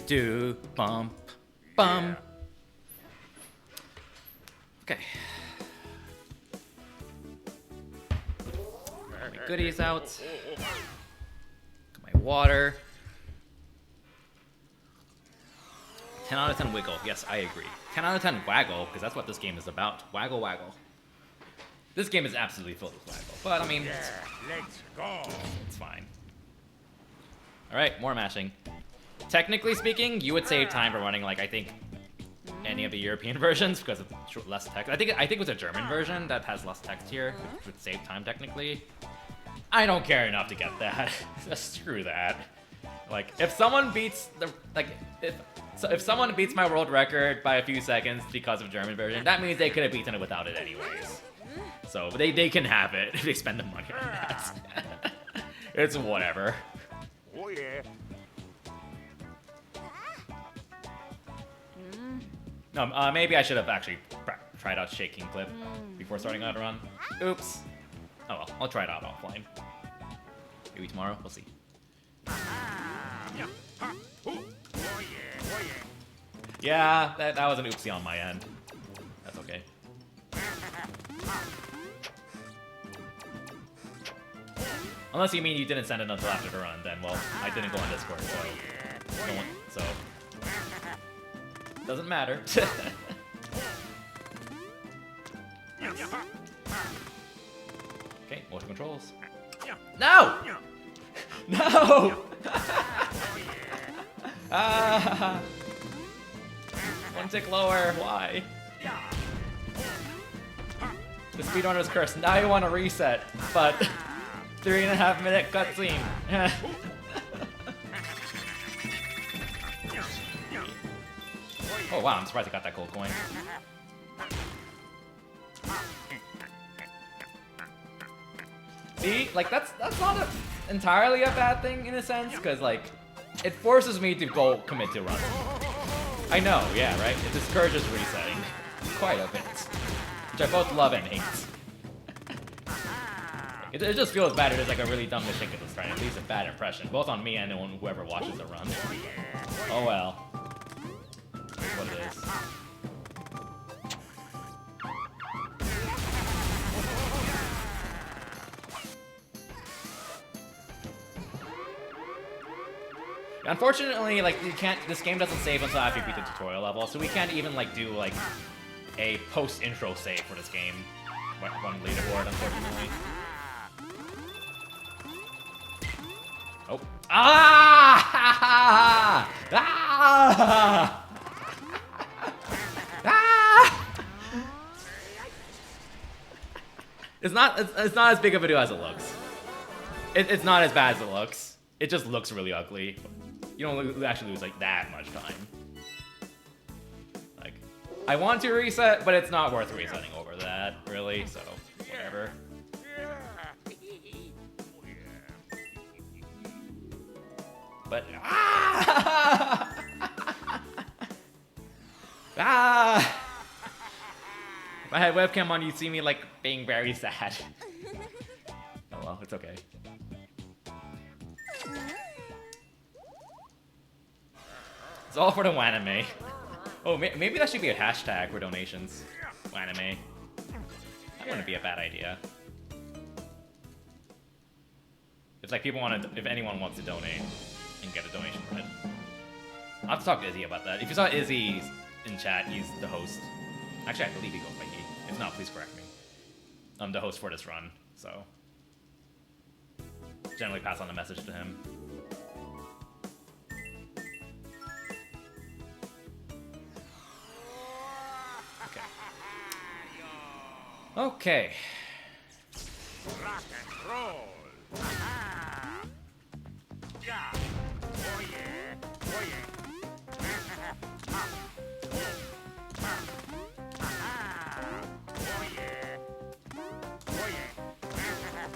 Do, bump, bump. Okay. Get my goodies out. Get my water. 10 out of 10 wiggle. Yes, I agree. 10 out of 10 waggle, because that's what this game is about. Waggle, waggle. This game is absolutely filled with waggle, but I mean, Let's go. it's fine. Alright, more mashing. Technically speaking, you would save time for running, like, I think, any of the European versions because of less text. I think it was a German version that has less text here, which would save time technically. I don't care enough to get that. Just screw that. Like, if someone beats the, like, if someone beats my world record by a few seconds because of German version, that means they could have beaten it without it anyways. So they can have it if they spend the money on that. It's whatever. Oh yeah. No, maybe I should have actually tried out shaking clip before starting out a run. Oops. Oh well, I'll try it out offline. Maybe tomorrow, we'll see. Yeah, that was an oopsie on my end. That's okay. Unless you mean you didn't send it until after the run, then well, I didn't go on Discord, so no one, so doesn't matter. Okay, motion controls. No! No! Ah! One tick lower. Why? The speedrunner's curse. Now you want to reset, but 3.5 minute cutscene. Oh wow, I'm surprised I got that gold coin. See, like that's not entirely a bad thing in a sense, because like it forces me to go commit to runs. I know, yeah, right? It discourages resetting quite a bit, which I both love and hate. It just feels bad. It is like a really dumb mistake at this time. It leaves a bad impression, both on me and on whoever watches the run. Oh well. That's what it is. Unfortunately, like you can't. This game doesn't save until after you beat the tutorial level, so we can't even like do like a post-intro save for this game. One leaderboard, unfortunately. Oh! Ah! Ah! Ah! It's not as big of a deal as it looks. It's not as bad as it looks. It just looks really ugly. You don't actually lose like that much time. Like, I want to reset, but it's not worth resetting over that, really. So whatever. But ah! Ah! If I had webcam on, you'd see me like being very sad. Oh well, it's okay. It's all for the wanime. Oh, maybe that should be a hashtag for donations. Wanime. That wouldn't be a bad idea. If like people want to, if anyone wants to donate and get a donation for it. I'll have to talk to Izzy about that. If you saw Izzy in chat, he's the host. Actually, I believe he goes by he. If not, please correct me. I'm the host for this run, so generally pass on the message to him. Okay. Rock and roll. Yeah. Oh yeah. Oh yeah. Oh yeah. Oh yeah.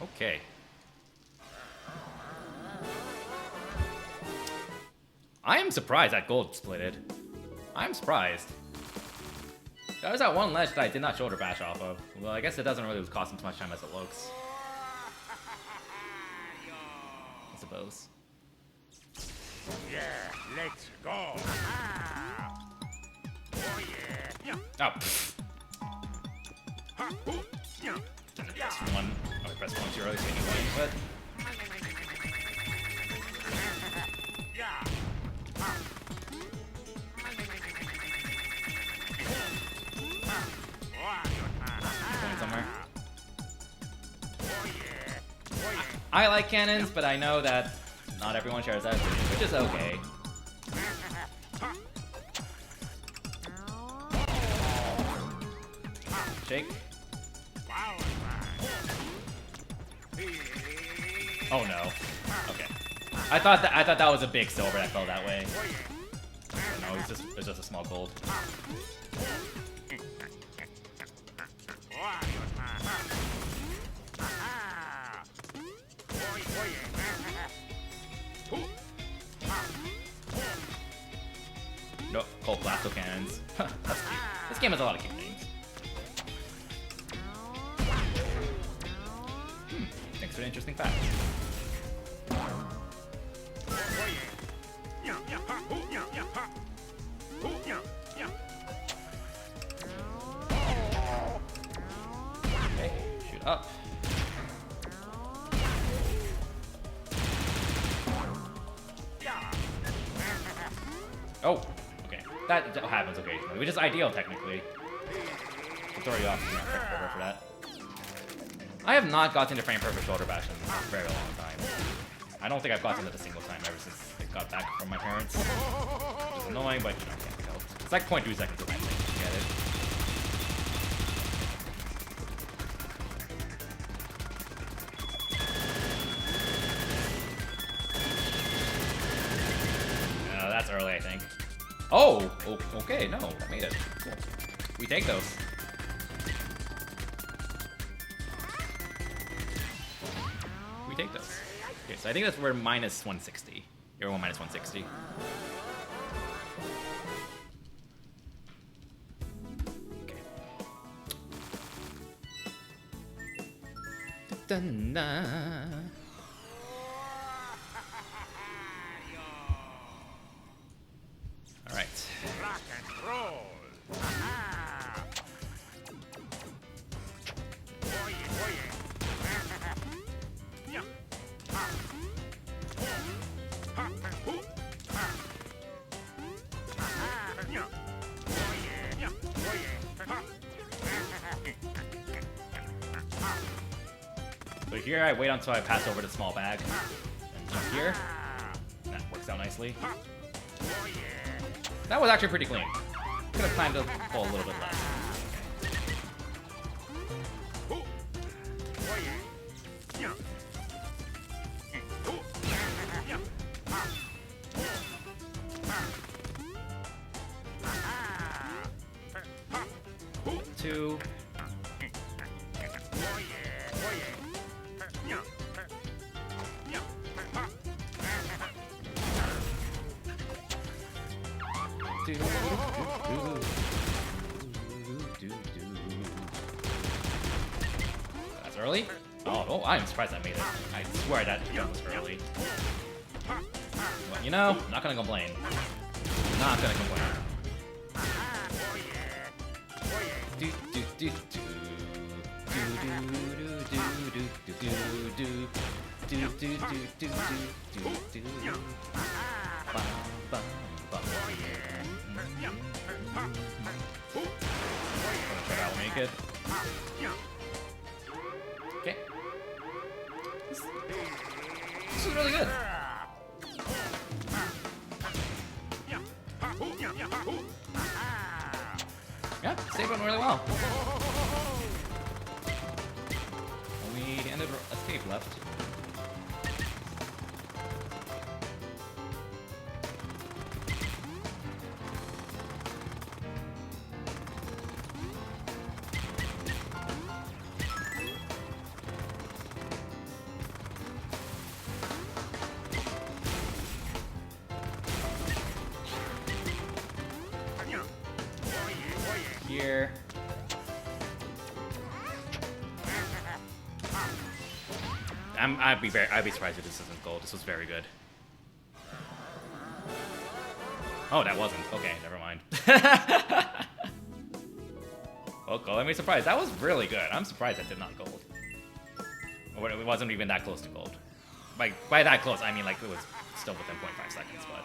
Okay. I am surprised that gold splitted. I'm surprised. There was that one ledge that I did not shoulder bash off of. Well, I guess it doesn't really cost as much time as it looks. I suppose. Yeah, let's go. Oh yeah. Oh, pfft. Didn't press one. Oh, I pressed one too early, so I need but... Going somewhere. I like cannons, but I know that not everyone shares that, which is okay. Shake. Oh no. Okay. I thought that was a big silver that fell that way. But no, it's just a small gold. No, cold blasto cannons. That's cute. This game has a lot of cute names. Thanks for the interesting fact. Okay, shoot up. Oh, okay. That happens occasionally, which is ideal technically. To throw you off for that. I have not gotten to frame perfect shoulder bash in a very long time. I don't think I've gotten it a single time ever since I got back from my parents. Which is annoying, but you know, can't be helped. It's like 0.2 seconds of anything to get it. That's early, I think. Oh! Okay, no, that made it. Cool. We take those. We take those. Okay, so I think we're minus 160. Everyone minus 160. Okay. Da-da-da. All right. Rock and roll. Oh yeah. So here I wait until I pass over the small bag. And jump here. That works out nicely. That was actually pretty clean. Could have planned to pull a little bit less. Two. That's early? Oh, I'm surprised I made it. I swear that jump was early. But you know, I'm not gonna complain. Not gonna complain. I'll make it. Okay. This is really good. Yeah, save went really well. Only the end of escape left. I'd be surprised if this isn't gold. This was very good. Oh, that wasn't. Okay, never mind. Well, let me surprise. That was really good. I'm surprised that did not gold. Or it wasn't even that close to gold. By that close, I mean like it was still within 0.5 seconds, but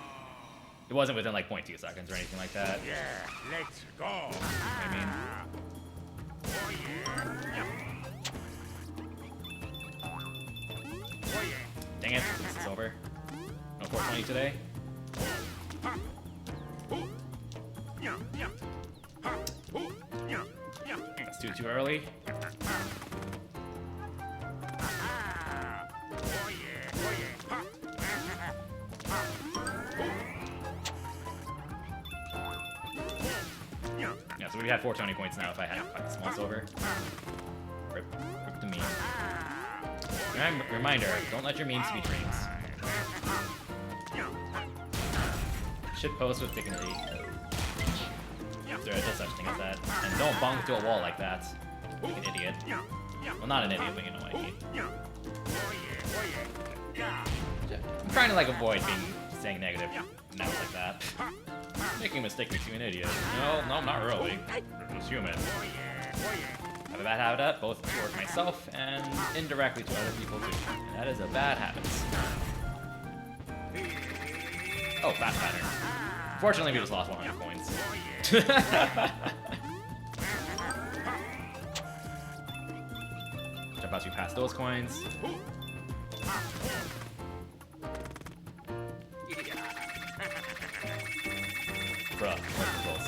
it wasn't within like 0.2 seconds or anything like that. Yeah, let's go. I mean, Oh yeah. Oh yeah. dang it, this is over. No 420 today. That's too early. Oh yeah. Oh yeah. Yeah, so we had 420 points now if I had a small silver. Rip to me. Reminder, don't let your memes be dreams. Shit post with dignity. There is no such thing as that. And don't bunk into a wall like that. Like an idiot. Well, not an idiot, but you know what I mean. I'm trying to like avoid saying negative nouns like that. Making a mistake makes you an idiot. No, not really. It's human. I have a bad habit, both towards myself and indirectly to other people too. And that is a bad habit. Oh, fast pattern. Fortunately, we just lost 100 coins. Jump out, you pass those coins. Bruh, that's close.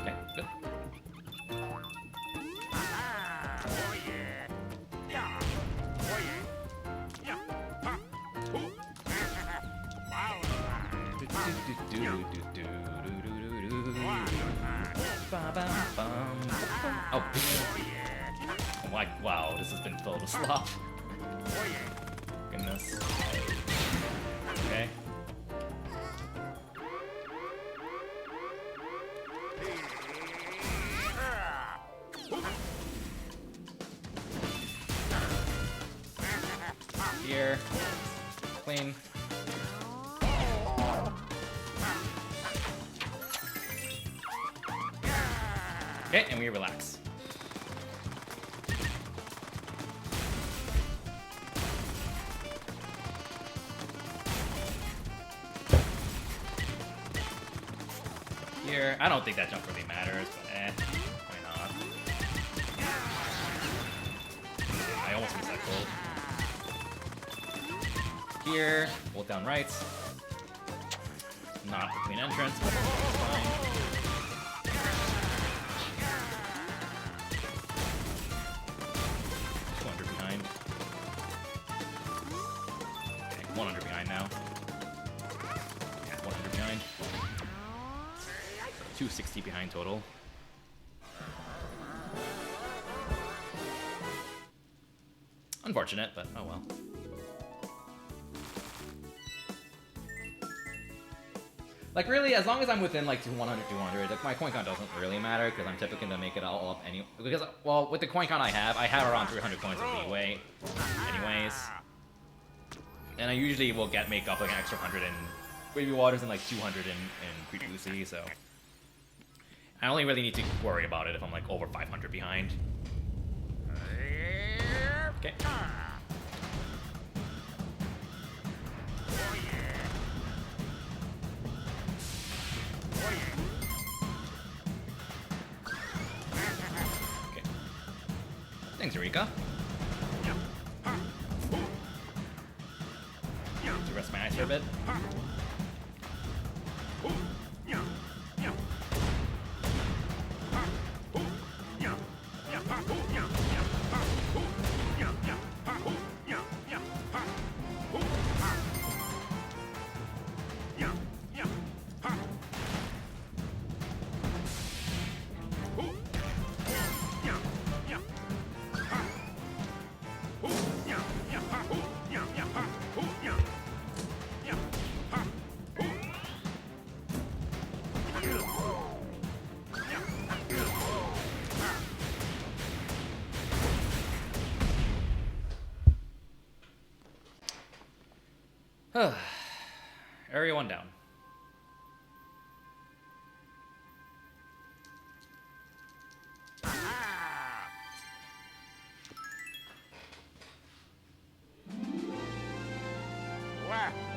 Okay, good. Oh, wow, this has been filled with slop. Goodness. Okay. Here. Clean. Okay, and we relax. Here, I don't think that jump really matters, but why not? I almost missed that gold. Here, hold down right. Not a clean entrance, but it's fine. Behind. Okay, 100 behind now. Yeah, 100 behind. 260 behind total. Unfortunate, but oh well. Like really, as long as I'm within like 100, 200, like my coin count doesn't really matter because I'm typically gonna make it all up anyway. Because well, with the coin count I have around 300 coins of leeway, anyways. And I usually will make up like an extra 100 in Baby Waters and like 200 in Creepy Lucy, so I only really need to worry about it if I'm like over 500 behind. Okay. Okay. Thanks, Eureka. To rest my eyes for a bit. Area 1 down.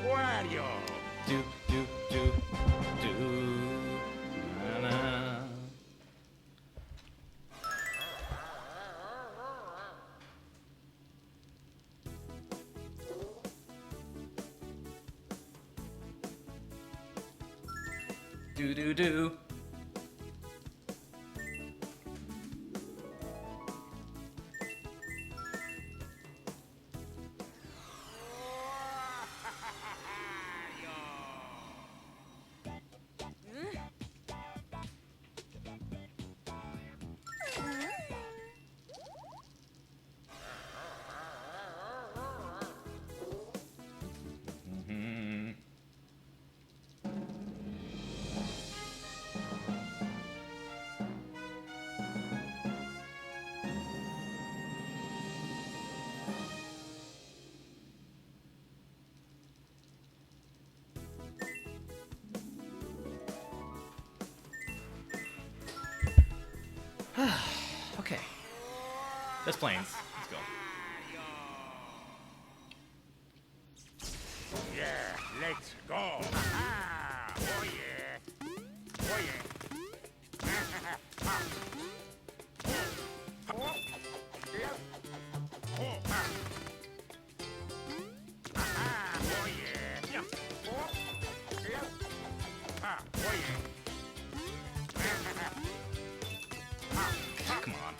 Wario! Do, do, do, do. Na, na. Do, do, do. Mhm. Okay. This planes. Let's go. Yeah, let's go! Oh yeah! Oh yeah! Oh yeah! Come on.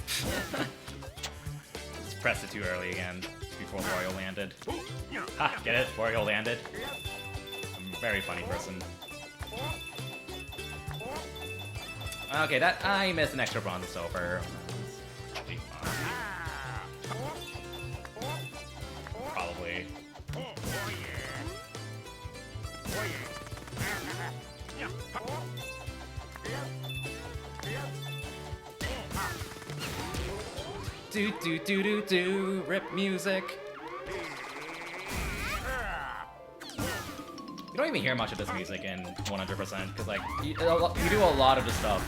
Just pressed it too early again before Wario landed. Ha! Get it? Wario landed. I'm a very funny person. Okay, that I missed an extra bronze silver. Probably. Do do do do do. Rip music. You don't even hear much of this music in 100% because like you do a lot of the stuff,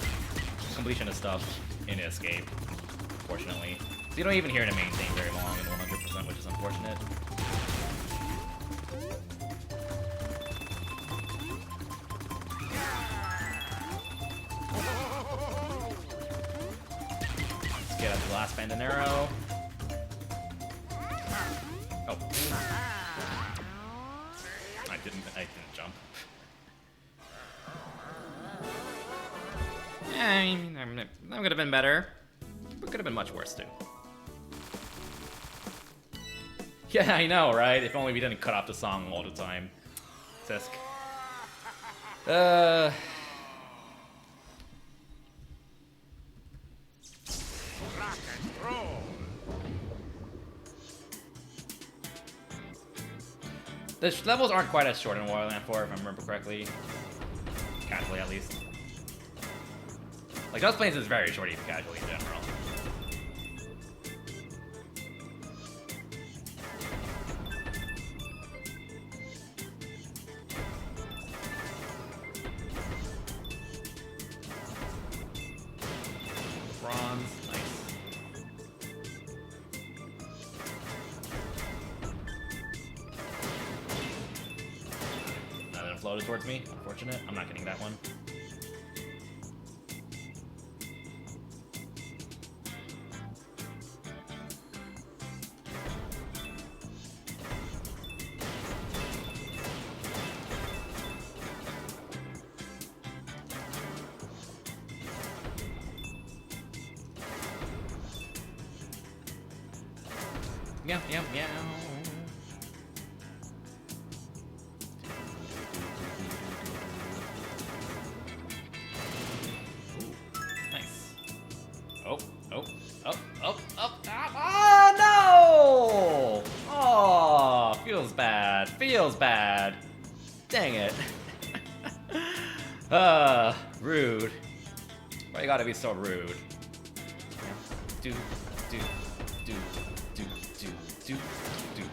completionist stuff in Escape, unfortunately. So you don't even hear the main theme very long in 100%, which is unfortunate. Let's get up the last Bandonero. Oh. I didn't jump. Yeah, I mean, that could have been better. But could have been much worse too. Yeah, I know, right? If only we didn't cut off the song all the time. Sisk. Rock and roll! The levels aren't quite as short in Wario Land 4, if I remember correctly. Casually, at least. Like, Just Plains is very short even casually in general. Bronze, nice. That didn't floated towards me. Unfortunate. I'm not getting that one. Meow, meow, meow. Ooh, nice. Oh, oh, oh, oh, oh, oh, no! Oh, feels bad, feels bad. Dang it. Rude. Why you gotta be so rude? Do, do, do, do, do, do, do,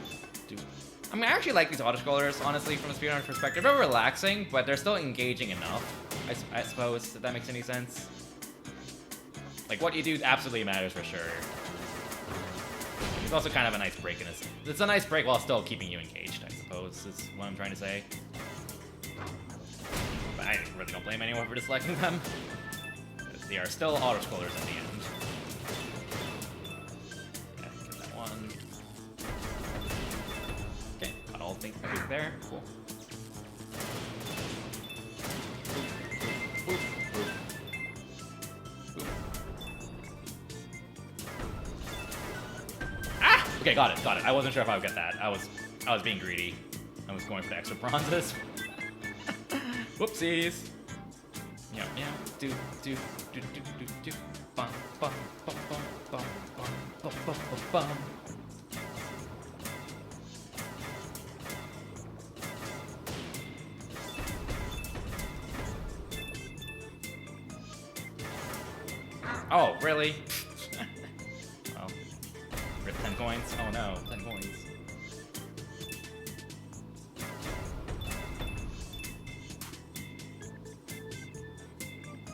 do. I mean, I actually like these autoscrollers, honestly, from a speedrunner perspective. They're relaxing, but they're still engaging enough, I suppose, if that makes any sense. Like, what you do absolutely matters for sure. It's also kind of a nice break in this. It's a nice break while still keeping you engaged, I suppose, is what I'm trying to say. But I really don't blame anyone for disliking them. They are still autoscrollers at the end. Okay, get that one. Okay, got all the things there. Cool. Boop, boop, boop. Boop. Ah! Okay, got it, got it. I wasn't sure if I would get that. I was being greedy. I was going for the extra bronzes. Whoopsies. Yeah, yeah. Do. Bum, bum, bum, bum, bum, bum, bum, bum, bum. Oh, really? Well, rip 10 coins. Oh no, 10 coins.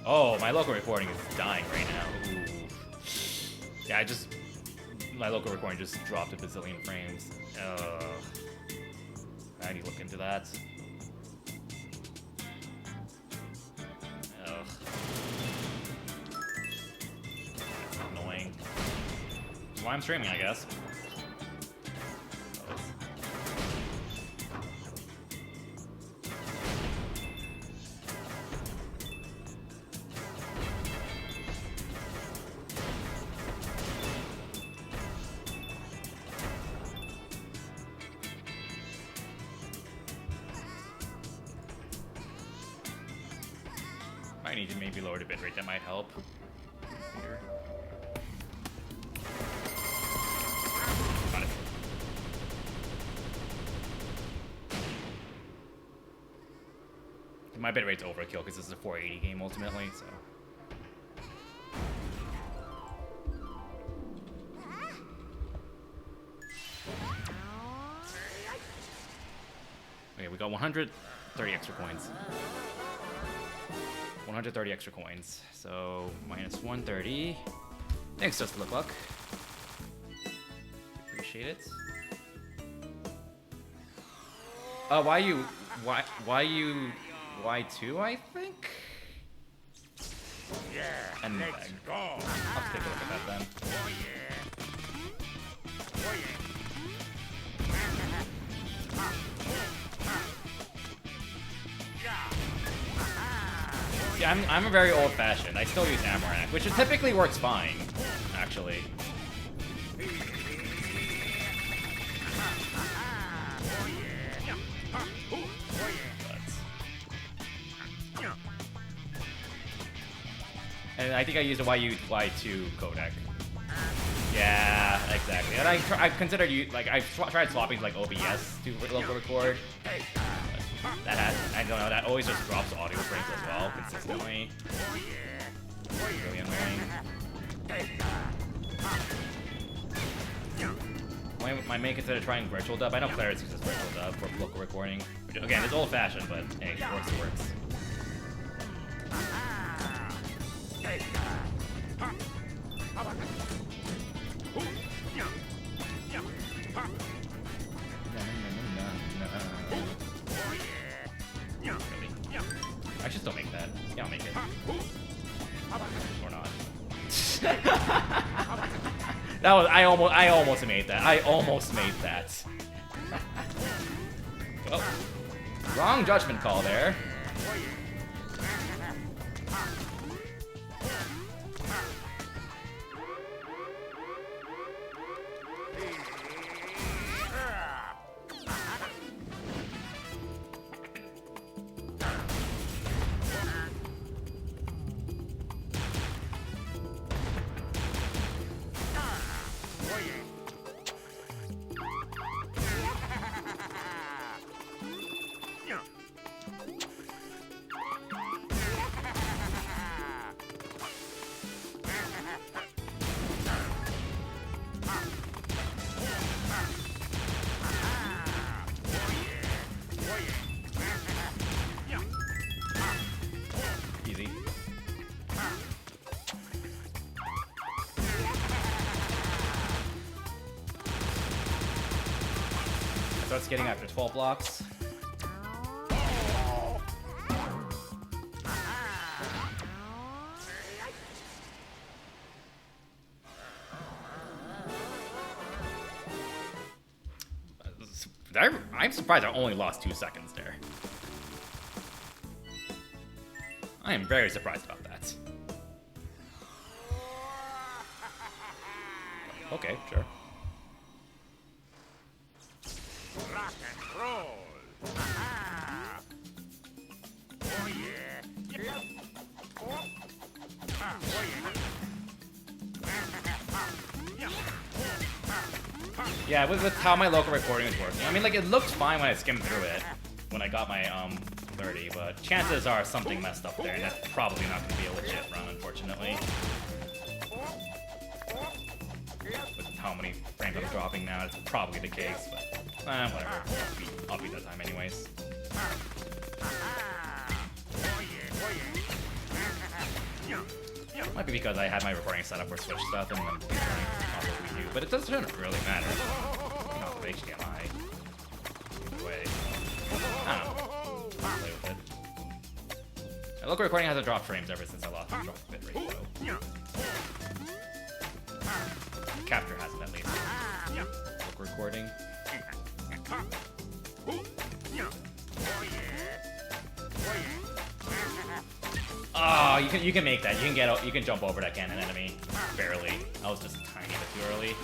Oh, my local recording is dying right now. Ooh. Yeah, my local recording just dropped a bazillion frames. Ugh. I need to look into that. Ugh. That's annoying. That's why I'm streaming, I guess. I need to maybe lower the bitrate, that might help. Here. Got it. My bitrate's overkill because this is a 480 game ultimately, so. Okay, we got 130 extra coins. 130 extra coins, so minus 130. Thanks, Just Look Luck. Appreciate it. Y2, I think? Yeah, And let's go. I'll take a look at that then. Oh yeah. Oh yeah. Yeah, I'm a very old-fashioned. I still use Amaranth, which typically works fine, actually. And I think I used a Y2 codec. Yeah, exactly. And I considered I've tried swapping to like OBS to local record. That I don't know, that always just drops audio frames as well, consistently. Really annoying. My main consider trying virtual dub. I know Clarence uses virtual dub for local recording. Which, again, it's old-fashioned, but hey, it works, it works. I should still make that. Yeah, I'll make it. Or not. That was I almost made that. I almost made that. Oh. Wrong judgment call there. Starts getting after 12 blocks. I'm surprised I only lost 2 seconds there. I am very surprised about that. Okay, sure. Rock and roll. Oh yeah. Yeah, with how my local recording is working. I mean, like, it looked fine when I skimmed through it, when I got my 30, but chances are something messed up there, and that's probably not going to be a legit run, unfortunately. With how many frames I'm dropping now, it's probably the case, but whatever. I'll beat that time anyways. Might be because I had my recording set up for Switch stuff and then running off of Wii U, but it doesn't really matter. Not with HDMI. Either way. I don't know. I'll play with it. My local recording hasn't dropped frames ever since I lost the drop bitrate, though. Capture hasn't, at least. Local recording. Oh, you can make that. You can jump over that cannon enemy. Barely. I was just a tiny bit too early.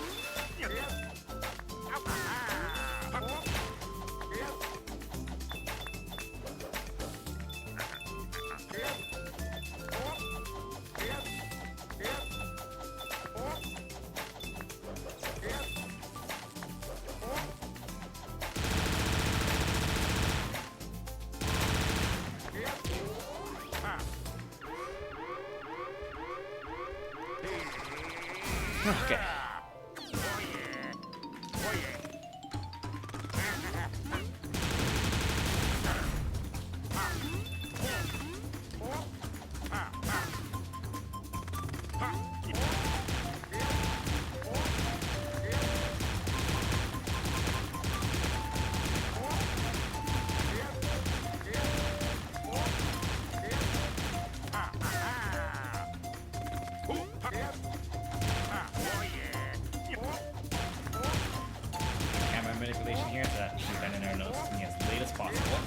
Okay. Manipulation here so that Bender never notices me as late as possible.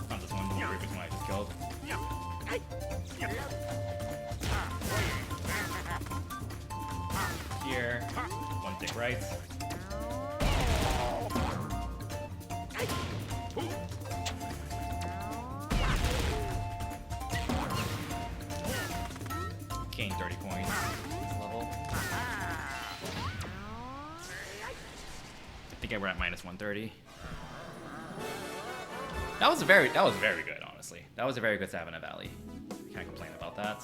Not this one, the previous one I just killed. Here, one tick right. Gain 30 points this level. I think we're at minus 130. That was very good, honestly. That was a very good Savannah Valley. Can't complain about that.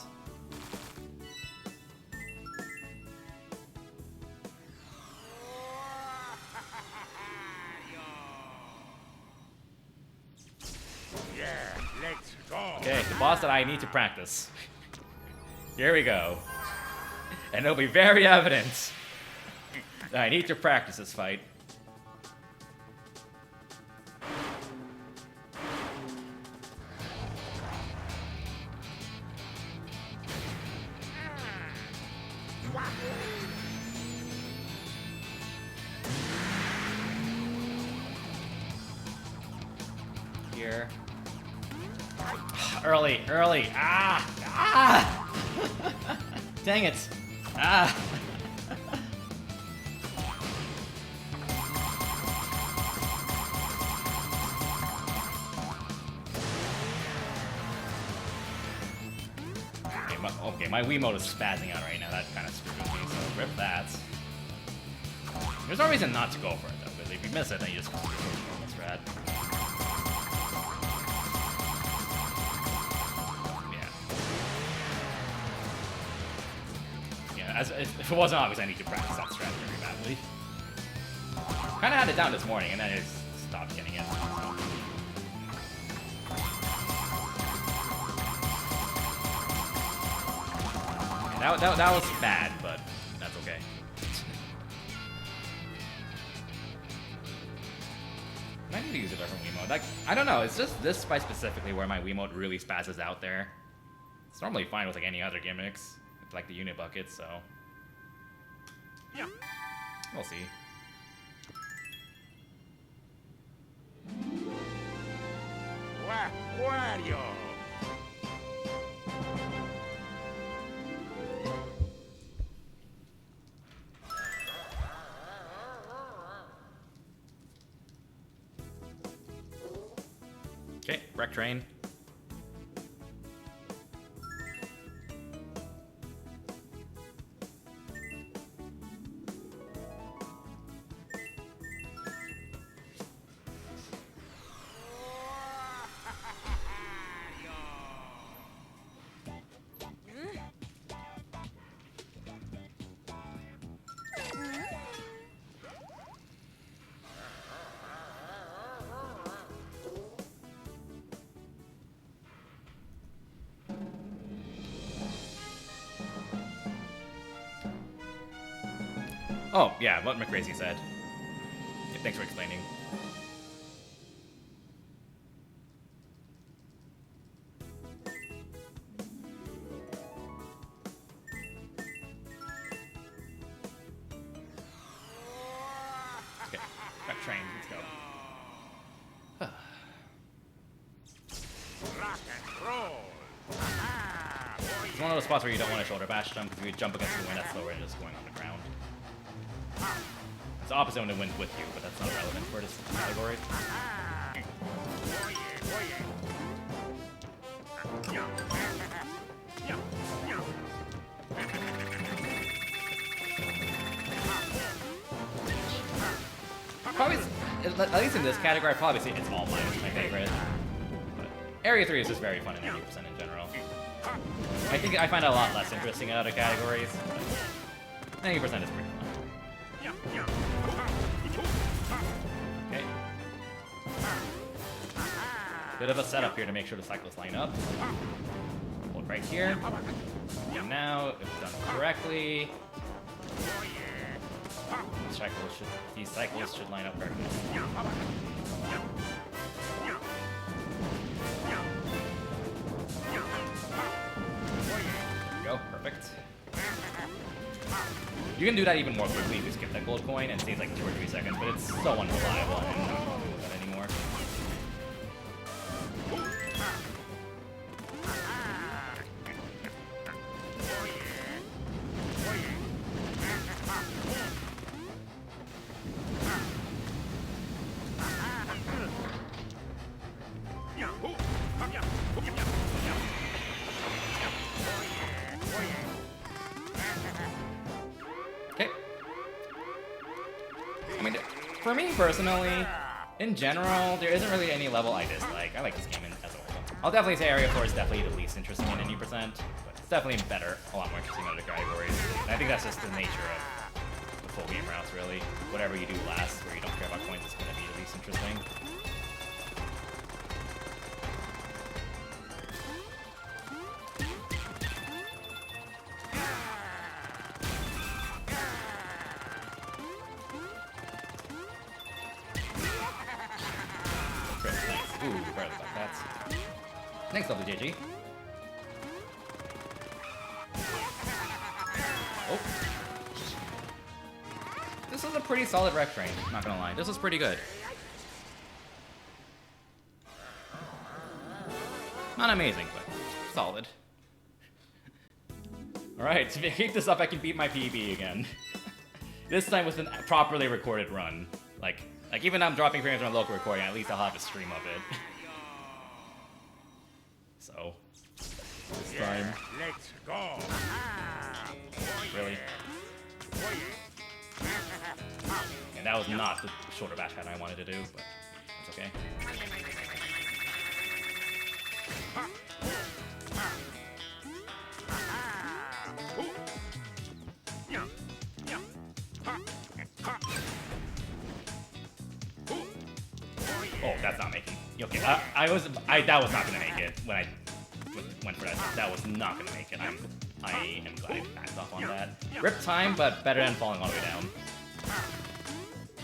Yeah, let's go. Okay, the boss that I need to practice. Here we go. And it'll be very evident that I need to practice this fight. Here. Early. Ah! Dang it. Ah! Okay, my Wiimote is spazzing out right now. That kind of screwed with me, so rip that. There's no reason not to go for it, though, because if you miss it, then you just go for the strat. If it wasn't obvious, I need to practice that strat very badly. Kind of had it down this morning, and then I just stopped getting it. So. That was bad, but that's okay. I need to use a different Wiimote. Like, I don't know, it's just this spy specifically where my Wiimote really spazzes out there. It's normally fine with like any other gimmicks, like the unit bucket, so... Yeah. We'll see. Wario. Okay, wreck train. Oh, yeah, what McCrazy said. Yeah, thanks for explaining. Okay, back train, let's go. Rock and roll. It's one of those spots where you don't want to shoulder bash jump, because if you jump against the wind, that's slower than just going on the ground. It's the opposite when the wind's with you, but that's not relevant for this category. Probably, at least in this category, I'd probably say it's all minus my favorite. But Area 3 is just very fun in 90% in general. I think I find it a lot less interesting in other categories, but 90% is pretty fun. Okay. Bit of a setup here to make sure the cycles line up. Hold right here. And now, if done correctly, these cycles should line up perfectly. There we go, perfect. You can do that even more quickly if you skip that gold coin, and it saves like 2 or 3 seconds, but it's so unreliable, and I don't do that anymore. Okay. I mean, for me personally, in general, there isn't really any level I dislike. I like this game as a whole. I'll definitely say Area 4 is definitely the least interesting in 90%, but it's definitely better, a lot more interesting in other categories. And I think that's just the nature of the full game routes, really. Whatever you do last, where you don't care about coins, is going to be the least interesting. Ooh, barely like that. Thanks, WJG. Oh. This is a pretty solid wreck train, not gonna lie. This is pretty good. Not amazing, but solid. Alright, to keep this up, I can beat my PB again. This time with a properly recorded run. Like even though I'm dropping frames on a local recording, at least I'll have a stream of it. So, this time. Let's go. Really? And that was not the shoulder bash pattern I wanted to do, but it's okay. Oh, that's not making. Okay, that was not gonna make it when I went for that. That was not gonna make it. I am glad I backed off on that. Rip time, but better than falling all the way down.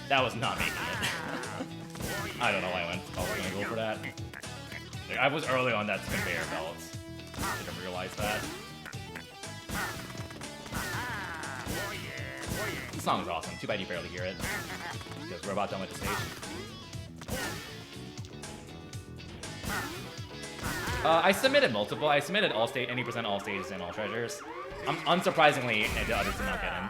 That was not making it. I don't know why I was gonna go for that. Like, I was early on that conveyor belt. I didn't realize that. This song's awesome. Too bad you barely hear it. Because we're about done with the stage. I submitted multiple. I submitted all state, 80% all stages and all treasures. Unsurprisingly, the others did not get in.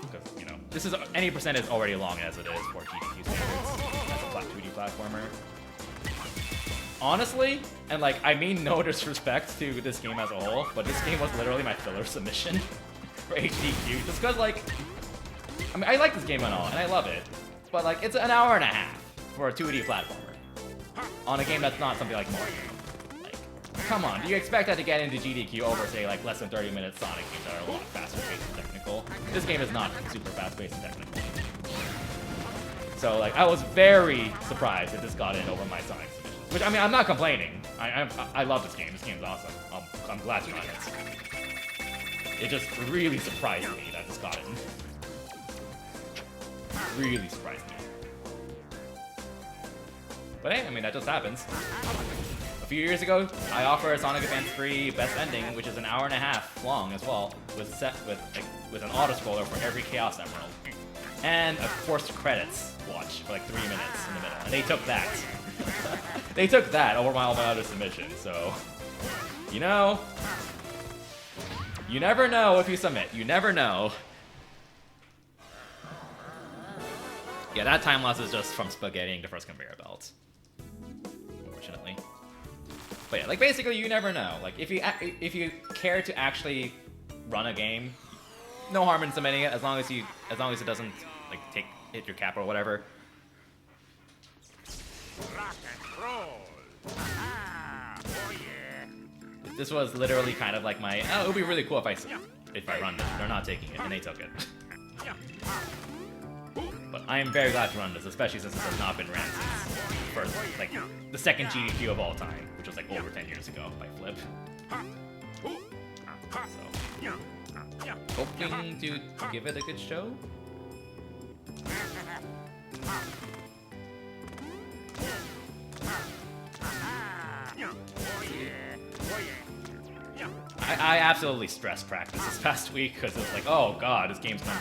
Because, you know, this is 80% is already long as it is for GDQ standards. As a 2D platformer. Honestly, and like, I mean no disrespect to this game as a whole, but this game was literally my filler submission for AGDQ. Just because, like, I mean, I like this game and all, and I love it, but like, it's an hour and a half for a 2D platformer on a game that's not something like Mario. Like, come on, do you expect that to get into GDQ over, say, like, less than 30-minute Sonic games that are a lot faster paced and technical? This game is not super fast paced and technical. So, like, I was very surprised that this got in over my Sonic submission. Which, I mean, I'm not complaining. I love this game. This game's awesome. I'm glad to run it. It just really surprised me that this got in. Really surprised me. But hey, I mean, that just happens. A few years ago, I offered a Sonic Advance 3 Best Ending, which is an hour and a half long as well, with an auto-scroller for every Chaos Emerald. And a forced credits watch for like 3 minutes in the middle. And they took that. They took that over all my other submissions, so... You know... You never know if you submit. You never know. Yeah, that time loss is just from spaghettiing the first conveyor belt. Unfortunately. But yeah, like basically you never know. Like if you care to actually run a game, no harm in submitting it as long as it doesn't like hit your cap or whatever. Rock and roll. Oh yeah. This was literally kind of like my, oh, it would be really cool if I run this. They're not taking it, and they took it. But I am very glad to run this, especially since this has not been ran since first, like, the second GDQ of all time, which was like over 10 years ago by Flip. So, hoping to give it a good show. I absolutely stress practice this past week because it's like, oh god,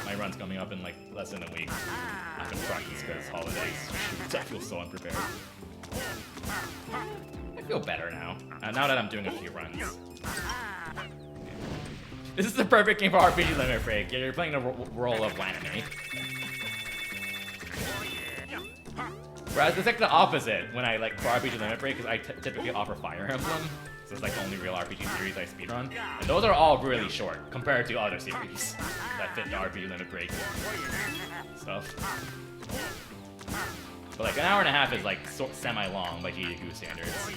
my run's coming up in like less than a week. I haven't practiced because holidays. I feel so unprepared. I feel better now. Now that I'm doing a few runs. This is the perfect game for RPG Limit Break. You're playing the role of Waname. Whereas it's like the opposite when I like for RPG Limit Break because I typically offer Fire Emblem. So it's like the only real RPG series I speedrun. And those are all really short compared to other series that fit the RPG Limit Break stuff. But like an hour and a half is like semi-long by GDQ standards.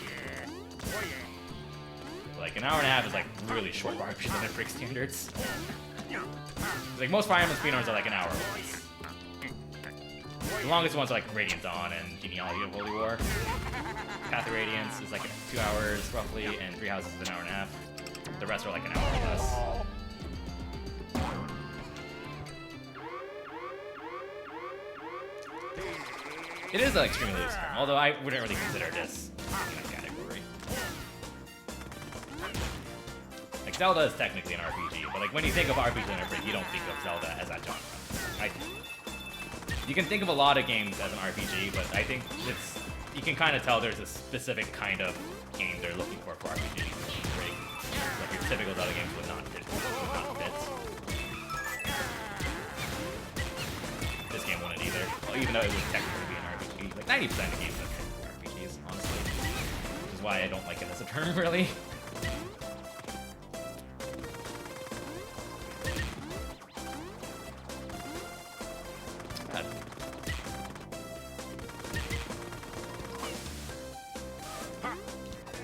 But like an hour and a half is like really short by RPG Limit Break standards. Like most Fire Emblem speedruns are like an hour or less. The longest ones are like Radiant Dawn and Genealogy of Holy War. Path of Radiance is like 2 hours roughly, and Three Houses is an hour and a half. The rest are like an hour or less. It is like extremely loose, although I wouldn't really consider this in a category. Like Zelda is technically an RPG, but like when you think of RPG Limit Break, you don't think of Zelda as that genre. You can think of a lot of games as an RPG, but I think you can kind of tell there's a specific kind of game they're looking for RPG Limit Break. Like your typical Zelda games would not fit. This game wouldn't either. Well, even though it would technically be an RPG. Like 90% of games are RPGs, honestly. Which is why I don't like it as a term, really.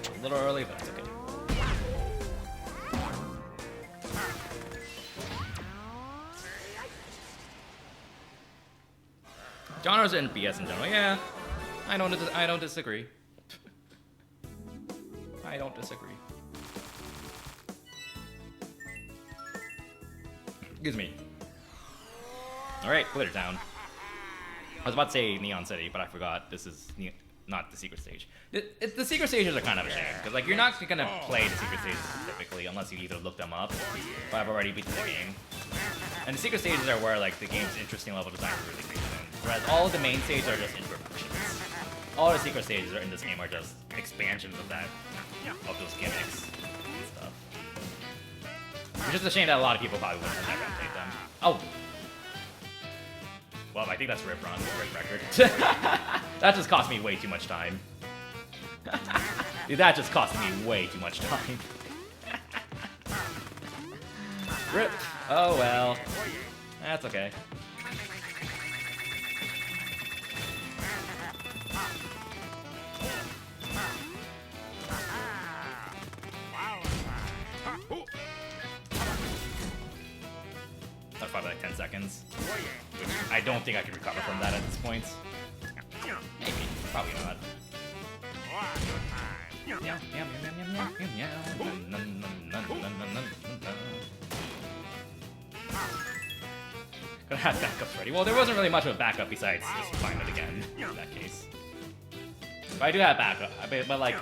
A little early, but it's okay. Genres and BS in general, yeah. I don't disagree. I don't disagree. Excuse me. All right, Glitter Town. I was about to say Neon City, but I forgot this is not the secret stage. The secret stages are kind of a shame, because like you're not gonna play the secret stages typically unless you either look them up or have already beaten the game. And the secret stages are where like the game's interesting level design really kicks in. Whereas all of the main stages are just introductions. All the secret stages in this game are just expansions of those gimmicks and stuff. Which is a shame that a lot of people probably wouldn't have never played them. Oh! Well, I think that's Rip Record. That just cost me way too much time. Dude, that just cost me way too much time. Rip! Oh well. That's okay. That's probably like 10 seconds. Which I don't think I can recover from that at this point. Maybe. Probably not. Gonna have backups ready. Well, there wasn't really much of a backup besides just find it again in that case. But I do have backup. But like,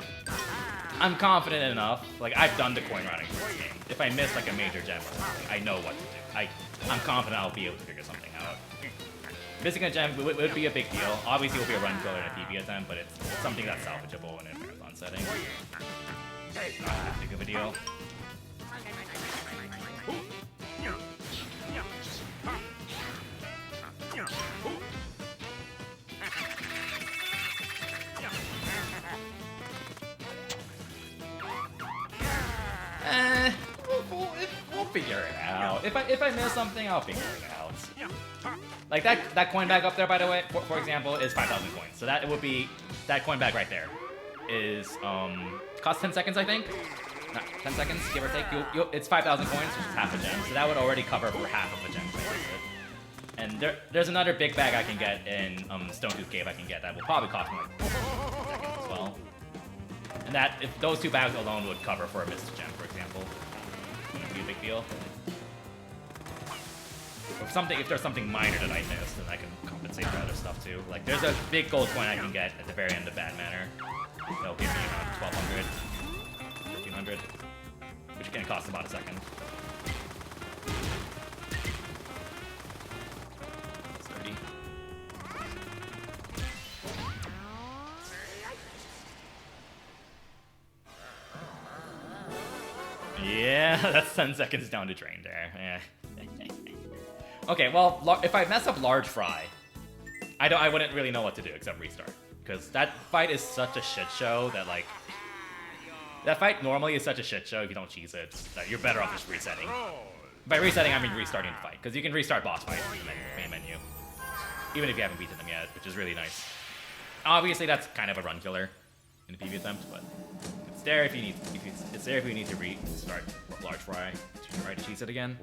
I'm confident enough. Like, I've done the coin routing for this game. If I miss like a major gem or something, I know what to do. I'm confident I'll be able to figure something out. Missing a gem would be a big deal. Obviously, it will be a run killer and a PB attempt, but it's something that's salvageable in a marathon setting. Not that big of a deal. We'll figure it out. If I miss something, I'll figure it out. Like that coin bag up there, by the way, for example, is 5,000 coins. So that would be that coin bag right there. Is costs 10 seconds, I think. Not 10 seconds, give or take. It's 5,000 coins, which is half a gem. So that would already cover for half of the gem. And there's another big bag I can get in Stonetooth Cave. I can get that will probably cost me like 10 seconds as well. And that if those two bags alone would cover for a missed gem, for example, wouldn't be a big deal. If there's something minor that I missed, then I can compensate for other stuff too. Like there's a big gold coin I can get at the very end of Bad Manor. That'll give me around 1,200, 1,500, which can cost about a second. That's 30. Yeah, that's 10 seconds down the drain there. Yeah. Okay, well, if I mess up Large Fry, I wouldn't really know what to do except restart. Because that fight is such a shit show that, like... That fight normally is such a shit show if you don't cheese it, that you're better off just resetting. By resetting, I mean restarting the fight. Because you can restart boss fights in the main menu. Even if you haven't beaten them yet, which is really nice. Obviously, that's kind of a run killer in the PB attempt, but... It's there if you need, it's there if you need to restart Large Fry to try to cheese it again.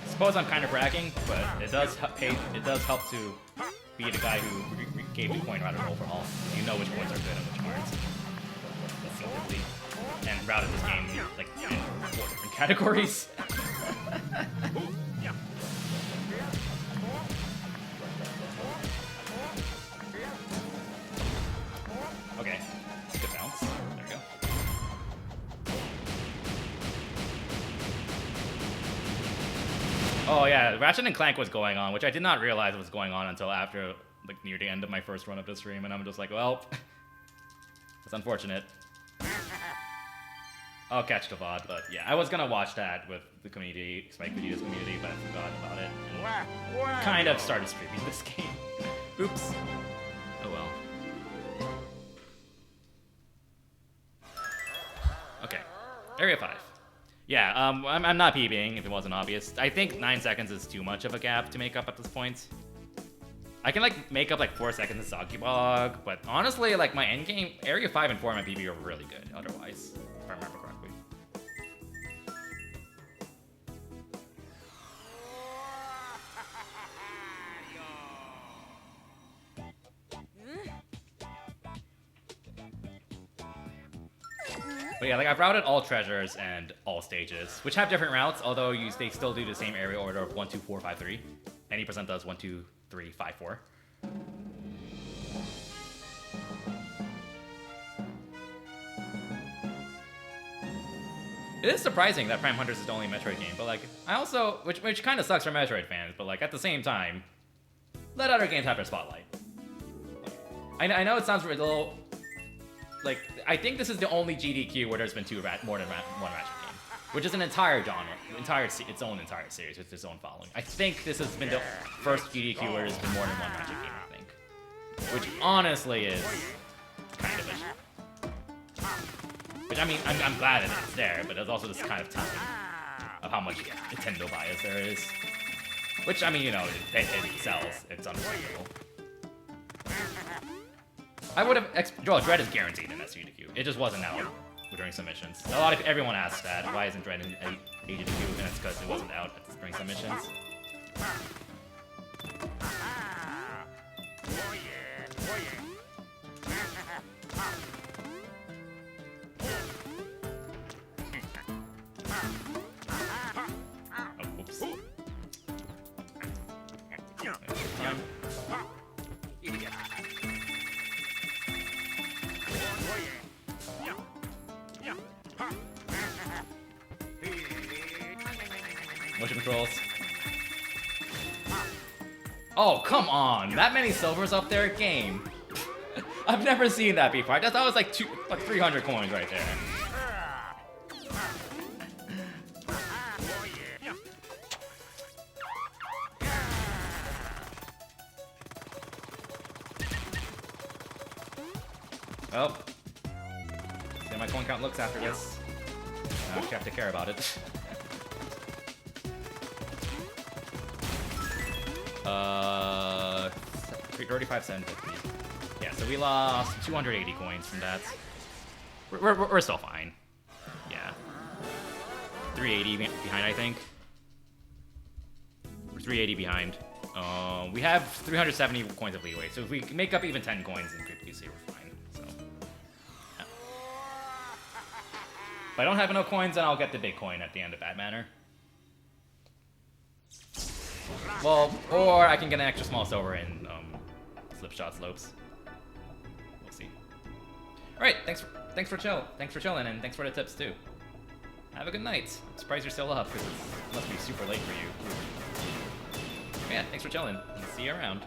I suppose I'm kind of bragging, but it does help to be the guy who gave the coin router an overhaul. You know which coins are good and which aren't. Instinctively. And routed this game like in 4 different categories. Okay, it's a good bounce. There we go. Oh yeah, Ratchet and Clank was going on, which I did not realize was going on until after, like, near the end of my first run of the stream, and I'm just like, well, it's unfortunate. I'll catch the VOD, but yeah, I was gonna watch that with the community, Spike Vegeta's community, but I forgot about it, and kind of started streaming this game. Oops. Oh well. Okay, Area 5. Yeah, I'm not PBing if it wasn't obvious. I think 9 seconds is too much of a gap to make up at this point. I can like make up like 4 seconds in Soggy Bog, but honestly, like my endgame, Area 5 and 4 in my PB are really good otherwise, if I remember correctly. But yeah, like I've routed all treasures and all stages, which have different routes, although they still do the same area order of 1, 2, 4, 5, 3. Any percent does 1, 2, 3, 5, 4. It is surprising that Prime Hunters is the only Metroid game, but like, I also, which kind of sucks for Metroid fans, but like at the same time, let other games have their spotlight. I know it sounds a little, like, I think this is the only GDQ where there's been more than one Ratchet game, which is an entire genre, its own entire series with its own following. I think this has been the first GDQ where there's been more than one Ratchet game, I think, which honestly is kind of a. Which, I mean, I'm glad that it's there, but it's also this kind of telling of how much Nintendo bias there is. Which, I mean, you know, it sells. It's understandable. I would have... Dread is guaranteed in SGDQ. It just wasn't out during submissions. Everyone asks that. Why isn't Dread in AGDQ? And it's because it wasn't out during submissions. Motion controls. Oh, come on! That many silvers up there? Game. I've never seen that before. I thought it was like 300 coins right there. Oh. See how my coin count looks after this. I actually have to care about it. 35, 750. Yeah, so we lost 280 coins from that. We're still fine. Yeah. 380 behind, I think. We're 380 behind. We have 370 coins of leeway, so if we make up even 10 coins in KirbymastaH, we're fine. So, yeah. If I don't have enough coins, then I'll get the big coin at the end of that manner. Well, or I can get an extra small silver in slipshot slopes. We'll see. All right, thanks for chilling, and thanks for the tips too. Have a good night. I'm surprised you're still up because it must be super late for you. Yeah, thanks for chilling. And see you around.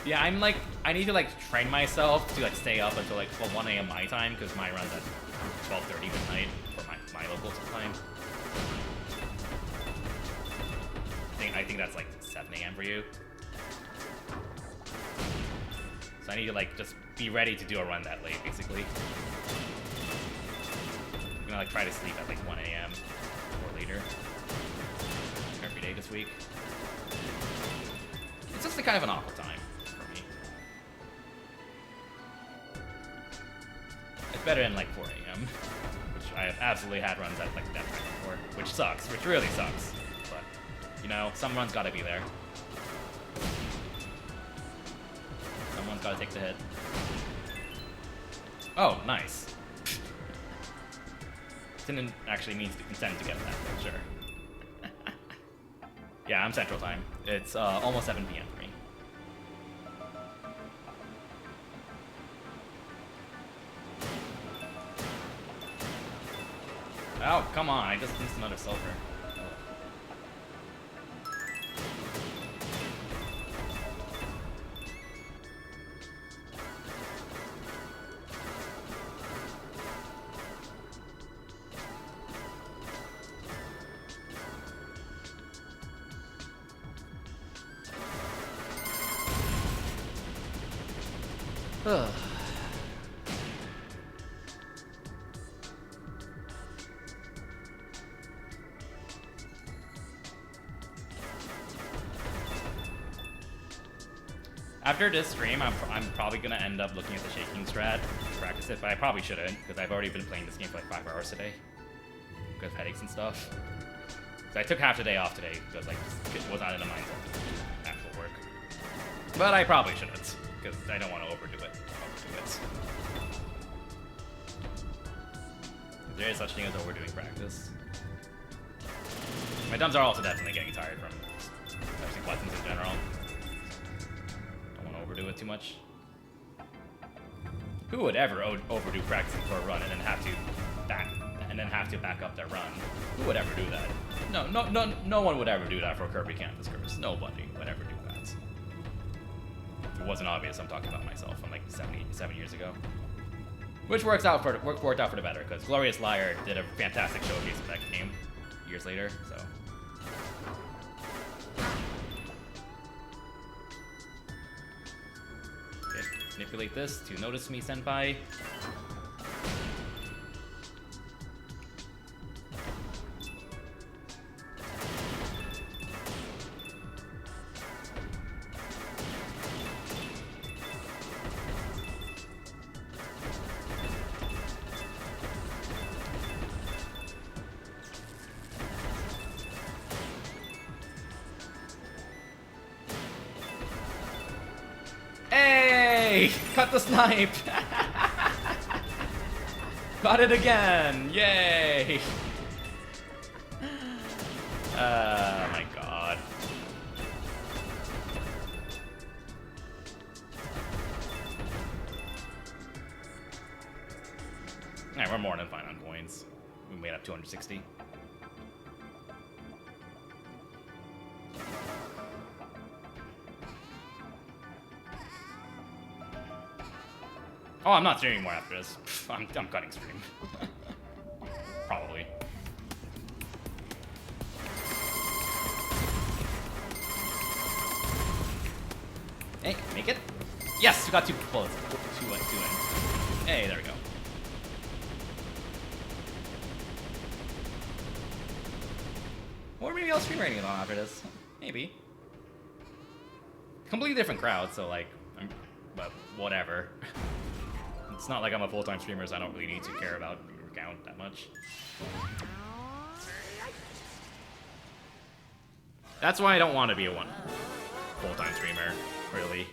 Yeah, I'm like, I need to like train myself to like stay up until like 1 a.m. my time because my run's at 12:30 midnight for my local time. I think that's like 7 a.m. for you. So I need to like just be ready to do a run that late, basically. I'm gonna like try to sleep at like 1 a.m. or later every day this week. It's just a kind of an awful time for me. It's better than like 4 a.m., which I have absolutely had runs at like that time before, which sucks, which really sucks. But you know, some runs gotta be there. Someone's gotta take the hit. Oh, nice. Didn't actually mean to intend to get that, but sure. Yeah, I'm Central Time. It's almost 7 p.m. for me. Oh, come on, I just missed another silver. Ugh. After this stream, I'm probably gonna end up looking at the shaking strat to practice it, but I probably shouldn't because I've already been playing this game for like 5 hours today because of headaches and stuff. So I took half the day off today because like it was not in the mindset to do actual work. But I probably shouldn't because I don't want to overdo it. There is such thing as overdoing practice. My thumbs are also definitely getting tired from pressing buttons in general. Don't want to overdo it too much. Who would ever overdo practicing for a run and then have to back up their run? Who would ever do that? No one would ever do that for a Kirby Campus Curse. Nobody would ever do that. If it wasn't obvious, I'm talking about myself from like 7 years ago. Which worked out for the better, because Glorious Liar did a fantastic showcase of that game years later, so. Okay, manipulate this to notice me, senpai. Cut the snipe! Got it again! Yay! Oh my god. Alright, we're more than fine on coins. We made up 260. Oh, I'm not streaming more after this. I'm cutting stream. Probably. Hey, make it? Yes, you got 2 bullets. Two in. Hey, there we go. Or maybe I'll stream rating it on after this. Maybe. Completely different crowd, so like, but whatever. It's not like I'm a full-time streamer, so I don't really need to care about viewer count that much. That's why I don't want to be a full-time streamer, really.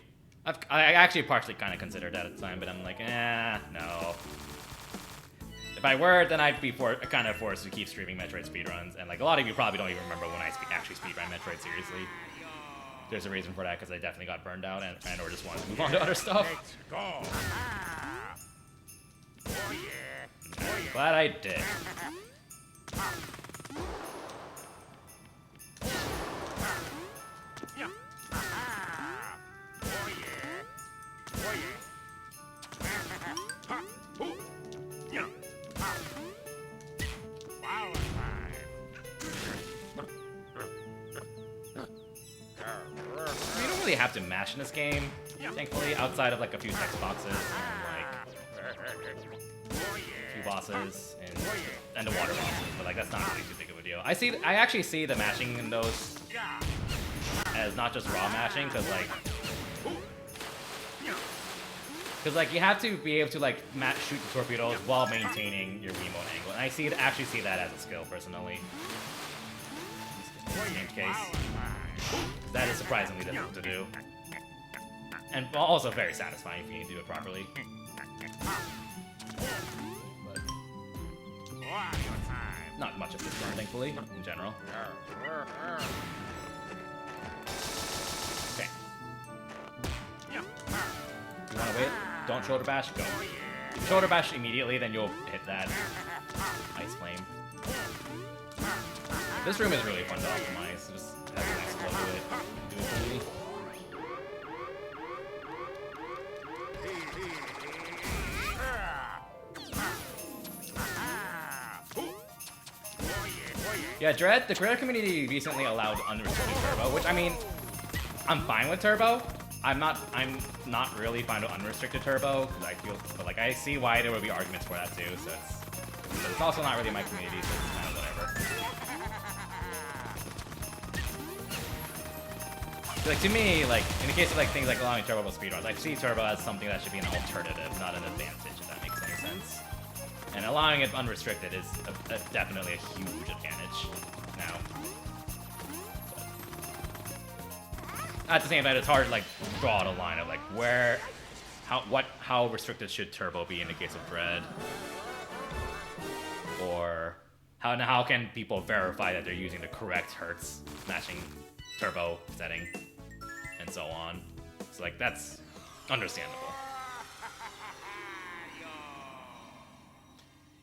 I actually partially kind of considered that at the time, but I'm like, no. If I were, then I'd be kind of forced to keep streaming Metroid speedruns, and like a lot of you probably don't even remember when I actually speedrun Metroid seriously. There's a reason for that, because I definitely got burned out and or just wanted to move on to other stuff. Let's go. Oh yeah. I'm glad I did. Yeah. Oh yeah. Oh yeah. Ooh. Yeah. Wow. You don't really have to mash in this game, thankfully, outside of like a few text boxes and like few bosses and the water bosses, but like that's not really too big of a deal. I actually see the mashing in those as not just raw mashing, because like you have to be able to like shoot the torpedoes while maintaining your Wiimote angle, and I actually see that as a skill personally. In this case, that is surprisingly difficult to do, and also very satisfying if you do it properly. But not much of this turn, thankfully, in general. Okay. You wanna wait? Don't shoulder bash, go. If you shoulder bash immediately, then you'll hit that ice flame. This room is really fun to optimize. Just have a nice flow to it. Do it easily. Yeah, Dread, the creator community recently allowed unrestricted turbo, which I mean, I'm fine with turbo. I'm not really fine with unrestricted turbo, because I feel, but like I see why there would be arguments for that too. So but it's also not really my community, so it's kind of whatever. So, like to me, like in the case of like things like allowing turbo speedruns, I see turbo as something that should be an alternative, not an advantage, if that makes any sense. And allowing it unrestricted is definitely a huge advantage. Now, now. At the same time, it's hard to like draw the line of like where, how restricted should turbo be in the case of Dread, or how can people verify that they're using the correct hertz matching turbo setting, and so on. So like that's understandable.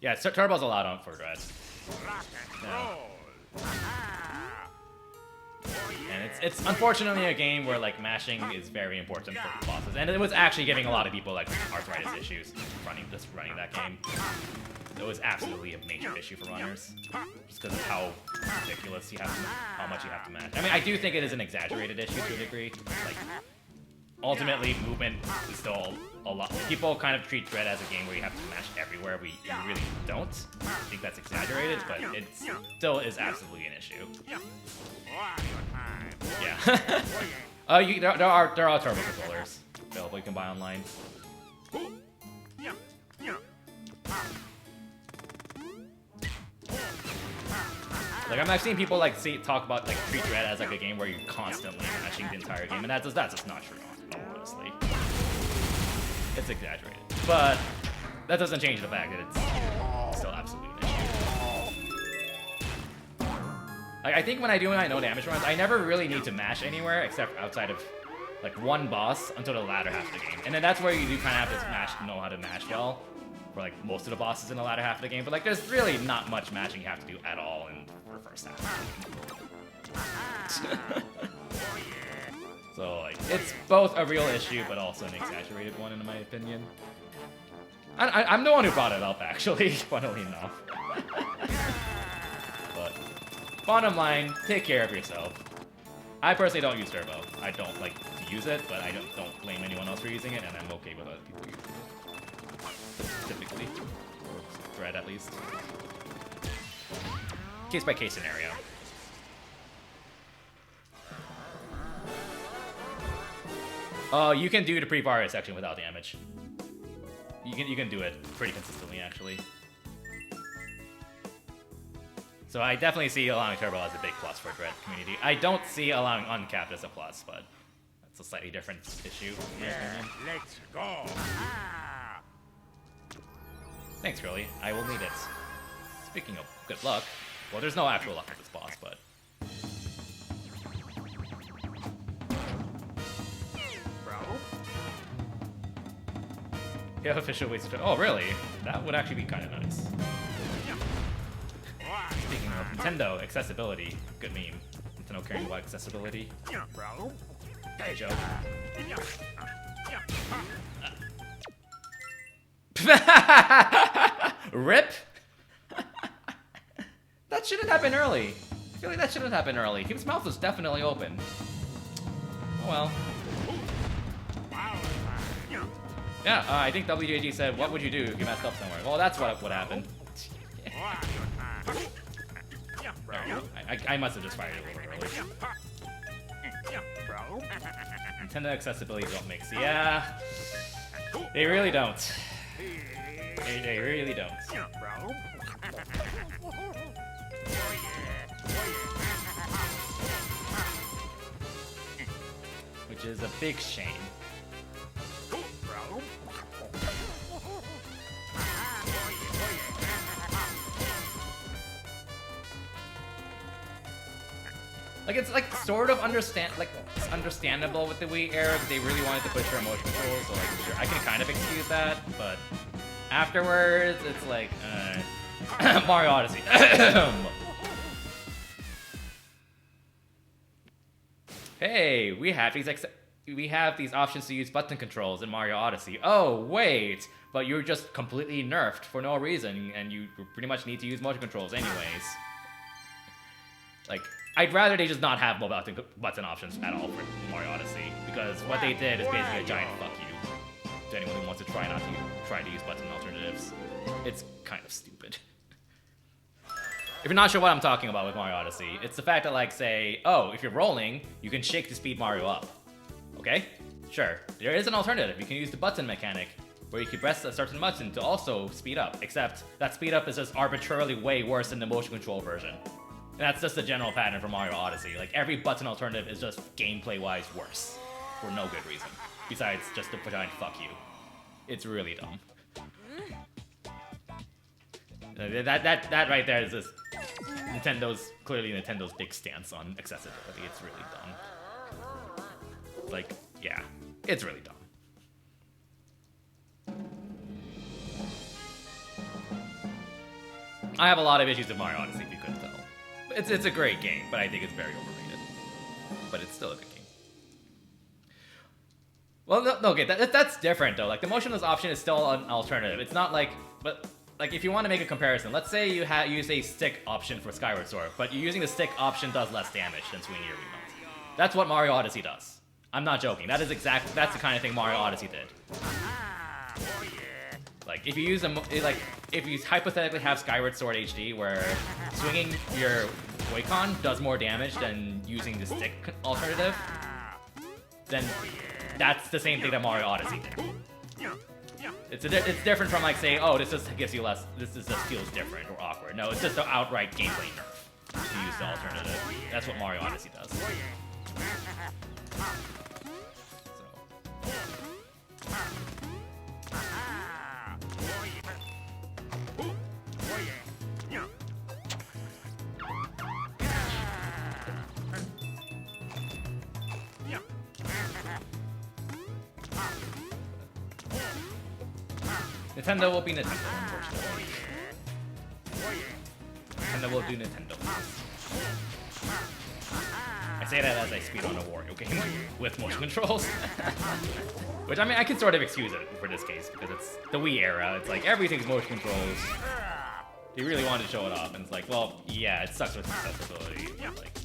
Yeah, turbo's allowed on for Dread. Yeah. And it's unfortunately a game where like mashing is very important for bosses, and it was actually giving a lot of people like arthritis issues running that game. It was absolutely a major issue for runners, just because of how ridiculous how much you have to mash. I mean, I do think it is an exaggerated issue to a degree. Like, ultimately, movement is still a lot. People kind of treat Dread as a game where you have to mash everywhere. You really don't. I think that's exaggerated, but it still is absolutely an issue. Yeah. There are turbo controllers available you can buy online. Like I've seen people like talk about like treat Dread as like a game where you're constantly mashing the entire game, and that's just not true, honestly. It's exaggerated, but that doesn't change the fact that it's still absolutely an issue. Like I think when I do my no damage runs, I never really need to mash anywhere except outside of like one boss until the latter half of the game, and then that's where you do kind of have to know how to mash well for like most of the bosses in the latter half of the game. But like there's really not much mashing you have to do at all in the first half. So like it's both a real issue but also an exaggerated one in my opinion. I'm the one who brought it up actually, funnily enough. But bottom line, take care of yourself. I personally don't use turbo. I don't like to use it, but I don't blame anyone else for using it, and I'm okay with other people using it. Typically, or Dread at least. Case by case scenario. You can do the pre-Wario section without damage. You can do it pretty consistently, actually. So I definitely see allowing turbo as a big plus for Dread community. I don't see allowing uncapped as a plus, but that's a slightly different issue. Let's go. Thanks, Curly. I will need it. Speaking of good luck, well, there's no actual luck with this boss, but yeah, official ways to. Oh, really? That would actually be kind of nice. Speaking of Nintendo accessibility, good meme. Nintendo caring about accessibility. Hey, joke. Rip. That shouldn't happen early. I feel like that shouldn't happen early. His mouth was definitely open. Oh well. Yeah, I think WJG said, what would you do if you messed up somewhere? Well, that's what would happen. I must have just fired it a little early. Nintendo accessibility don't mix. Yeah, they really don't. They really don't. Which is a big shame. Like it's like sort of understandable with the Wii era that they really wanted to push for emotion controls, so like sure I can kind of excuse that, but afterwards it's like Mario Odyssey. Hey, we have these options to use button controls in Mario Odyssey. Oh wait, but you're just completely nerfed for no reason, and you pretty much need to use motion controls anyways. Like, I'd rather they just not have mobile button options at all for Mario Odyssey, because what they did is basically a giant fuck you to anyone who wants to try to use button alternatives. It's kind of stupid. If you're not sure what I'm talking about with Mario Odyssey, it's the fact that, like, say, oh, if you're rolling, you can shake to speed Mario up. Okay? Sure. There is an alternative. You can use the button mechanic, where you can press a certain button to also speed up, except that speed up is just arbitrarily way worse than the motion control version. And that's just the general pattern for Mario Odyssey. Like, every button alternative is just gameplay-wise worse. For no good reason. Besides just the giant fuck you. It's really dumb. That right there is just clearly Nintendo's big stance on accessibility. It's really dumb. Like, yeah, it's really dumb. I have a lot of issues with Mario Odyssey, if you couldn't tell. It's a great game, but I think it's very overrated. But it's still a good game. Well, no, okay, that's different though. Like, the motionless option is still an alternative. It's not like, but like, if you want to make a comparison, let's say you use a stick option for Skyward Sword, but using the stick option does less damage than swinging your Wiimote. That's what Mario Odyssey does. I'm not joking. That's the kind of thing Mario Odyssey did. Like, if you use if you hypothetically have Skyward Sword HD, where swinging your Joy-Con does more damage than using the stick alternative, then that's the same thing that Mario Odyssey did. It's different from, like, saying, oh, this just gives you less, this just feels different or awkward. No, it's just an outright gameplay nerf to use the alternative. That's what Mario Odyssey does. Nintendo will be Nintendo, unfortunately. Nintendo will do Nintendo. I say that as I speedrun a Wario game with motion controls. Which, I mean, I can sort of excuse it for this case, because it's the Wii era. It's like, everything's motion controls. They really wanted to show it off, and it's like, well, yeah, it sucks with accessibility. Like,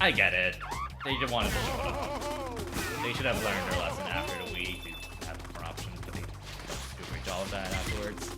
I get it. They just wanted to show it off. They should have learned their lesson after the Wii to have more options, but they do a great job of that afterwards.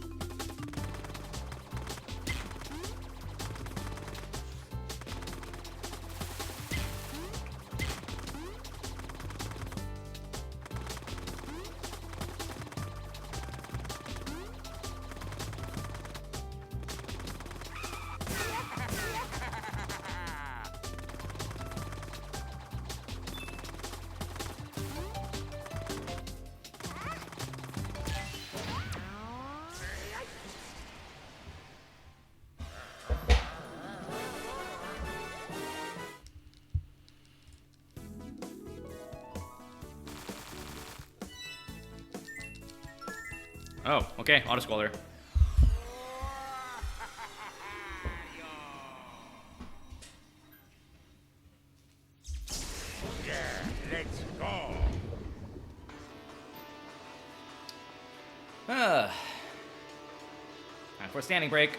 Oh, okay, auto-scroller. Yeah, let's go. Time for a standing break.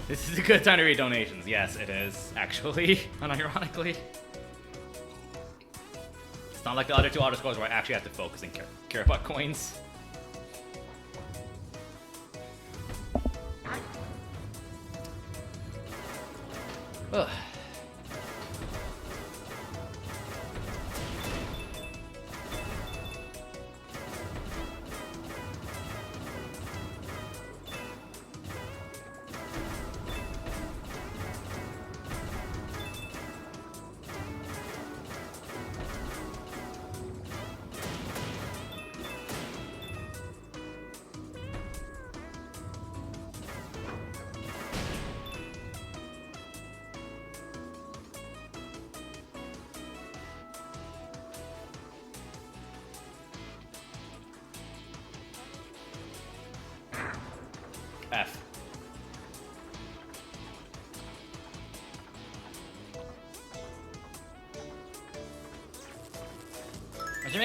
This is a good time to read donations. Yes, it is, actually, unironically. It's not like the other two auto-scores where I actually have to focus and care about coins. Ugh.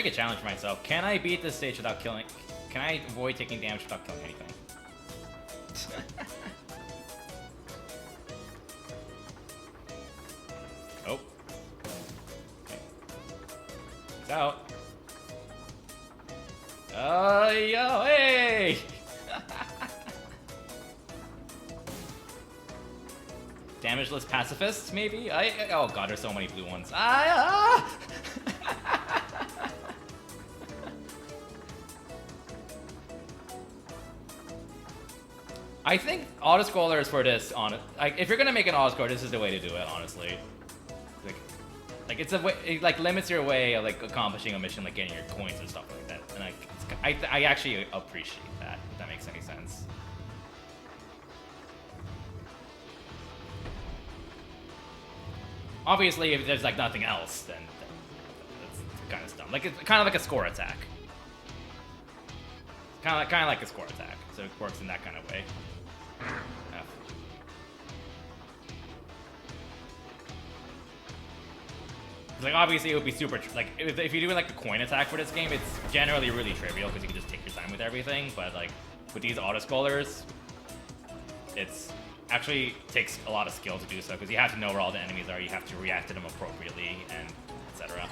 make a challenge for myself. Can I beat this stage without killing? Can I avoid taking damage without killing anything? Oh. Okay. It's out. Yo, hey! Damageless pacifist, maybe? Oh god, there's so many blue ones. I think auto-scrollers for this, like, if you're gonna make an auto-scroller, this is the way to do it, honestly. Like it's a way, it like limits your way of like accomplishing a mission, like getting your coins and stuff like that. And like, I actually appreciate that, if that makes any sense. Obviously, if there's like nothing else, then that's kind of dumb. Like it's kind of like a score attack. Kind of like a score attack. So it works in that kind of way. F. Like obviously it would be super like if you're doing like a coin attack for this game, it's generally really trivial because you can just take your time with everything. But like with these auto scrollers, it's actually takes a lot of skill to do so because you have to know where all the enemies are, you have to react to them appropriately, and etc.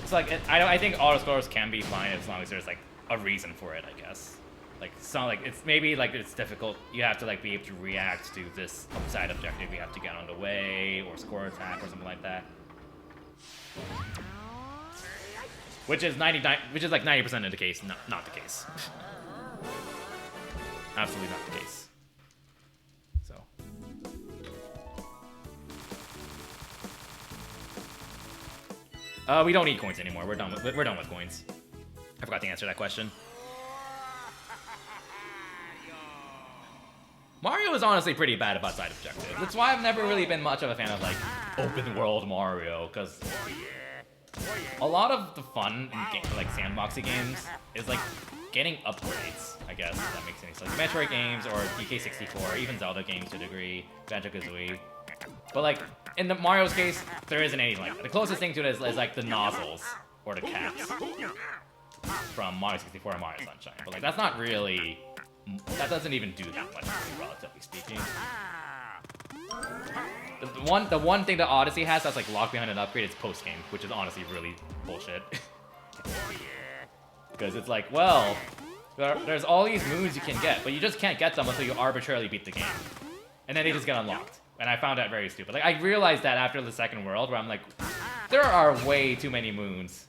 So I think autoscrollers can be fine as long as there's like a reason for it, I guess. Like it's not like it's maybe like it's difficult. You have to like be able to react to this side objective. You have to get on the way or score attack or something like that. Which is like 90% of the case. Not the case. Absolutely not the case. So. We don't need coins anymore. We're done with coins. I forgot to answer that question. Mario is honestly pretty bad about side objectives. That's why I've never really been much of a fan of like open world Mario, because a lot of the fun in like sandboxy games is like getting upgrades, I guess, if that makes any sense. Metroid games or DK64, even Zelda games to a degree, Banjo-Kazooie. But like in the Mario's case, there isn't anything like that. The closest thing to it is like the nozzles or the caps from Mario 64 and Mario Sunshine. But like that's not really, that doesn't even do that much, relatively speaking. The one thing that Odyssey has that's like locked behind an upgrade is post game, which is honestly really bullshit. Because it's like, well, there's all these moves you can get, but you just can't get them until you arbitrarily beat the game, and then they just get unlocked. And I found that very stupid. Like I realized that after the second world, where I'm like, there are way too many moons.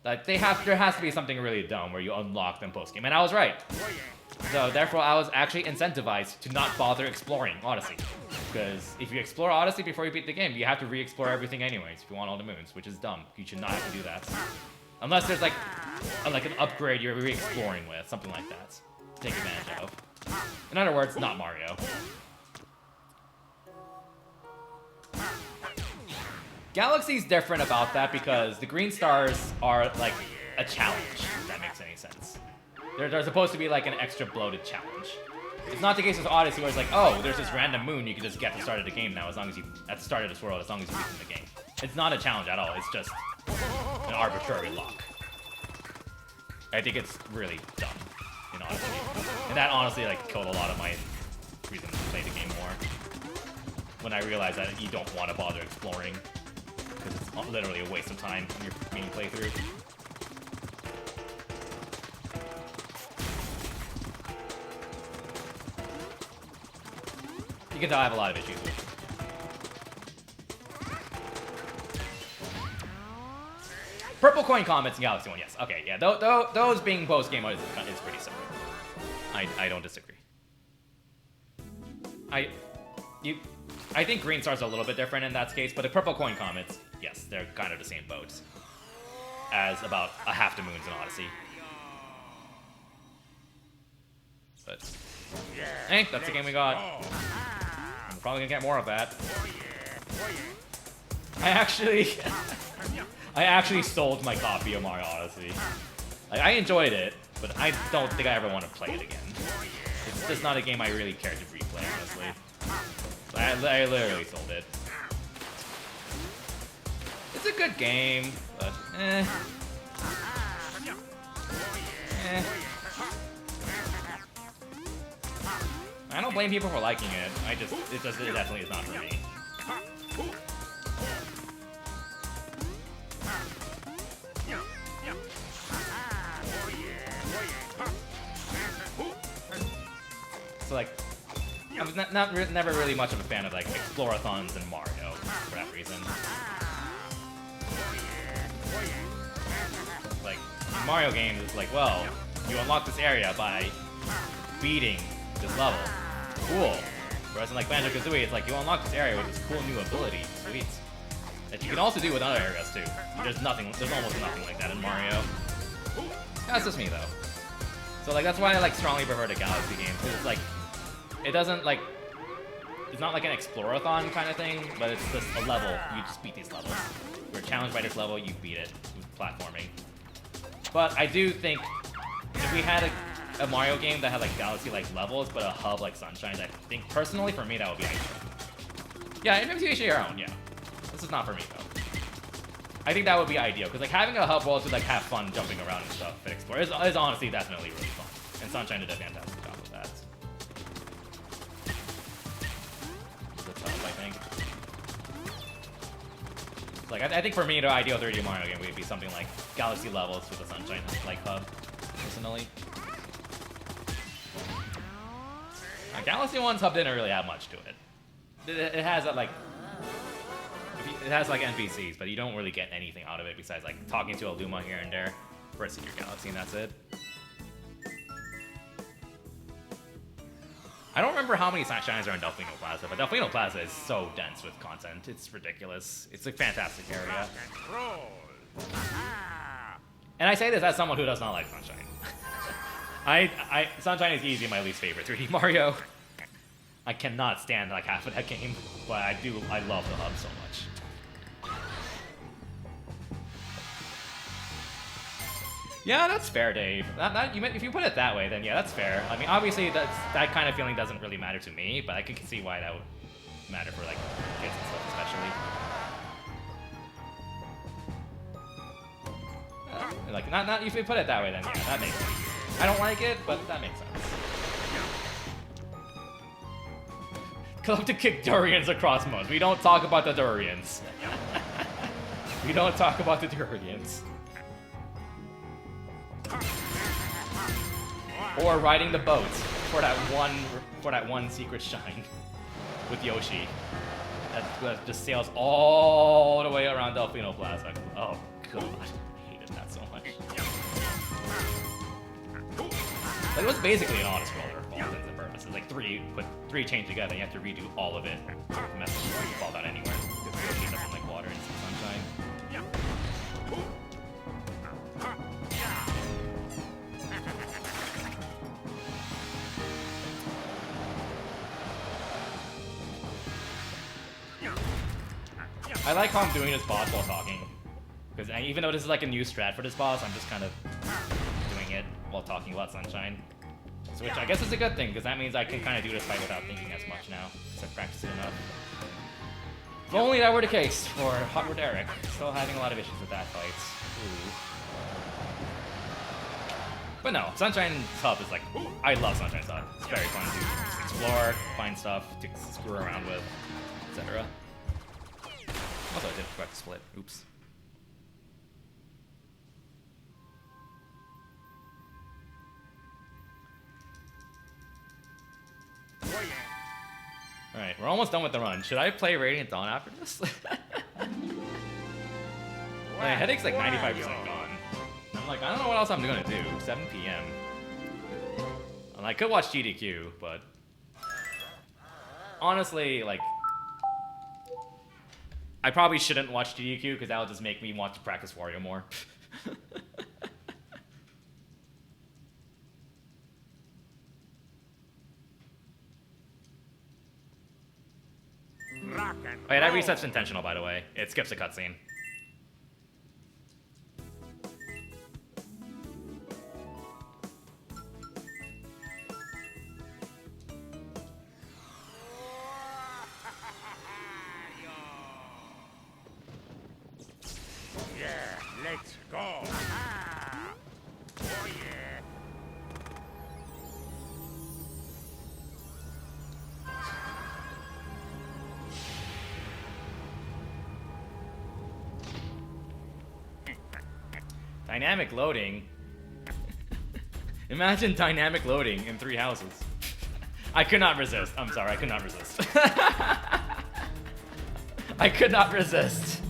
Like there has to be something really dumb where you unlock them post game, and I was right. So therefore, I was actually incentivized to not bother exploring Odyssey, because if you explore Odyssey before you beat the game, you have to re-explore everything anyways if you want all the moons, which is dumb. You should not have to do that, unless there's like an upgrade you're re-exploring with, something like that, to take advantage of. In other words, not Mario. Galaxy's different about that because the green stars are like a challenge, if that makes any sense. They're supposed to be like an extra bloated challenge. It's not the case with Odyssey where it's like, oh, there's this random moon you can just get at the start of the game now, as long as you, at the start of this world, as long as you beat the game. It's not a challenge at all, it's just an arbitrary lock. I think it's really dumb in Odyssey. And that honestly like killed a lot of my reason to play the game more. When I realized that you don't want to bother exploring, because it's literally a waste of time when you're being playthrough. You can tell I have a lot of issues with it. Purple coin comments in Galaxy 1, yes. Okay, yeah, those being post-game is pretty simple. I don't disagree. I think green stars are a little bit different in that case, but the purple coin comments, yes, they're kind of the same boat as about a half the moons in Odyssey. But, hey, that's the game we got. We're probably gonna get more of that. I actually, I actually sold my copy of Mario Odyssey. Like, I enjoyed it, but I don't think I ever want to play it again. It's just not a game I really care to replay, honestly. So I literally sold it. It's a good game, but I don't blame people for liking it. It definitely is not for me. So like, I was never really much of a fan of like Explorathons and Mario for that reason. Like Mario games, it's like, well, you unlock this area by beating this level. Cool. Whereas in like Banjo-Kazooie, it's like you unlock this area with this cool new ability. Sweet. That you can also do with other areas too. There's almost nothing like that in Mario. That's just me though. So like that's why I like strongly prefer the Galaxy games, because it's like it doesn't like it's not like an Explorathon kind of thing, but it's just a level. You just beat these levels. You're challenged by this level, you beat it with platforming. But I do think if we had a Mario game that had like Galaxy-like levels, but a hub like Sunshine, I think personally for me that would be ideal. Yeah, maybe each your own. Yeah, this is not for me though. I think that would be ideal, because like having a hub world to like have fun jumping around and stuff and explore is honestly definitely really fun. And Sunshine did a fantastic job with that. That's tough, I think. Like I think for me the ideal 3D Mario game would be something like Galaxy levels with a Sunshine like hub, personally. Galaxy 1's hub didn't really have much to it. It has that like it has like NPCs, but you don't really get anything out of it besides like talking to a Luma here and there for a Secret Galaxy, and that's it. I don't remember how many Sunshines are in Delfino Plaza, but Delfino Plaza is so dense with content. It's ridiculous. It's a fantastic area. And I say this as someone who does not like Sunshine. Sunshine is easily my least favorite 3D Mario. I cannot stand like half of that game, but I love the hub so much. Yeah, that's fair, Dave. If you put it that way, then yeah, that's fair. I mean, obviously that kind of feeling doesn't really matter to me, but I can see why that would matter for like kids and stuff, especially. Like not if you put it that way, then yeah, that makes sense. I don't like it, but that makes sense. Club to kick durians across modes. We don't talk about the durians. We don't talk about the durians. Or riding the boats for that one secret shine with Yoshi that just sails all the way around Delfino Plaza. Oh god, I hated that so much. Like, it was basically an auto-scroller for all intents and purposes. Like put three chains together, you have to redo all of it. The message doesn't fall down anywhere because Yoshi doesn't like water and sunshine. I like how I'm doing this boss while talking, because even though this is like a new strat for this boss, I'm just kind of doing it while talking about Sunshine. So which I guess is a good thing, because that means I can kind of do this fight without thinking as much now, because I've practiced it enough. If only that were the case for Hot Rod Eric. Still having a lot of issues with that fight. Ooh. But no, Sunshine's hub is like, I love Sunshine's hub. It's very fun to explore, find stuff to screw around with, etc. Also, I didn't forget to split. Oops. Alright, we're almost done with the run. Should I play Radiant Dawn after this? My headache's like 95% gone. I'm like, I don't know what else I'm gonna do. 7 p.m. And I could watch GDQ, but honestly, like, I probably shouldn't watch GDQ because that'll just make me want to practice Wario more. Oh yeah, that reset's intentional, by the way. It skips a cutscene. Dynamic loading? Imagine dynamic loading in 3 houses. I could not resist. I'm sorry, I could not resist. I could not resist.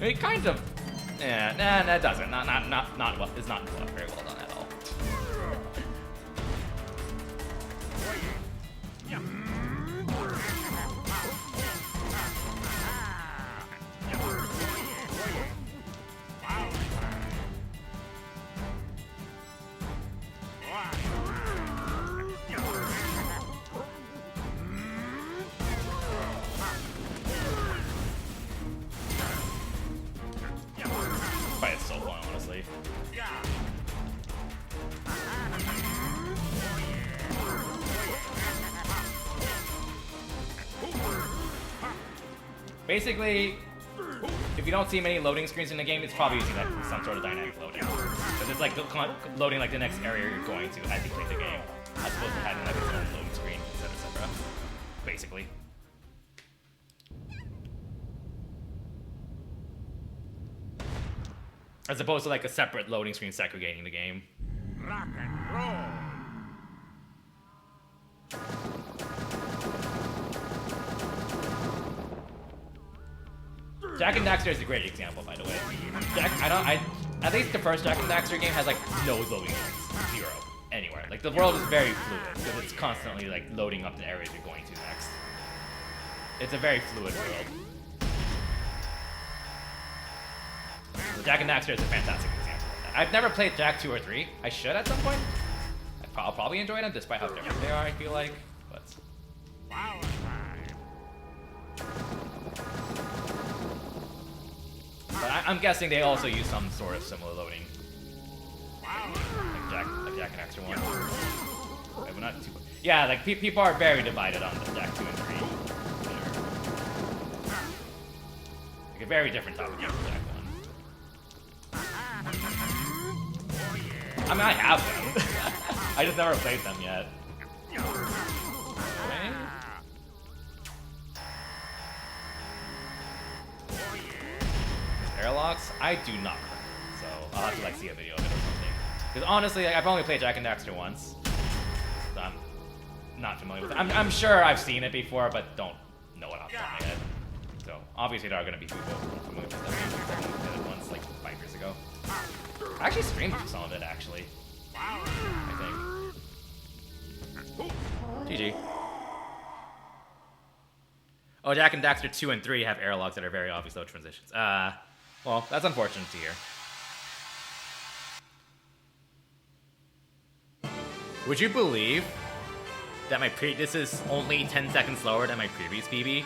I mean, kind of. Yeah, nah, that doesn't. Not well. It's not very well done at all. Fight is so fun, honestly. Basically, if you don't see many loading screens in the game, it's probably using like some sort of dynamic loading. Because it's like loading like the next area you're going to as you play the game, as opposed to having like its own loading screen, etc. Basically. As opposed to like a separate loading screen segregating the game. Rock and roll. Jak and Daxter is a great example, by the way. At least the first Jak and Daxter game has like no loading screens, 0, anywhere. Like the world is very fluid because it's constantly like loading up the areas you're going to next. It's a very fluid world. So Jak and Daxter is a fantastic example of that. I've never played Jak 2 or 3. I should at some point. I'll probably enjoy them despite how different they are, I feel like. But Power time. I'm guessing they also use some sort of similar loading. Power. Like Jak and Daxter 1. But not too. Yeah, like people are very divided on the Jak 2 and 3. Like a very different topic from Jak 1. I mean, I have them. I just never played them yet. Okay. Airlocks? I do not. So I'll have to like see a video of it or something. Because honestly, like, I've only played Jak and Daxter once. So I'm not familiar with it. I'm sure I've seen it before, but don't know it off the top of my head. So obviously there are going to be people familiar with it. I did it once, like 5 years ago. I actually streamed some of it, actually. I think. GG. Oh, Jak and Daxter 2 and 3 have airlocks that are very obvious load transitions. Well, that's unfortunate to hear. Would you believe that this is only 10 seconds slower than my previous PB?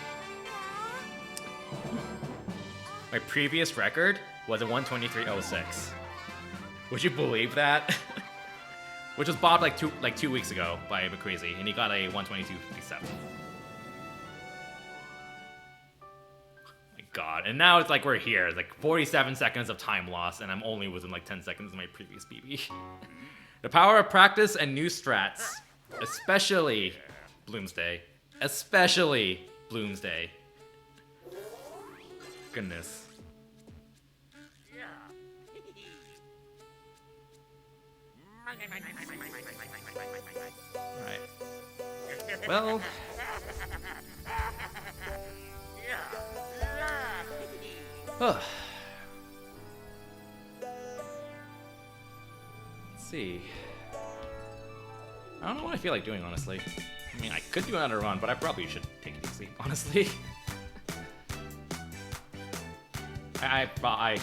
My previous record was a 1:23.06. Would you believe that? Which was bobbed like 2 weeks ago by McCrazy, and he got a 1:22.57. God, and now it's like we're here. It's like 47 seconds of time lost, and I'm only within like 10 seconds of my previous BB. The power of practice and new strats, especially Bloomsday. Especially Bloomsday. Goodness. Right. Well. Let's see. I don't know what I feel like doing, honestly. I mean, I could do another run, but I probably should take it easy, honestly. I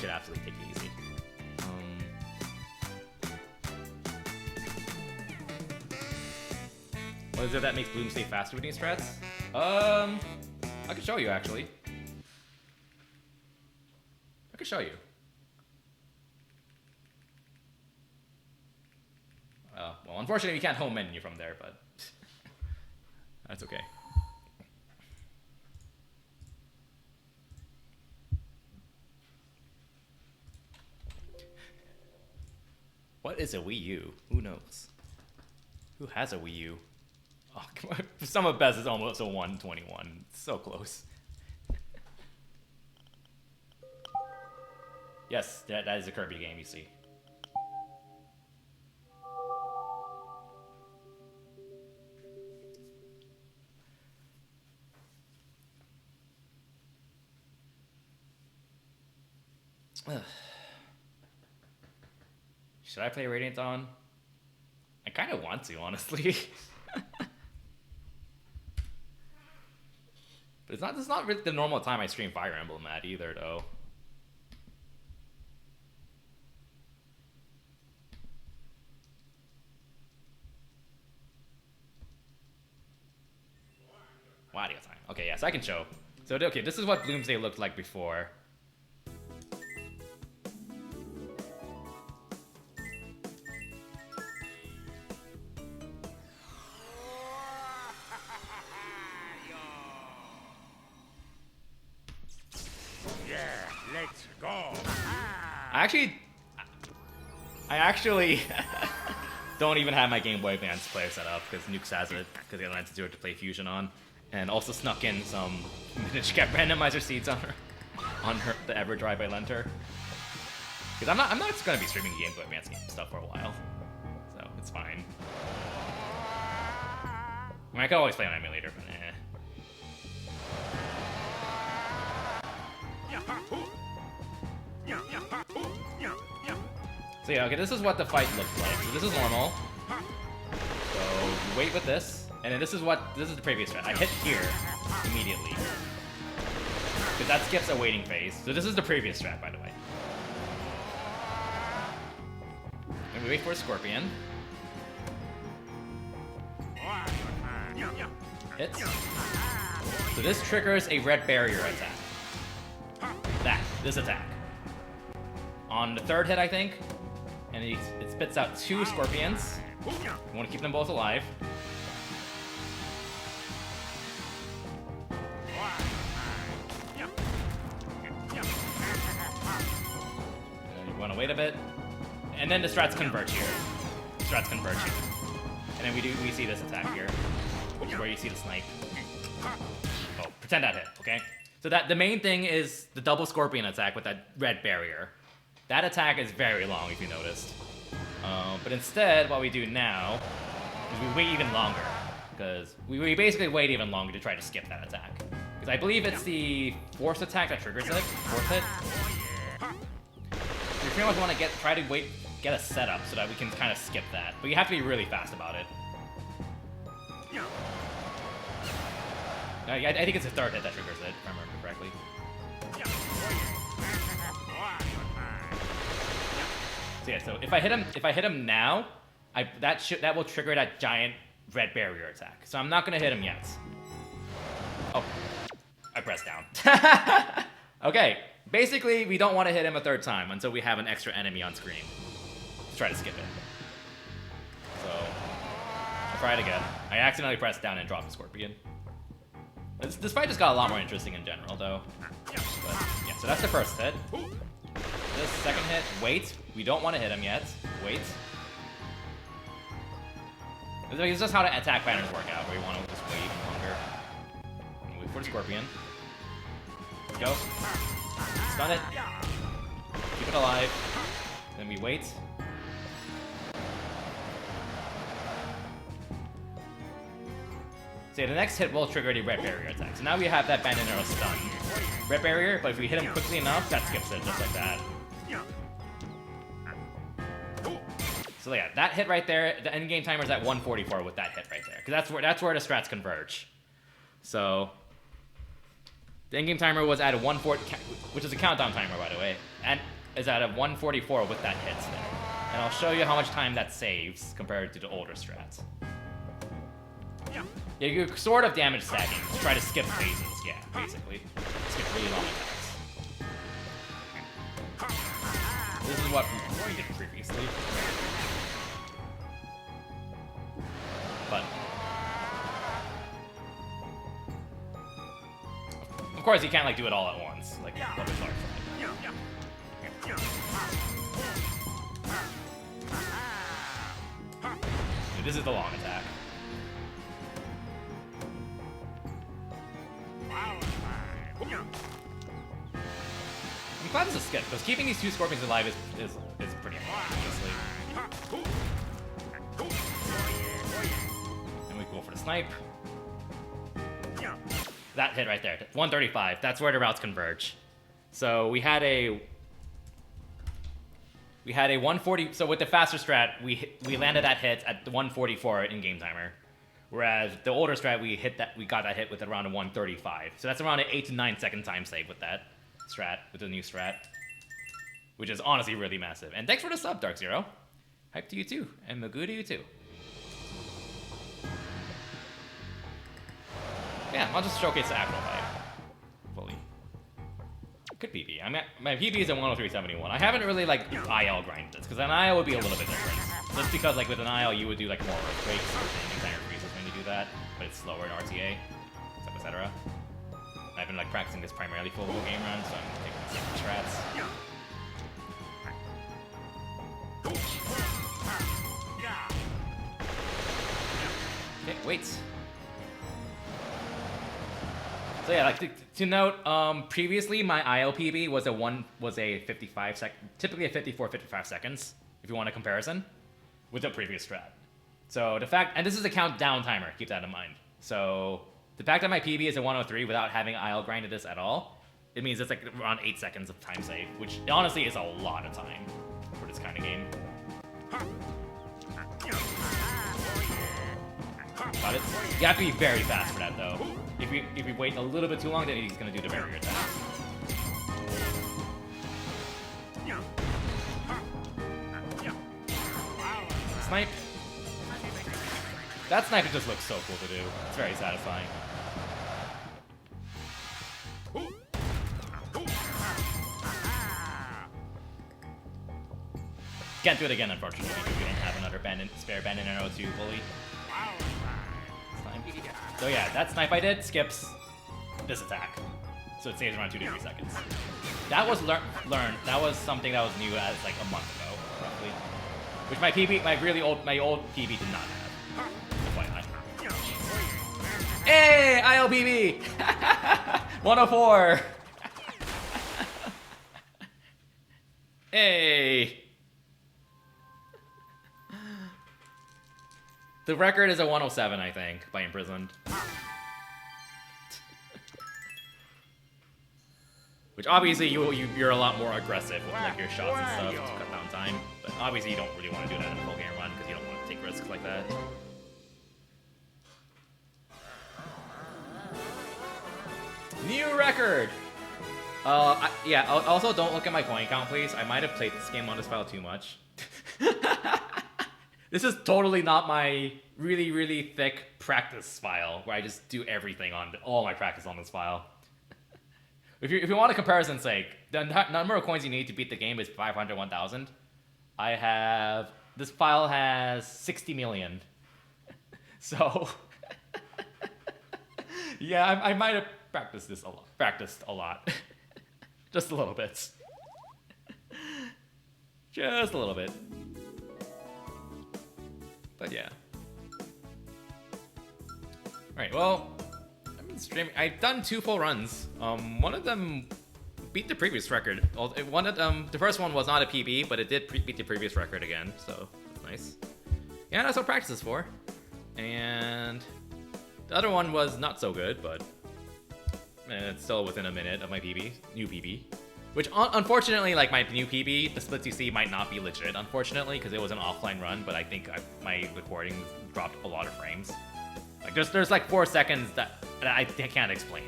should absolutely take it easy. What is it that makes Bloom stay faster with these strats? I could show you, actually. I could show you. Well, unfortunately, you can't home menu from there, but that's okay. What is a Wii U? Who knows? Who has a Wii U? Oh, come on. Some of Best is almost a 121. So close. Yes, that is a Kirby game, you see. Should I play Radiant Dawn? I kind of want to, honestly. But it's not really the normal time I stream Fire Emblem at either, though. Wario time. Okay, yes, I can show. So, okay, this is what Bloomsday looked like before. Let's go. I actually don't even have my Game Boy Advance player set up because Nukes has it because they lent it to play Fusion on, and also snuck in some miniature cap randomizer seeds on the EverDrive I lent her. Because I'm not going to be streaming Game Boy Advance game stuff for a while, so it's fine. I mean, I could always play on emulator, but eh. So yeah, okay, this is what the fight looks like. So this is normal. So you wait with this, and then this is the previous strat. I hit here immediately. Because that skips a waiting phase. So this is the previous strat, by the way. And we wait for a Scorpion. Hits. So this triggers a red barrier attack. This attack. On the third hit, I think. And it spits out 2 Scorpions. You want to keep them both alive. You want to wait a bit. And then the strats converge here. And then we see this attack here, which is where you see the snipe. Oh, pretend that hit, okay? So the main thing is the double Scorpion attack with that red barrier. That attack is very long, if you noticed. But instead, what we do now is we wait even longer. Because we basically wait even longer to try to skip that attack. Because I believe it's the force attack that triggers it. Fourth hit. So you pretty much want to try to get a setup so that we can kind of skip that. But you have to be really fast about it. I think it's the third hit that triggers it, if I remember correctly. So yeah, so if I hit him now, that will trigger that giant red barrier attack. So I'm not gonna hit him yet. Oh, I pressed down. Okay, basically we don't want to hit him a third time until we have an extra enemy on screen to try to skip it. So I'll try it again. I accidentally pressed down and dropped the Scorpion. This fight just got a lot more interesting in general, though. But yeah, so that's the first hit. This second hit, wait. We don't want to hit him yet. Wait. It's just how the attack patterns work out, where you want to just wait even longer. And wait for the Scorpion. Let's go. Stun it. Keep it alive. Then we wait. So yeah, the next hit will trigger the red barrier attack. So now we have that Bandit Arrow stun. Red barrier, but if we hit him quickly enough, that skips it, just like that. So yeah, that hit right there, the endgame timer is at 144 with that hit right there. Because that's where the strats converge. So the endgame timer was at a 140, which is a countdown timer, by the way, and is at a 144 with that hit there. And I'll show you how much time that saves compared to the older strats. Yeah, you're sort of damage stacking to try to skip phases, yeah, basically. Skip really long attacks. This is what we did previously. But of course you can't like do it all at once, like what was This is the long attack. I'm glad just a skip, because keeping these two scorpions alive is pretty hard, honestly. And we go for the snipe. That hit right there, 135. That's where the routes converge. So we had a 140. So with the faster strat, we landed that hit at the 144 in game timer, whereas the older strat we got that hit with around a 135. So that's around an 8 to 9 second time save with that strat, with the new strat, which is honestly really massive. And thanks for the sub, Dark Zero. Hype to you too, and Magoo to you too. Yeah, I'll just showcase the actual fight fully. Good PB. I mean, my PB is a 103.71. I haven't really like IL grinded this because an IL would be a little bit different. Just because like with an IL you would do like more earthquakes and entire freezes when you do that, but it's slower in RTA, etc. I've been like practicing this primarily for full game run, so I'm taking some strats. Okay, wait. So yeah, like to note, previously my ILPB was a 55 typically a 55 seconds, if you want a comparison, with the previous strat. So the fact, and this is a countdown timer, keep that in mind. So the fact that my PB is a 103 without having IL grinded this at all, it means it's like around 8 seconds of time save, which honestly is a lot of time for this kind of game. Got it. You have to be very fast for that though. If you wait a little bit too long, then he's gonna do the barrier attack. Snipe. That sniper just looks so cool to do. It's very satisfying. Can't do it again, unfortunately, because we don't have another spare bandit arrow to bully. So yeah, that snipe I did skips this attack, so it saves around 2 to 3 seconds. That was learned. That was something that was new as like a month ago, roughly, which my old PB did not have. FYI. Hey, ILPB, 104. Hey. The record is a 107, I think, by Imprisoned. Which obviously you're a lot more aggressive with like your shots and stuff to cut down time. But obviously you don't really want to do that in a full game run because you don't want to take risks like that. New record! Yeah, also don't look at my point count, please. I might have played this game on this file too much. This is totally not my really, really thick practice file where I just do everything on all my practice on this file. If you want a comparison's sake, the number of coins you need to beat the game is 500, 1,000. This file has 60 million. So, yeah, I might have practiced a lot. Just a little bit. Just a little bit. But yeah. Alright, well, I've been streaming. I've done 2 full runs. One of them beat the previous record. One of them, the first one was not a PB, but it did beat the previous record again, so that's nice. Yeah, that's what practice is for. And the other one was not so good, but it's still within a minute of my PB, new PB. Which, unfortunately, like my new PB, the splits you see might not be legit, unfortunately, because it was an offline run, but I think my recording dropped a lot of frames. Like, there's like 4 seconds that I can't explain.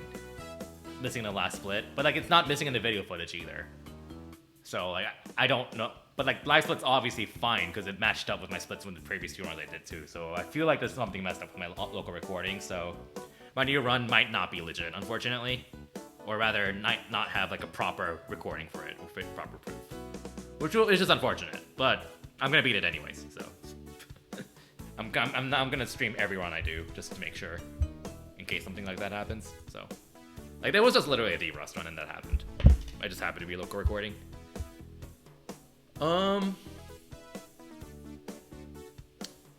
Missing the last split, but like it's not missing in the video footage either. So like, I don't know, but like live split's obviously fine, because it matched up with my splits with the previous 2 runs I did too. So I feel like there's something messed up with my local recording, so my new run might not be legit, unfortunately. Or rather, not have like a proper recording for it, or proper proof. Which is just unfortunate, but I'm gonna beat it anyways, so. I'm gonna stream every run I do, just to make sure, in case something like that happens, so. Like, there was just literally a D-Rust run and that happened. I just happened to be local recording.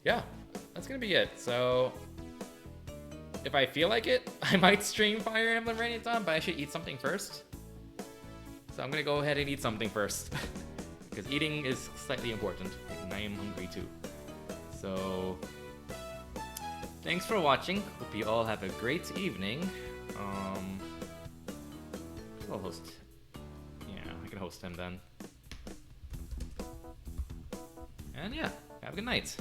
Yeah, that's gonna be it, so. If I feel like it, I might stream Fire Emblem Reign of Dawn, but I should eat something first. So I'm gonna go ahead and eat something first. Because eating is slightly important. And I am hungry too. So thanks for watching. Hope you all have a great evening. I'll host. Yeah, I can host him then. And yeah, have a good night.